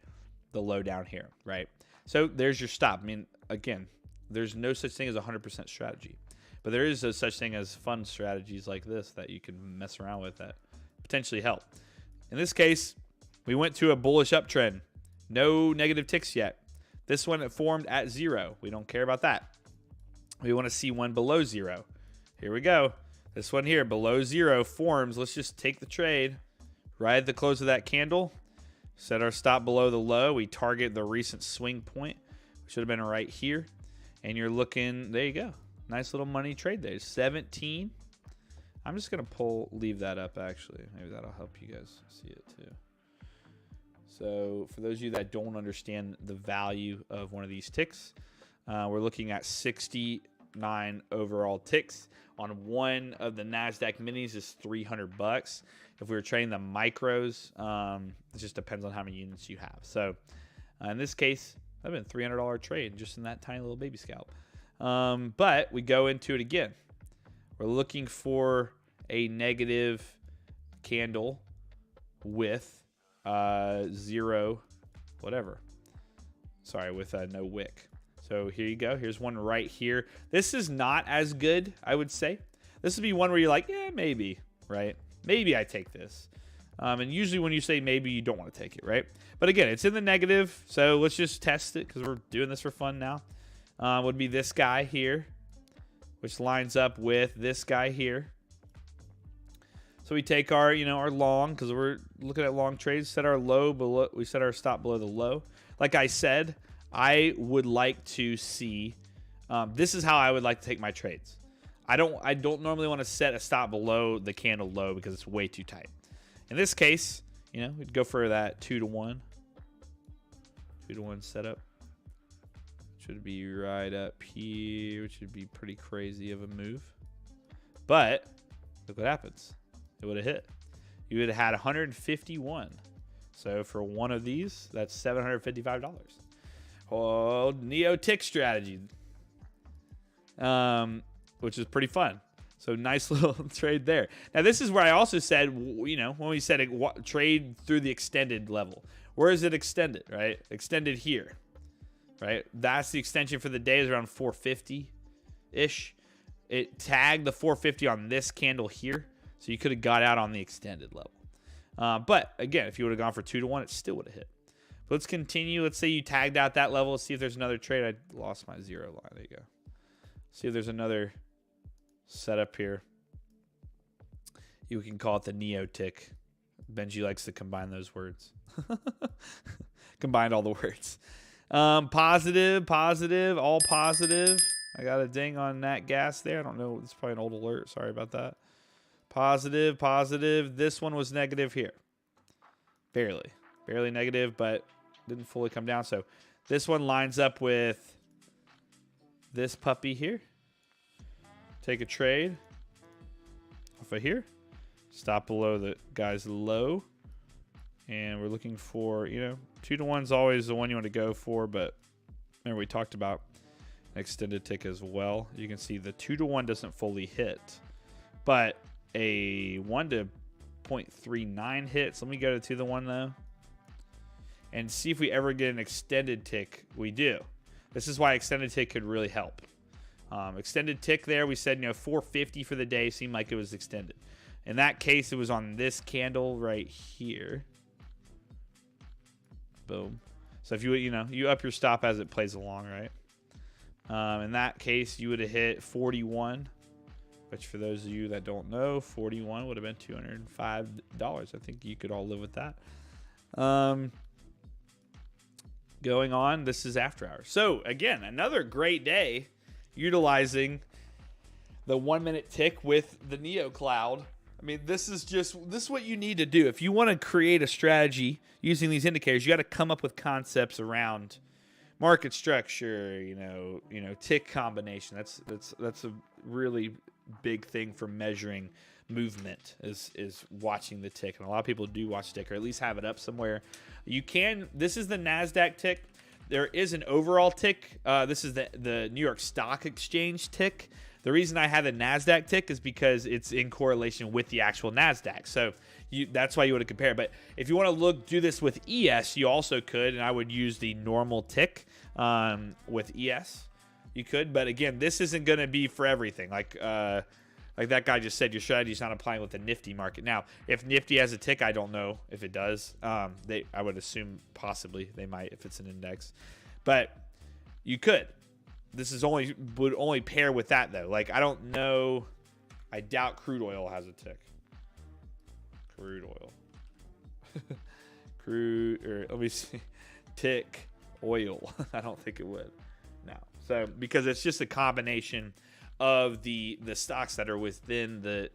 the low down here, right? So there's your stop. I mean, again, there's no such thing as 100% strategy, but there is a such thing as fun strategies like this that you can mess around with that potentially help. In this case, we went to a bullish uptrend. No negative ticks yet. This one, it formed at 0. We don't care about that. We want to see one below 0. Here we go. This one here, below 0, forms. Let's just take the trade right at the close of that candle. Set our stop below the low. We target the recent swing point, which should have been right here. And you're looking, there you go. Nice little money trade there. 17. I'm just going to leave that up actually. Maybe that'll help you guys see it too. So for those of you that don't understand the value of one of these ticks, we're looking at 69 overall ticks. On one of the NASDAQ minis is $300. If we were trading the micros, it just depends on how many units you have. So in this case, that'd been a $300 trade just in that tiny little baby scalp. But we go into it again. We're looking for a negative candle with 0, whatever. Sorry, with no wick. So here you go. Here's one right here. This is not as good, I would say. This would be one where you're like, yeah, maybe, right? Maybe I take this. And usually when you say maybe, you don't want to take it, right? But again, it's in the negative, so let's just test it because we're doing this for fun now. Would be this guy here, which lines up with this guy here. So we take our, you know, our long, because we're looking at long trades, set our low below, we set our stop below the low. Like I said, I would like to see, this is how I would like to take my trades. I don't normally want to set a stop below the candle low because it's way too tight. In this case, you know, we'd go for that 2-to-1. 2-to-1 setup. Should be right up here, which would be pretty crazy of a move. But look what happens. It would have hit. You would have had 151. So for one of these, that's $755. Oh, Neo tick strategy, which is pretty fun. So nice little trade there. Now this is where I also said, you know, when we said trade through the extended level. Where is it extended, right? Extended here, right? That's the extension for the day is around 450-ish. It tagged the 450 on this candle here. So you could have got out on the extended level. But again, if you would have gone for 2-to-1, it still would have hit. But let's continue. Let's say you tagged out that level. Let's see if there's another trade. I lost my 0 line. There you go. See if there's another setup here. You can call it the neo tick. Benji likes to combine those words. Combined all the words. Positive, all positive. I got a ding on that gas there. I don't know. It's probably an old alert. Sorry about that. Positive. This one was negative here. Barely negative, but didn't fully come down. So this one lines up with this puppy here. Take a trade off of here. Stop below the guy's low. And we're looking for, 2 to 1 is always the one you want to go for. But remember, we talked about an extended tick as well. You can see the 2 to 1 doesn't fully hit. But a 1 to 0.39 hits. Let me go to 2 to 1 though. And see if we ever get an extended tick. We do. This is why extended tick could really help. Extended tick there, we said, 450 for the day. Seemed like it was extended. In that case, it was on this candle right here. Boom. So if you up your stop as it plays along, right? In that case, you would have hit 41, which for those of you that don't know, 41 would have been $205. I think you could all live with that. Going on, this is after hours. So again, another great day utilizing the 1 minute tick with the Neo Cloud. I mean, this is what you need to do. If you want to create a strategy using these indicators, you got to come up with concepts around market structure, tick combination. That's a really big thing for measuring movement is watching the tick. And a lot of people do watch tick, or at least have it up somewhere. This is the NASDAQ tick. There is an overall tick. This is the New York Stock Exchange tick. The reason I have the NASDAQ tick is because it's in correlation with the actual NASDAQ. So that's why you would compare. But if you want to do this with ES, you also could, and I would use the normal tick with ES. You could, but again, this isn't going to be for everything. Like that guy just said, your strategy is not applying with the Nifty market. Now, if Nifty has a tick, I don't know if it does. I would assume possibly they might if it's an index, but you could. This would only pair with that though. Like I don't know. I doubt crude oil has a tick. Crude oil. Let me see. Tick oil. I don't think it would. No. So because it's just a combination of the stocks that are within the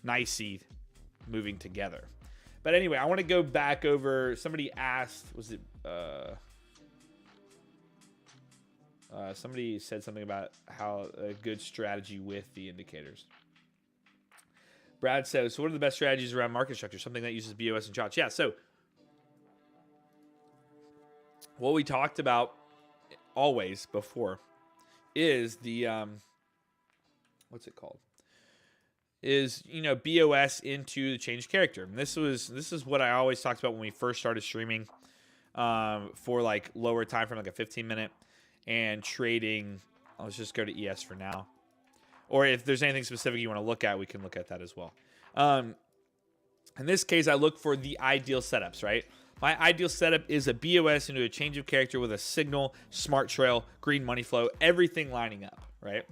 NYSE moving together. But anyway, I want to go back over. Somebody asked, was it somebody said something about how a good strategy with the indicators. Brad says, so what are the best strategies around market structure? Something that uses BOS and charts. Yeah, so what we talked about always before is the what's it called? Is BOS into the change character. And this is what I always talked about when we first started streaming for like lower time frame, like a 15-minute, and trading. Let's just go to ES for now. Or if there's anything specific you want to look at, we can look at that as well. In this case, I look for the ideal setups, right? My ideal setup is a BOS into a change of character with a signal, smart trail, green money flow, everything lining up, right?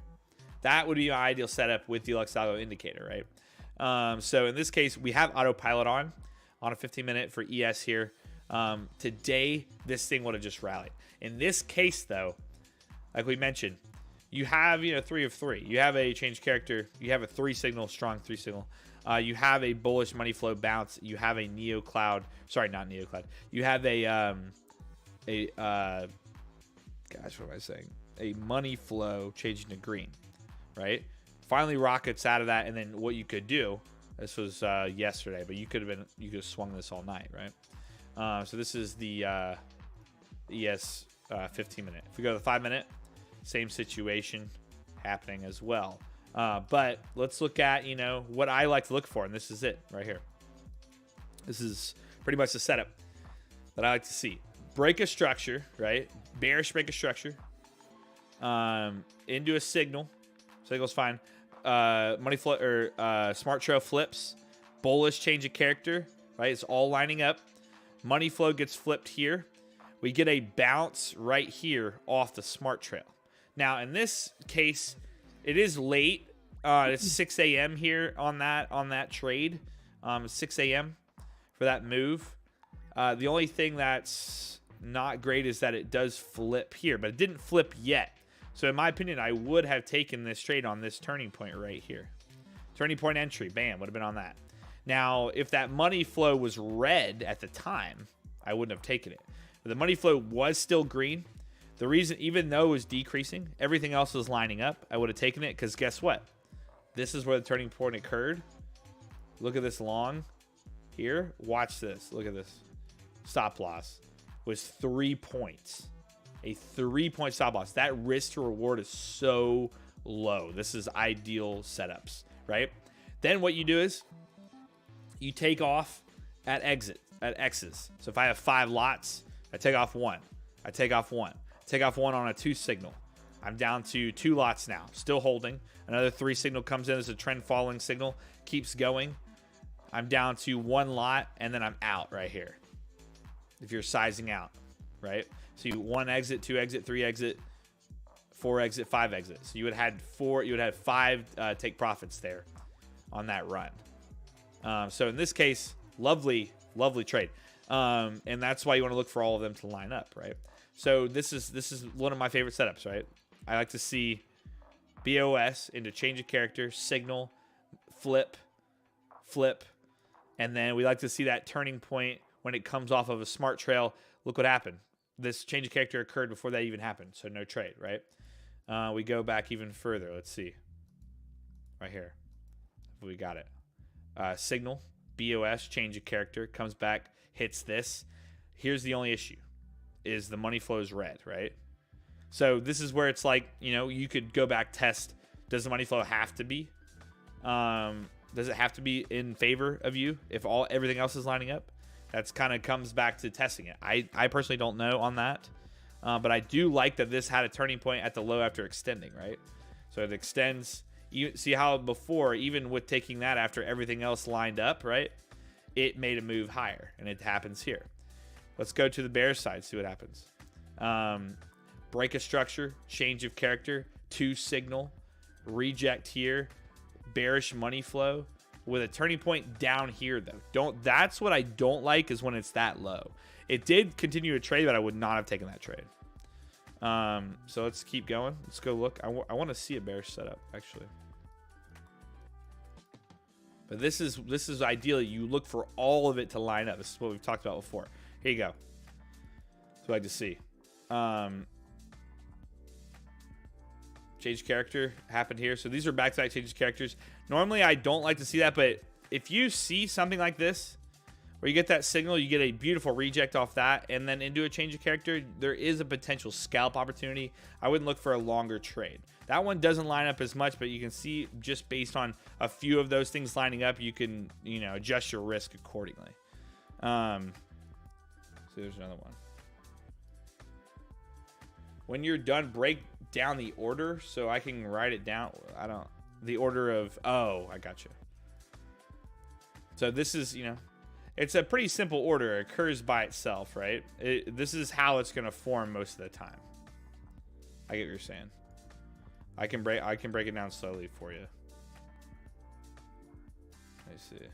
That would be my ideal setup with the Luxalgo indicator, right? So in this case, we have autopilot on a 15-minute for ES here. Today, this thing would have just rallied. In this case, though, like we mentioned, you have 3 of 3. You have a change character. You have a 3 signal, strong 3 signal. You have a bullish money flow bounce. You have a Neo Cloud. Sorry, not Neo Cloud. You have gosh, what am I saying? A money flow changing to green, right? Finally rockets out of that, and then what you could do. This was yesterday, but you could have swung this all night, right? So this is the ES 15-minute. If we go to the 5-minute, same situation happening as well. But let's look at, what I like to look for, and this is it right here. This is pretty much the setup that I like to see. Break a structure, right? Bearish break a structure into a signal. Signal's fine. Money flow or smart trail flips. Bullish change of character, right? It's all lining up. Money flow gets flipped here. We get a bounce right here off the smart trail. Now, in this case, it is late, It's 6 a.m. here on that trade. 6 a.m. for that move. The only thing that's not great is that it does flip here, but it didn't flip yet. So in my opinion, I would have taken this trade on this turning point right here. Turning point entry, bam, would have been on that. Now, if that money flow was red at the time, I wouldn't have taken it. But the money flow was still green. The reason, even though it was decreasing, everything else was lining up, I would have taken it because guess what? This is where the turning point occurred. Look at this long here. Watch this. Look at this. Stop loss was 3 points. A 3-point stop loss. That risk to reward is so low. This is ideal setups, right? Then what you do is you take off at X's. So if I have 5 lots, I take off 1. I take off 1. Take off 1 on a 2 signal. I'm down to 2 lots now. Still holding. Another 3 signal comes in as a trend following signal. Keeps going. I'm down to 1 lot, and then I'm out right here. If you're sizing out, right? So you 1 exit, 2 exit, 3 exit, 4 exit, 5 exit. So you would have 5 take profits there on that run. So in this case, lovely trade. And that's why you want to look for all of them to line up, right? So this is one of my favorite setups, right? I like to see BOS into change of character, signal, flip, and then we like to see that turning point when it comes off of a smart trail. Look what happened. This change of character occurred before that even happened, so no trade, right? We go back even further. Let's see. Right here. We got it. Signal, BOS, change of character, comes back, hits this. Here's the only issue, is the money flow is red, right? So this is where it's like, you could go back, test, does the money flow have to be? Does it have to be in favor of you if everything else is lining up? That's kind of comes back to testing it. I personally don't know on that, but I do like that this had a turning point at the low after extending, right? So it extends. You see how before, even with taking that after everything else lined up, right? It made a move higher, and it happens here. Let's go to the bear side, see what happens. Break a structure, change of character, 2 signal, reject here, bearish money flow with a turning point down here though. That's what I don't like, is when it's that low. It did continue to trade, but I would not have taken that trade. So let's keep going. Let's go look. I want to see a bearish setup actually. But this is ideally you look for all of it to line up. This is what we've talked about before. Here you go. That's what I like to see. Change character happened here. So these are back-to-back changes characters. Normally I don't like to see that, but if you see something like this, where you get that signal, you get a beautiful reject off that, and then into a change of character, there is a potential scalp opportunity. I wouldn't look for a longer trade. That one doesn't line up as much, but you can see just based on a few of those things lining up, you can, adjust your risk accordingly. So there's another one. When you're done, break down the order so I can write it down. The order of, I got you. So this is, it's a pretty simple order. It occurs by itself, right? This is how it's going to form most of the time. I get what you're saying. I can break it down slowly for you. Let me see.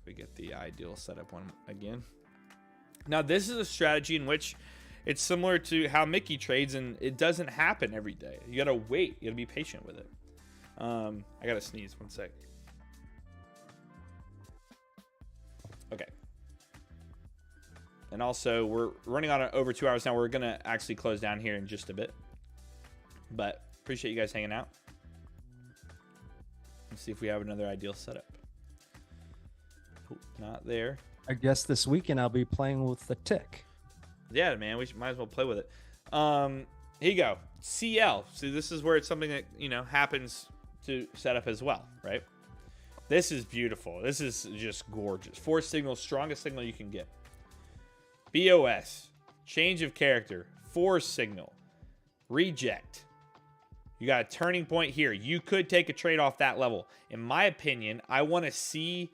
We get the ideal setup one again. Now, this is a strategy in which it's similar to how Mickey trades, and it doesn't happen every day. You got to wait. You got to be patient with it. I got to sneeze. One sec. Okay. And also, we're running on over 2 hours now. We're going to actually close down here in just a bit. But appreciate you guys hanging out. Let's see if we have another ideal setup. Oh, not there. I guess this weekend I'll be playing with the tick. Yeah, man, might as well play with it. Here you go. CL. So this is where it's something that, happens to set up as well, right? This is beautiful. This is just gorgeous. 4 signals, strongest signal you can get. BOS, change of character, 4 signal, reject. You got a turning point here. You could take a trade off that level. In my opinion, I want to see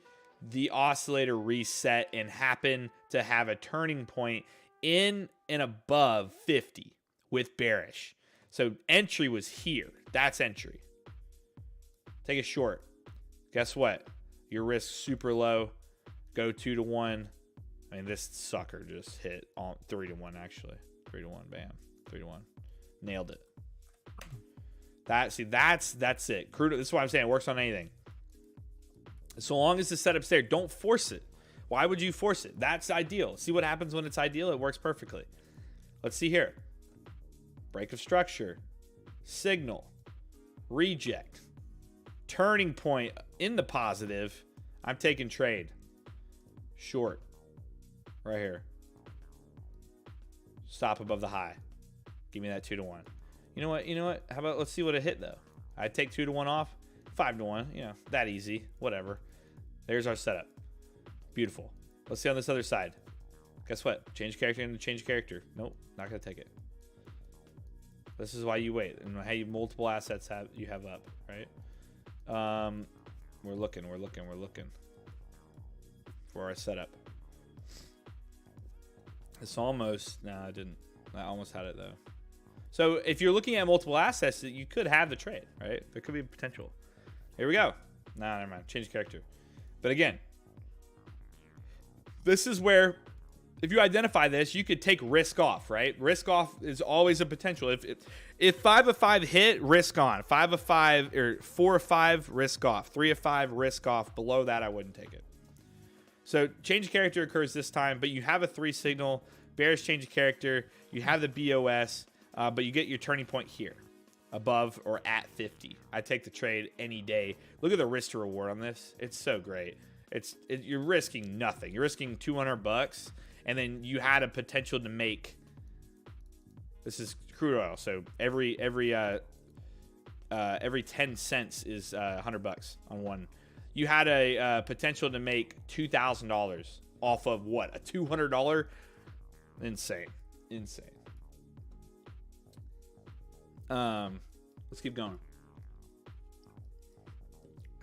the oscillator reset and happen to have a turning point in and above 50 with bearish. So entry was here. That's entry. Take a short. Guess what? Your risk super low. Go 2 to 1. I mean, this sucker just hit on 3 to 1 actually. 3 to 1. Bam. 3 to 1. Nailed it. That's it. Crude. This is why I'm saying it works on anything. So long as the setup's there, don't force it. Why would you force it? That's ideal. See what happens when it's ideal? It works perfectly. Let's see here. Break of structure. Signal. Reject. Turning point in the positive. I'm taking trade. Short. Right here. Stop above the high. Give me that 2 to 1. You know what? How about let's see what it hit though. I take 2 to 1 off. 5 to 1. You know, that easy. Whatever. There's our setup. Beautiful. Let's see on this other side. Guess what? Change character into change character. Nope, not gonna take it. This is why you wait and how you multiple assets you have up, right? We're looking for our setup. It's almost I didn't. I almost had it though. So if you're looking at multiple assets, you could have the trade, right? There could be potential. Here we go. Nah, never mind. Change character. But again, this is where, if you identify this, you could take risk off, right? Risk off is always a potential. If 5 of 5 hit, risk on. 5 of 5 or 4 of 5, risk off. 3 of 5, risk off. Below that, I wouldn't take it. So change of character occurs this time, but you have a 3 signal. Bearish change of character. You have the BOS, but you get your turning point here, above or at 50. I take the trade any day. Look at the risk to reward on this. It's so great. You're risking nothing. You're risking $200, and then you had a potential to make. This is crude oil, so every 10 cents is $100 on one. You had a potential to make $2,000 off of what? A $200? Insane. Let's keep going.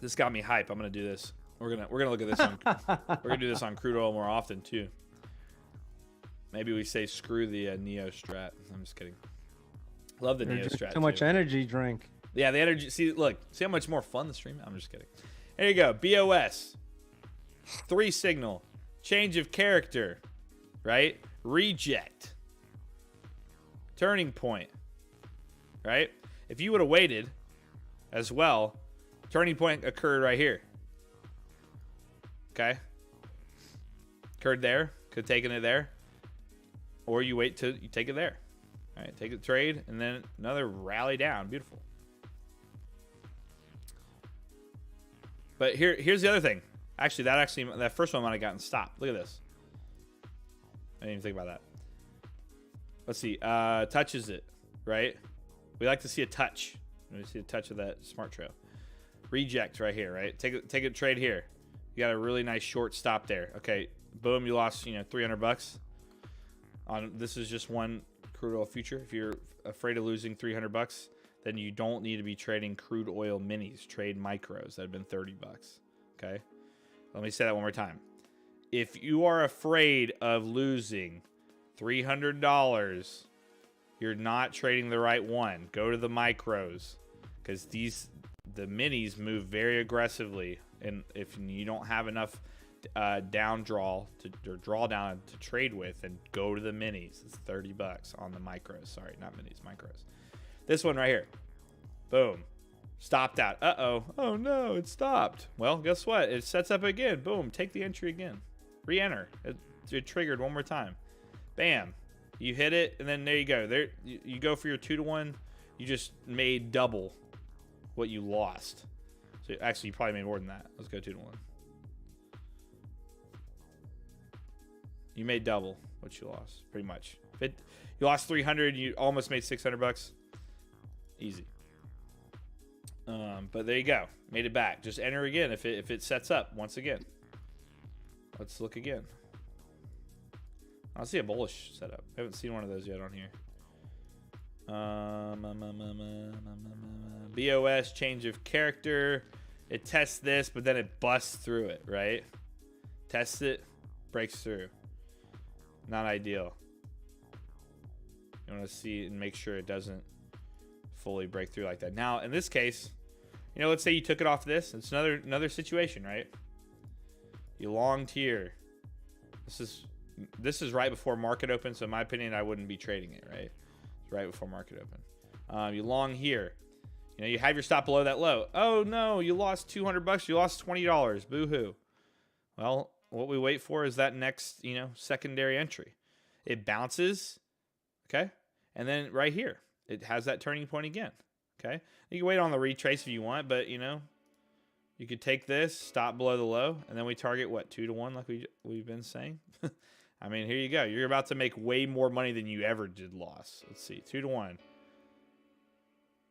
This got me hype. I'm gonna do this. We're gonna look at this on. We're gonna do this on crude oil more often too. Maybe we say screw the Neo strat. I'm just kidding. Love the Neo strat. Too much energy drink. Yeah, the energy. See how much more fun the stream. I'm just kidding. There you go. BOS. 3 signal. Change of character. Right. Reject. Turning point. Right. If you would have waited, as well, turning point occurred right here. Okay. Occurred there. Could have taken it there. Or you wait till you take it there. All right. Take the trade and then another rally down. Beautiful. But here's the other thing. Actually, that first one might have gotten stopped. Look at this. I didn't even think about that. Let's see. Touches it, right? We like to see a touch. We see a touch of that smart trail. Reject right here, right? Take a trade here. You got a really nice short stop there. Okay, boom, you lost, $300 on this is just one crude oil future. If you're afraid of losing $300, then you don't need to be trading crude oil minis. Trade micros that have been $30. Okay, let me say that one more time. If you are afraid of losing $300, you're not trading the right one. Go to the micros, because the minis move very aggressively, and if you don't have enough down draw or drawdown to trade with, then go to the minis. It's $30 on the micros. Sorry, not minis, micros. This one right here, boom, stopped out. Oh no, it stopped. Well, guess what? It sets up again. Boom, take the entry again. Re-enter. It triggered one more time. Bam, you hit it, and then there you go. There you go for your 2 to 1. You just made double what you lost. So actually, you probably made more than that. Let's go 2 to 1. You made double what you lost, pretty much. You lost 300, you almost made $600. Easy. But there you go. Made it back. Just enter again if it sets up once again. Let's look again. I see a bullish setup. I haven't seen one of those yet on here. BOS, change of character. It tests this, but then it busts through it, right? Tests it, breaks through. Not ideal. You want to see and make sure it doesn't fully break through like that. Now, in this case, you know, let's say you took it off this. It's another situation, right? You longed here. This is right before market open, so in my opinion, I wouldn't be trading it, right? It's right before market open. You long here. You know, you have your stop below that low. Oh no, you lost $200. You lost $20. Boo-hoo. Well, what we wait for is that next, you know, secondary entry. It bounces, okay? And then right here, it has that turning point again, okay? You can wait on the retrace if you want, but, you know, you could take this, stop below the low, and then we target, what, 2 to 1 like we've been saying? I mean, here you go. You're about to make way more money than you ever did loss. Let's see, 2 to 1.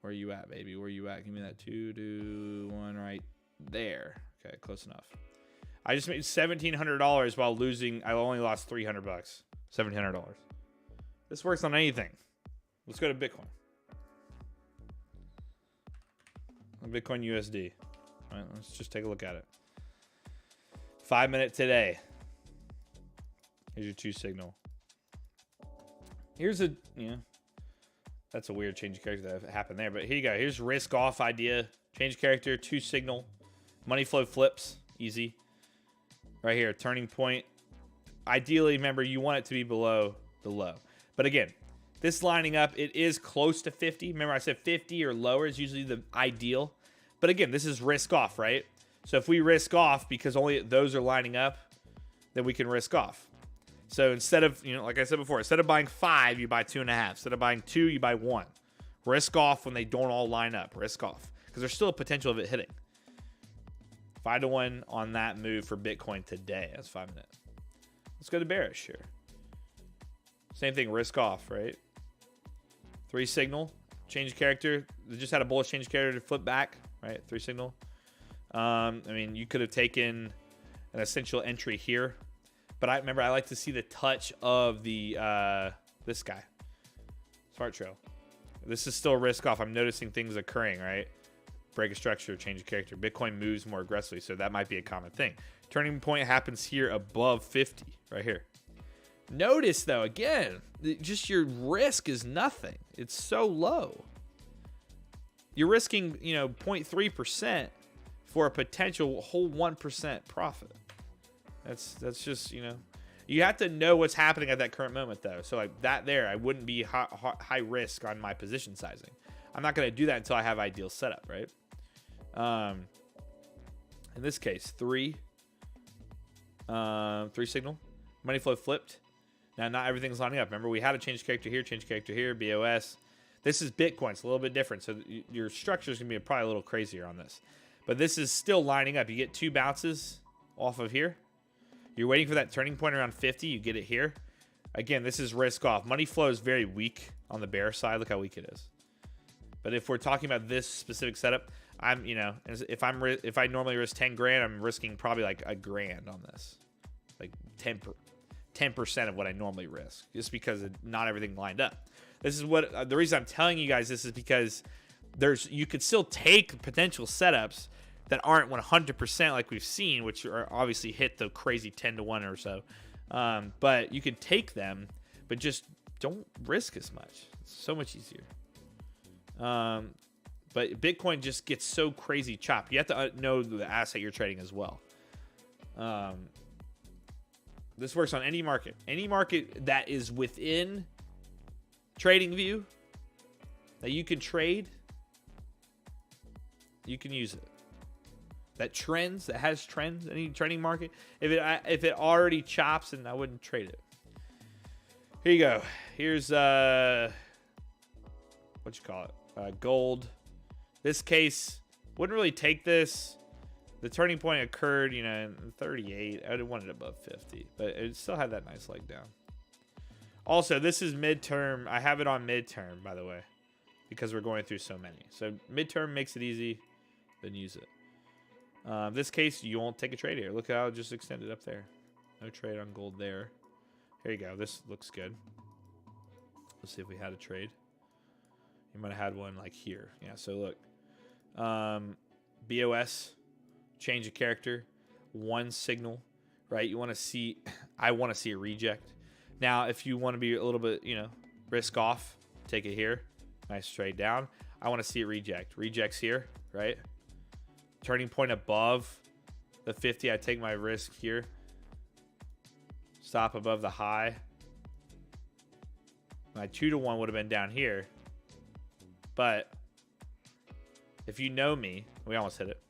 Where you at, baby? Where you at? Give me that 2 to 1 right there. Okay, close enough. I just made $1,700 while losing. I only lost $300. $1,700. This works on anything. Let's go to Bitcoin. Bitcoin USD. All right, let's just take a look at it. 5 minute today. Here's your 2 signal. Here's a, you know, that's a weird change of character that happened there. But here you go. Here's risk off idea. Change of character, 2 signal. Money flow flips. Easy. Right here, turning point. Ideally, remember, you want it to be below the low. But again, this lining up, it is close to 50. Remember, I said 50 or lower is usually the ideal. But again, this is risk off, right? So if we risk off because only those are lining up, then we can risk off. So instead of, you know, like I said before, instead of buying 5, you buy 2.5. Instead of buying 2, you buy 1. Risk off when they don't all line up. Risk off. Because there's still a potential of it hitting. 5 to 1 on that move for Bitcoin today. That's 5 minutes. Let's go to bearish here. Same thing, risk off, right? 3 signal, change of character. They just had a bullish change of character to flip back, right? 3 signal. I mean, you could have taken an essential entry here, but I remember I like to see the touch of the this guy, Smart Trail. This is still risk off. I'm noticing things occurring, right? Break a structure, change of character. Bitcoin moves more aggressively, so that might be a common thing. Turning point happens here above 50, right here. Notice, though, again, just your risk is nothing. It's so low. You're risking, you know, 0.3% for a potential whole 1% profit. That's just, you know, you have to know what's happening at that current moment, though. So like that there, I wouldn't be high risk on my position sizing. I'm not going to do that until I have ideal setup, right? In this case, 3 signal, money flow flipped. Now, not everything's lining up. Remember, we had a change character here, BOS. This is Bitcoin. It's a little bit different. So your structure is going to be probably a little crazier on this. But this is still lining up. You get 2 bounces off of here. You're waiting for that turning point around 50. You get it here. Again, this is risk off. Money flow is very weak on the bear side. Look how weak it is. But if we're talking about this specific setup, I'm, you know, if I normally risk 10 grand, I'm risking probably like $1,000 on this, like 10% of what I normally risk, just because not everything lined up. This is what the reason I'm telling you guys this is because you could still take potential setups that aren't 100% like we've seen, which are obviously hit the crazy 10 to 1 or so. But you could take them, but just don't risk as much. It's so much easier. But Bitcoin just gets so crazy chopped. You have to know the asset you're trading as well. This works on any market. Any market that is within trading view that you can trade, you can use it. That has trends, any trading market. If it already chops, then I wouldn't trade it. Here you go. Here's what you call it? Gold. This case wouldn't really take this. The turning point occurred, you know, in 38. I would have wanted it above 50, but it still had that nice leg down. Also, this is midterm. I have it on midterm, by the way, because we're going through so many. So midterm makes it easy, then use it. This case, you won't take a trade here. Look how it just extended up there. No trade on gold there. Here you go. This looks good. Let's see if we had a trade. You might have had one like here. Yeah, so look. BOS, change of character, 1 signal, right? You want to see, I want to see a reject. Now, if you want to be a little bit, you know, risk off, take it here. Nice trade down. I want to see it reject. Rejects here, right? Turning point above the 50. I take my risk here. Stop above the high. My 2-to-1 would have been down here. But if you know me, we almost hit it.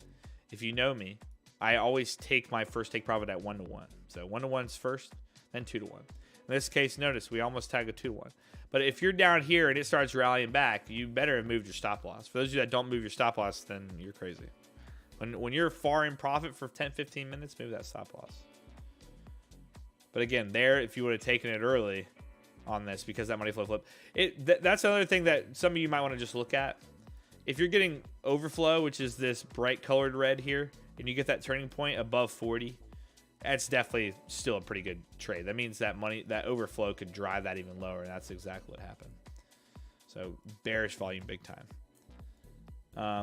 If you know me, I always take my first take profit at 1-to-1. So 1-to-1's first, then 2-to-1. In this case, notice we almost tag a 2-to-1. But if you're down here and it starts rallying back, you better have moved your stop loss. For those of you that don't move your stop loss, then you're crazy. When you're far in profit for 10, 15 minutes, move that stop loss. But again, there, if you would have taken it early on this, because that money flow flip, that's another thing that some of you might want to just look at. If you're getting overflow, which is this bright colored red here, and you get that turning point above 40, that's definitely still a pretty good trade. That means that that overflow could drive that even lower, and that's exactly what happened. So bearish volume big time.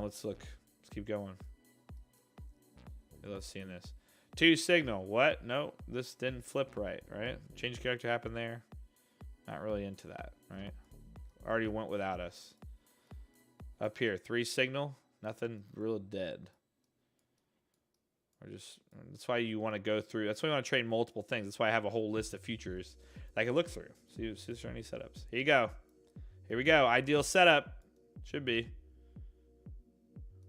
Let's look. Let's keep going. Let's see in this. 2 signal. What? No, this didn't flip right, right? Change character happened there. Not really into that, right? Already went without us. Up here, 3 signal. Nothing real dead. Or just, that's why you want to go through. That's why you want to trade multiple things. That's why I have a whole list of futures that I can look through. See if there's any setups. Here you go. Here we go. Ideal setup. Should be.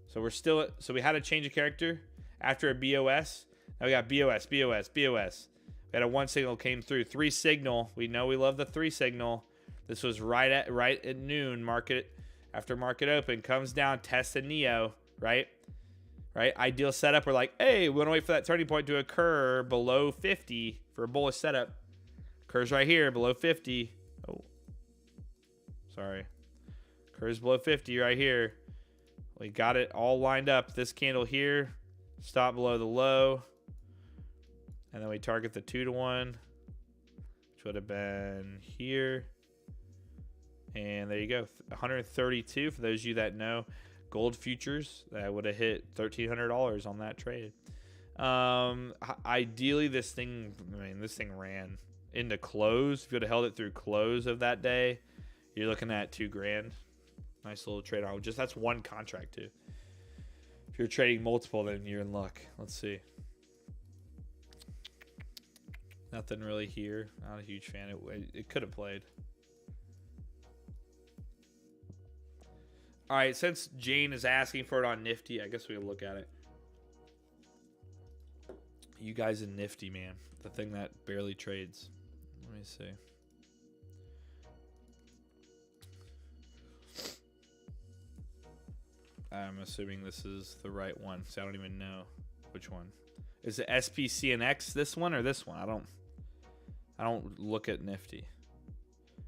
So we're still, so we had a change of character after a BOS. Now we got BOS, BOS, BOS. We had a 1 signal came through. 3 signal. We know we love the 3 signal. This was right at noon. Market after market open comes down. Test a Neo. Right. Ideal setup. We're like, hey, we want to wait for that turning point to occur below 50 for a bullish setup. Occurs right here below 50. Oh, sorry. Occurs below 50 right here. We got it all lined up. This candle here. Stop below the low. And then we target the 2-to-1, which would have been here. And there you go. 132 for those of you that know gold futures. That would have hit $1,300 on that trade. Ideally, this thing ran into close. If you would have held it through close of that day, you're looking at $2,000. Nice little trade on. Just that's one contract too. If you're trading multiple, then you're in luck. Let's see. Nothing really here. Not a huge fan. It could have played. All right, since Jane is asking for it on Nifty, I guess we can look at it. You guys in Nifty, man. The thing that barely trades. Let me see. I'm assuming this is the right one, so I don't even know which one. Is it SPCNX this one or this one? I don't look at Nifty.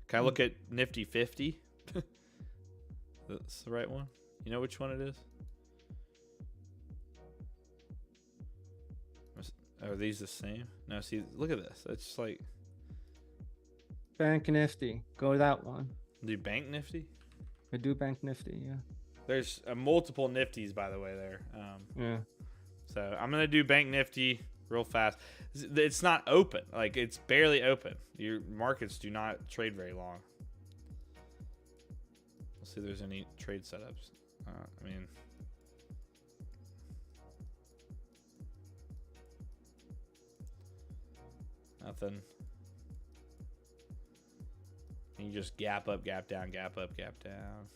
Can I look at Nifty 50? That's the right one. You know which one it is? Are these the same? No, see, look at this. It's just like Bank Nifty. Go to that one. do Bank Nifty. I do Bank Nifty, yeah. There's multiple Nifties, by the way, there. Yeah. So I'm going to do Bank Nifty real fast. It's not open. Like, it's barely open. Your markets do not trade very long. Let's see if there's any trade setups. I mean, nothing. And you just gap up, gap down, gap up, gap down.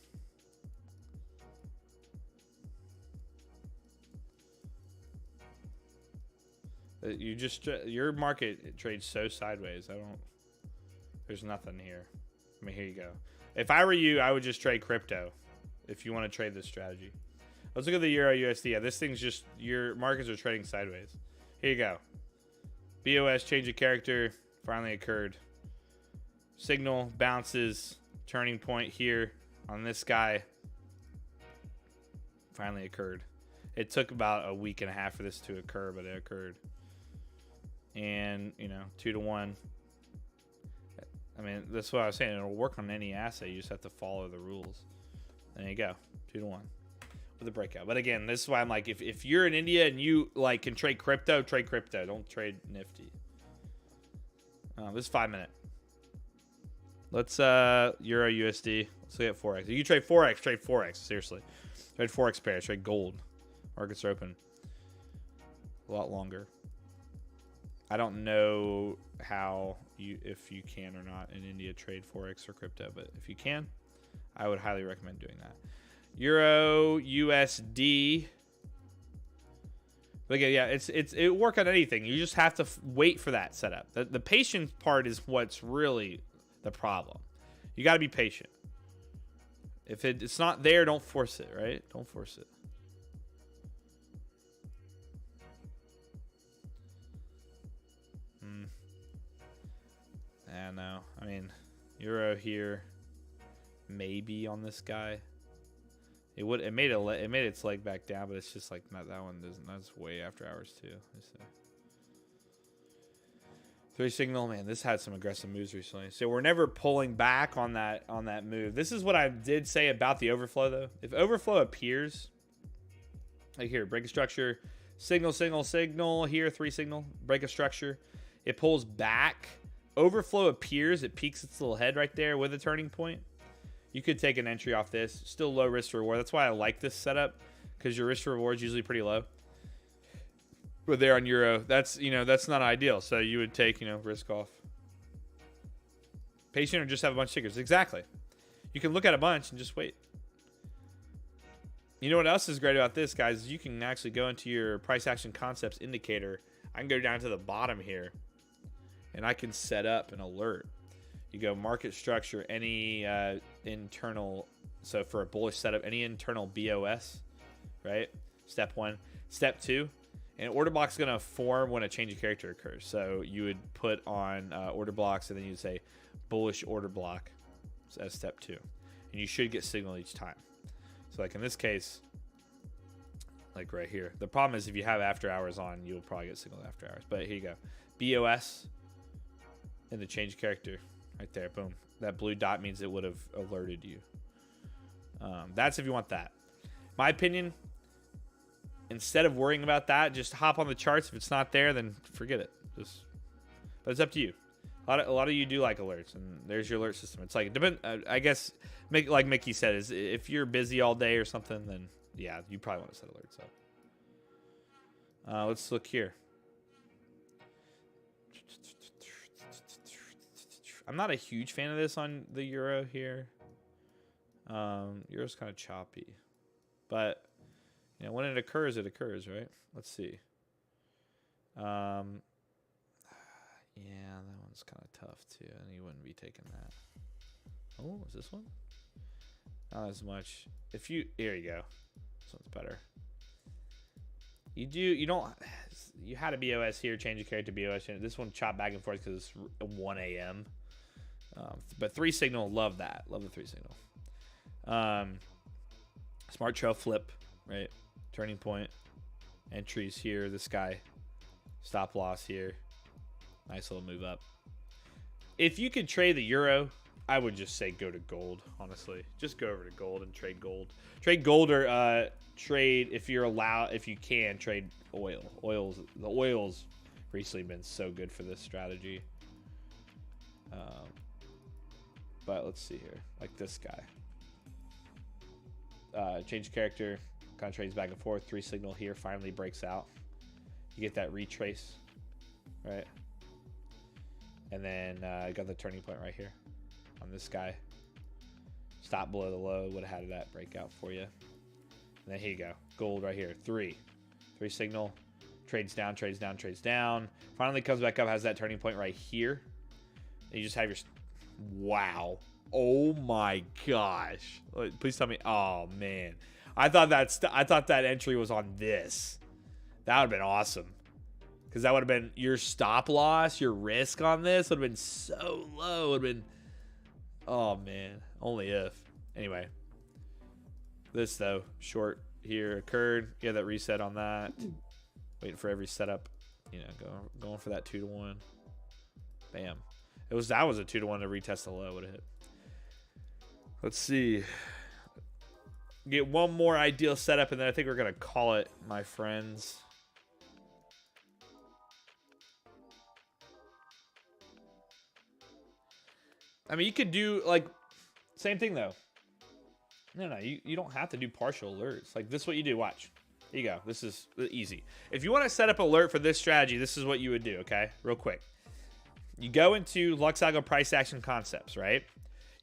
You just, your market trades so sideways. There's nothing here. I mean, here you go. If I were you, I would just trade crypto if you want to trade this strategy. Let's look at the Euro USD. Yeah, this thing's just, your markets are trading sideways. Here you go. BOS change of character finally occurred. Signal bounces, turning point here on this guy finally occurred. It took about a week and a half for this to occur, but it occurred. And, 2-to-1. I mean, that's what I was saying. It'll work on any asset. You just have to follow the rules. There you go. 2-to-1 with a breakout. But again, this is why I'm like, if you're in India and you can trade crypto, trade crypto. Don't trade Nifty. This is 5 minute. Let's Euro USD. Let's look at Forex. You trade Forex. Trade Forex. Seriously, trade Forex pairs. Trade gold. Markets are open a lot longer. I don't know if you can or not in India trade Forex or crypto, but if you can, I would highly recommend doing that. Euro USD. But again, yeah, it work on anything. You just have to wait for that setup. The patient part is what's really the problem. You got to be patient. If it's not there, don't force it, right? Don't force it. Yeah, no. I mean, Euro here, maybe on this guy. It made its leg back down, but it's just like not that one. That's way after hours too. Three signal, man. This had some aggressive moves recently. So we're never pulling back on that move. This is what I did say about the overflow though. If overflow appears, like here, break a structure, signal, signal, signal. Here, three signal, break a structure. It pulls back. Overflow appears. It peaks its little head right there with a turning point. You could take an entry off this. Still low risk to reward. That's why I like this setup, because your risk to reward is usually pretty low. But there on Euro, that's not ideal. So you would take risk off. Patient or just have a bunch of stickers. Exactly. You can look at a bunch and just wait. You know what else is great about this, guys? You can actually go into your price action concepts indicator. I can go down to the bottom here, and I can set up an alert. You go market structure, any internal, so for a bullish setup, any internal BOS, right? Step 1. Step 2, an order block is going to form when a change of character occurs. So you would put on order blocks, and then you'd say bullish order block as step 2. And you should get signal each time. So like in this case, like right here. The problem is if you have after hours on, you'll probably get signal after hours. But here you go. BOS and the change character. Right there, boom. That blue dot means it would have alerted you. That's if you want that. My opinion, instead of worrying about that, just hop on the charts. If it's not there, then forget it. But it's up to you. A lot of you do like alerts, and there's your alert system. It's like, I guess, like Mickey said, is if you're busy all day or something, then yeah, you probably want to set alerts up. Let's look here. I'm not a huge fan of this on the Euro here. Euro's kind of choppy. But, when it occurs, right? Let's see. Yeah, that one's kind of tough, too. And you wouldn't be taking that. Oh, is this one? Not as much. Here you go. This one's better. You had a BOS here, change your character to BOS. This one chopped back and forth because it's 1 a.m. But 3 signal, love that. Love the 3 signal. Smart trail flip, right? Turning point. Entries here. This guy. Stop loss here. Nice little move up. If you could trade the Euro, I would just say go to gold, honestly. Just go over to gold and trade gold. Trade gold or trade, if you can, trade oil. The oil's recently been so good for this strategy. But let's see here. Like this guy. Change character. Kind of trades back and forth. 3 signal here. Finally breaks out. You get that retrace. Right? And then got the turning point right here. On this guy. Stop below the low. Would have had that breakout for you. And then here you go. Gold right here. 3 signal. Trades down, trades down, trades down. Finally comes back up. Has that turning point right here. And you just have your... Wow. Oh my gosh. Please tell me. Oh man. I thought that entry was on this. That would have been awesome. Because that would have been your stop loss, your risk on this would have been so low. It would have been... Oh man. Only if. Anyway. This though. Short here occurred. Yeah, that reset on that. Waiting for every setup. Going for that 2-to-1. Bam. That was a 2-to-1 to retest the low. Would have hit. Let's see. Get one more ideal setup, and then I think we're gonna call it, my friends. I mean, you could do like same thing though. No, you don't have to do partial alerts. Like this is what you do. Watch. Here you go. This is easy. If you want to set up alert for this strategy, this is what you would do, okay? Real quick. You go into Lux Algo price action concepts, right?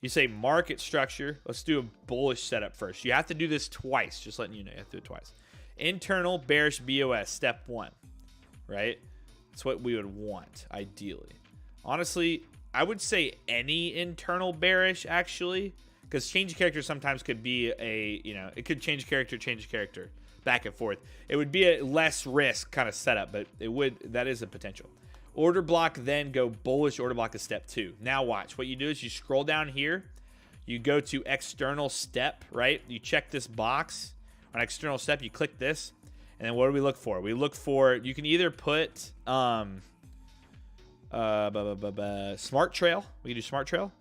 You say market structure. Let's do a bullish setup first. You have to do this twice. Just letting you know. You have to do it twice. Internal bearish BOS, step 1, right? That's what we would want, ideally. Honestly, I would say any internal bearish, actually, because change character sometimes could be it could change character, back and forth. It would be a less risk kind of setup, but that is a potential. Order block, then go bullish order block is step 2. Now watch. What you do is you scroll down here. You go to external step, right? You check this box on external step. You click this. And then what do we look for? We look for, you can either put smart trail. We can do smart trail.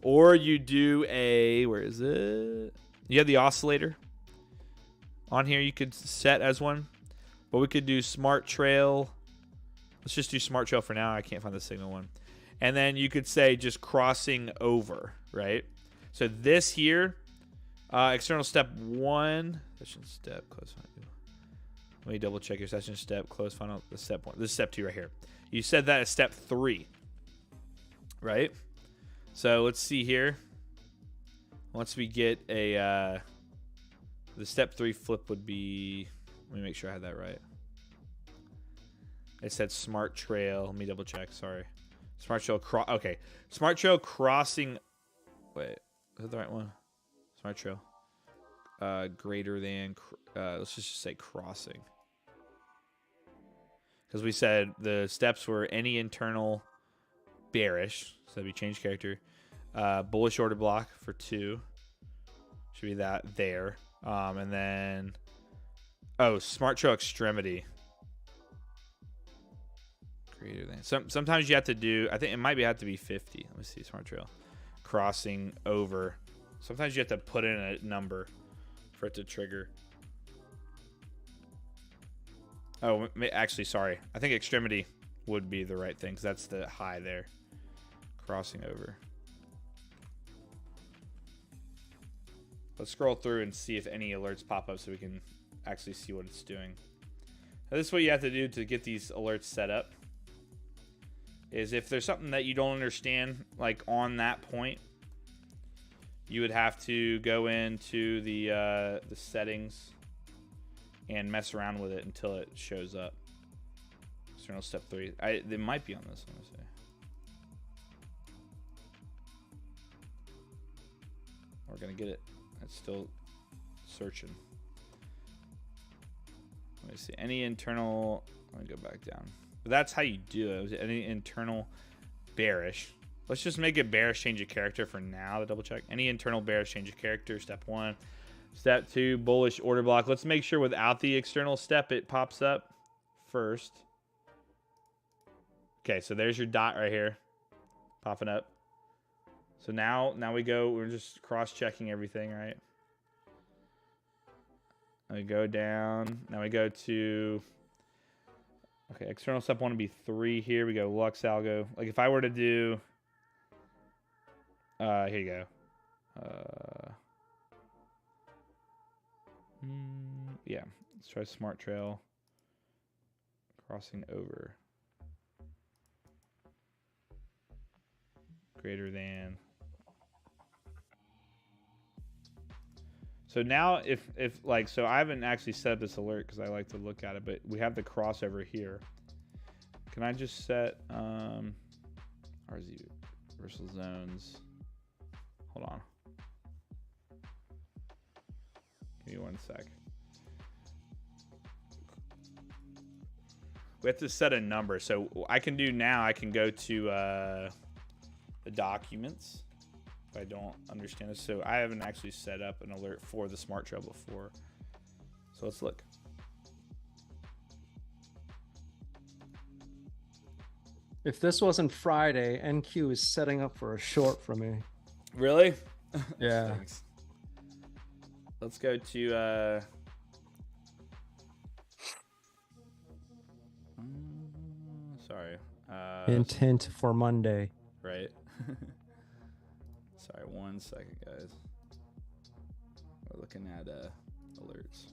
Or you do where is it? You have the oscillator. On here you could set as one. But we could do smart trail. Let's just do smart trail for now. I can't find the signal one. And then you could say just crossing over, right? So this here, external step 1, session step, close final. Let me double check your session step, close final, the step 1. This is step 2 right here. You said that as step 3, right? So let's see here. Once we get the step 3 flip would be, let me make sure I had that right. It said smart trail. Let me double check. Sorry. Smart trail. Okay. Smart trail crossing. Wait. Is that the right one? Smart trail. Greater than. Let's just say crossing. Because we said the steps were any internal bearish. So that'd be change character. Bullish order block for 2. Should be that there. And then. Oh, smart trail extremity. Greater than. Sometimes you have to do, I think it might have to be 50. Let me see, smart trail. Crossing over. Sometimes you have to put in a number for it to trigger. Oh, actually, sorry. I think extremity would be the right thing because that's the high there. Crossing over. Let's scroll through and see if any alerts pop up so we can actually see what it's doing. Now, this is what you have to do to get these alerts set up. Is if there's something that you don't understand, like on that point, you would have to go into the settings and mess around with it until it shows up. External step 3. It might be on this one. Let's see. We're gonna get it. It's still searching. Let me see. Any internal. Let me go back down. But that's how you do it. Any internal bearish. Let's just make it bearish change of character for now to double check. Any internal bearish change of character, step 1. Step 2, bullish order block. Let's make sure without the external step it pops up first. Okay, so there's your dot right here. Popping up. So now we go, we're just cross-checking everything, right? Now we go down. Now we go to... Okay, external step 1 would be 3 here. We go Lux Algo. Like if I were to do... here you go. Yeah, let's try Smart Trail. Crossing over. Greater than. So now if like, so I haven't actually set this alert because I like to look at it, but we have the crossover here. Can I just set RZ universal zones? Hold on. Give me 1 sec. We have to set a number. So I can do now, I can go to the documents. If I don't understand this. So I haven't actually set up an alert for the Smart Trail before. So let's look. If this wasn't Friday, NQ is setting up for a short for me. Really? Yeah. Thanks. Let's go to sorry. Intent for Monday. Right. 1 second, guys. We're looking at alerts.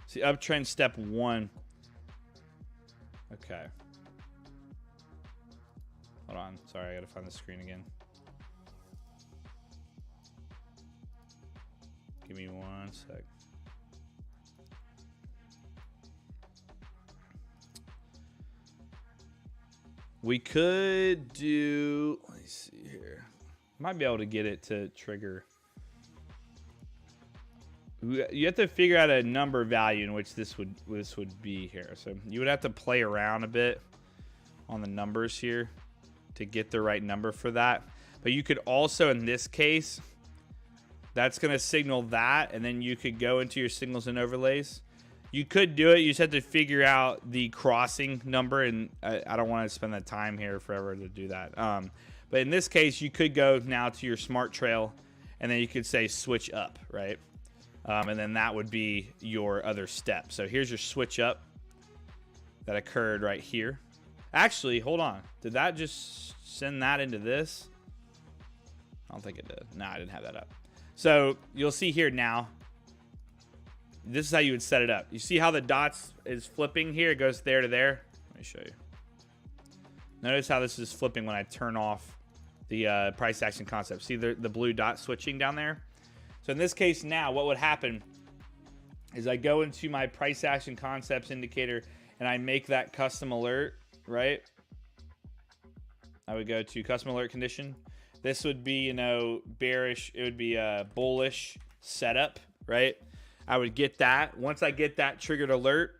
See, uptrend step 1. Okay. Hold on. Sorry, I gotta find the screen again. Give me 1 sec. We could do, let me see here. Might be able to get it to trigger. You have to figure out a number value in which this would be here. So you would have to play around a bit on the numbers here to get the right number for that. But you could also, in this case, that's going to signal that, and then you could go into your signals and overlays. You could do it. You just have to figure out the crossing number, and I don't want to spend that time here forever to do that. But in this case, you could go now to your smart trail, and then you could say switch up, right? And then that would be your other step. So here's your switch up that occurred right here. Actually, hold on. Did that just send that into this? I don't think it did. No, I didn't have that up. So you'll see here now. This is how you would set it up. You see how the dots is flipping here? It goes there to there. Let me show you. Notice how this is flipping when I turn off the price action concept. See the blue dot switching down there? So in this case now, what would happen is I go into my price action concepts indicator and I make that custom alert, right? I would go to custom alert condition. This would be, you know, bearish. It would be a bullish setup, right? I would get that. Once I get that triggered alert,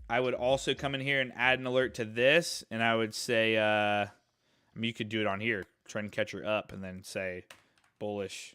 I would also come in here and add an alert to this. And I would say, I mean, you could do it on here, trend catcher up, and then say bullish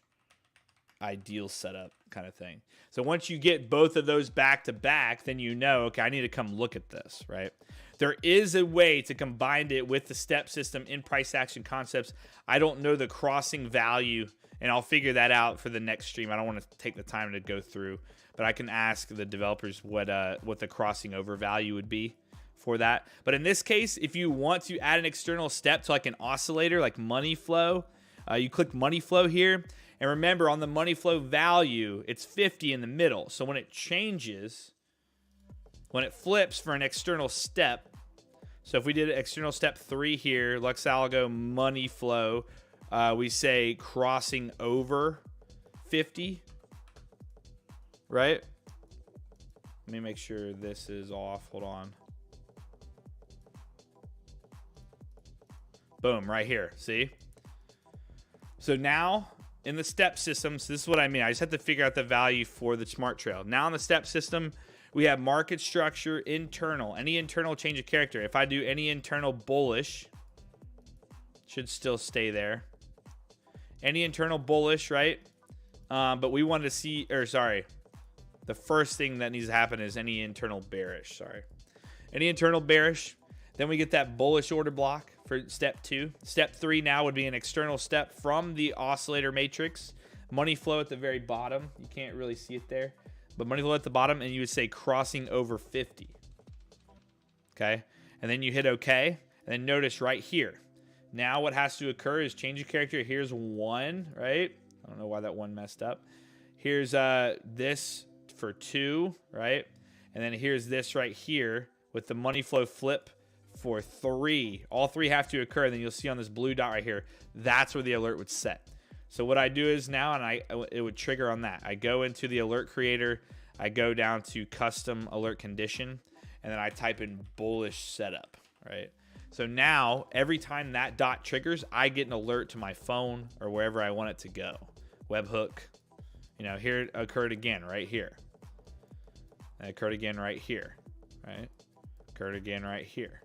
ideal setup kind of thing. So once you get both of those back to back, then you know, okay, I need to come look at this, right? There is a way to combine it with the step system in price action concepts. I don't know the crossing value, and I'll figure that out for the next stream. I don't want to take the time to go through, but I can ask the developers what the crossing over value would be for that. But in this case, if you want to add an external step to like an oscillator, like money flow, you click money flow here. And remember, on the money flow value, it's 50 in the middle. So when it changes, when it flips for an external step, so if we did external step 3 here, Lux Algo money flow, we say crossing over 50, right? Let me make sure this is off. Hold on. Boom, right here. See? So now, in the step system, so this is what I mean. I just have to figure out the value for the smart trail. Now in the step system, we have market structure, internal. Any internal change of character. If I do any internal bullish, should still stay there. Any internal bullish, right? But we wanted to see, or sorry, the first thing that needs to happen is any internal bearish, sorry. Any internal bearish, then we get that bullish order block for step 2. Step 3 now would be an external step from the oscillator matrix. Money flow at the very bottom. You can't really see it there. But money flow at the bottom, and you would say crossing over 50. Okay? And then you hit OK. And then notice right here. Now what has to occur is change of character. Here's 1, right? I don't know why that 1 messed up. Here's this for 2, right? And then here's this right here with the money flow flip for 3. All 3 have to occur. And then you'll see on this blue dot right here, that's where the alert would set. So what I do is now, and it would trigger on that. I go into the alert creator. I go down to custom alert condition, and then I type in bullish setup, right? So now every time that dot triggers, I get an alert to my phone or wherever I want it to go. Webhook, you know, here it occurred again right here. And it occurred again right here, right? Occurred again right here.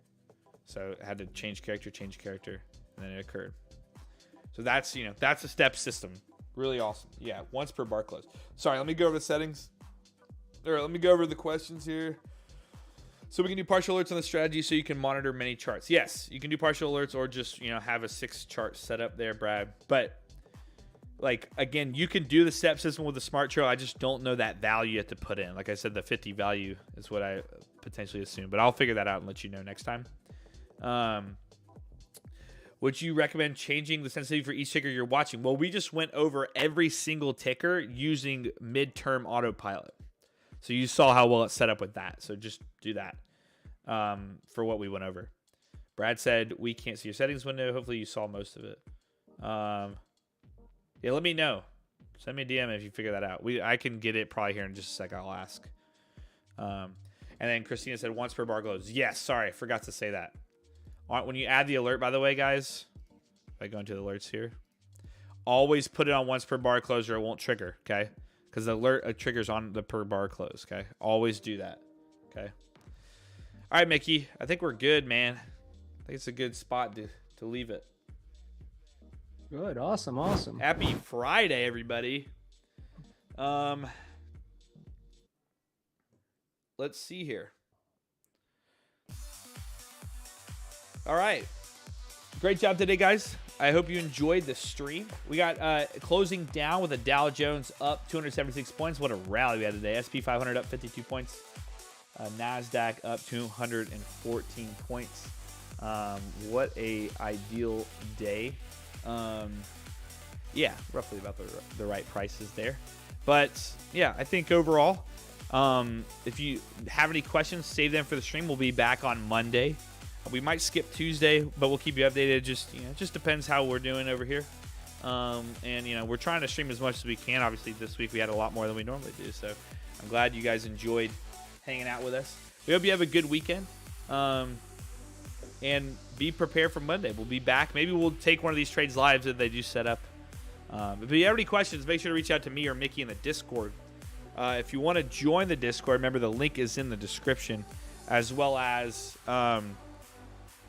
So I had to change character, and then it occurred. So that's, you know, that's a step system. Really awesome. Yeah, once per bar close. Sorry, let me go over the settings. Or let me go over the questions here. So we can do partial alerts on the strategy so you can monitor many charts. Yes, you can do partial alerts or just, have a 6 chart setup there, Brad. But like, again, you can do the step system with the smart trail. I just don't know that value you have to put in. Like I said, the 50 value is what I potentially assume, but I'll figure that out and let you know next time. Would you recommend changing the sensitivity for each ticker you're watching? Well, we just went over every single ticker using midterm autopilot. So you saw how well it's set up with that. So just do that for what we went over. Brad said, we can't see your settings window. Hopefully you saw most of it. Yeah, let me know. Send me a DM if you figure that out. I can get it probably here in just a sec. I'll ask. And then Christina said, once per bar close. Yes, sorry. I forgot to say that. When you add the alert, by the way, guys, if I go into the alerts here, always put it on once per bar close or it won't trigger, okay? Because the alert triggers on the per bar close, okay? Always do that, okay? All right, Mickey. I think we're good, man. I think it's a good spot to leave it. Good. Awesome. Happy Friday, everybody. Let's see here. All right. Great job today, guys. I hope you enjoyed the stream. We got closing down with a Dow Jones up 276 points. What a rally we had today. SP 500 up 52 points. NASDAQ up 214 points. What a ideal day. Yeah, roughly about the right prices there. But, yeah, I think overall, if you have any questions, save them for the stream. We'll be back on Monday. We might skip Tuesday, but we'll keep you updated. Just it just depends how we're doing over here. And we're trying to stream as much as we can. Obviously, this week we had a lot more than we normally do. So I'm glad you guys enjoyed hanging out with us. We hope you have a good weekend. And be prepared for Monday. We'll be back. Maybe we'll take one of these trades live that they do set up. If you have any questions, make sure to reach out to me or Mickey in the Discord. If you want to join the Discord, remember the link is in the description, as well as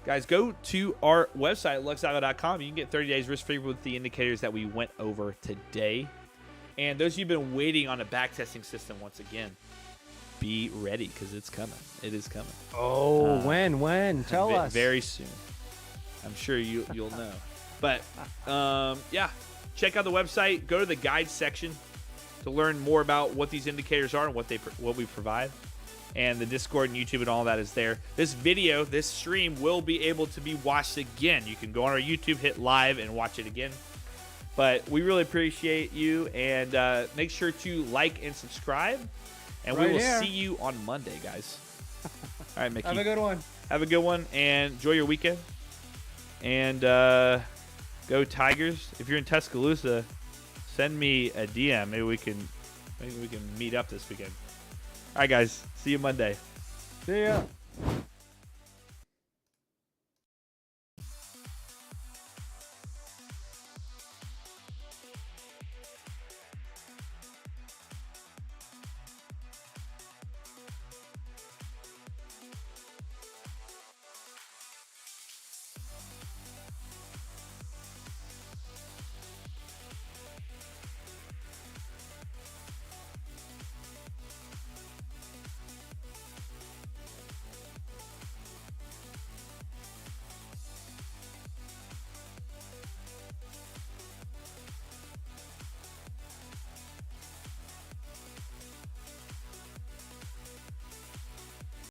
guys, go to our website, luxago.com. You can get 30 days risk-free with the indicators that we went over today. And those of you who've been waiting on a backtesting system, once again, be ready because it's coming. It is coming. Oh, when? Tell us. Very soon. I'm sure you'll know. But, yeah, check out the website. Go to the guide section to learn more about what these indicators are and what we provide. And the Discord and YouTube and all that is there. This video, this stream will be able to be watched again. You can go on our YouTube, hit live, and watch it again. But we really appreciate you. And make sure to like and subscribe. And we will see you on Monday, guys. All right, Mickey. Have a good one. Have a good one. And enjoy your weekend. And go Tigers. If you're in Tuscaloosa, send me a DM. Maybe we can meet up this weekend. All right, guys. See you Monday. See ya.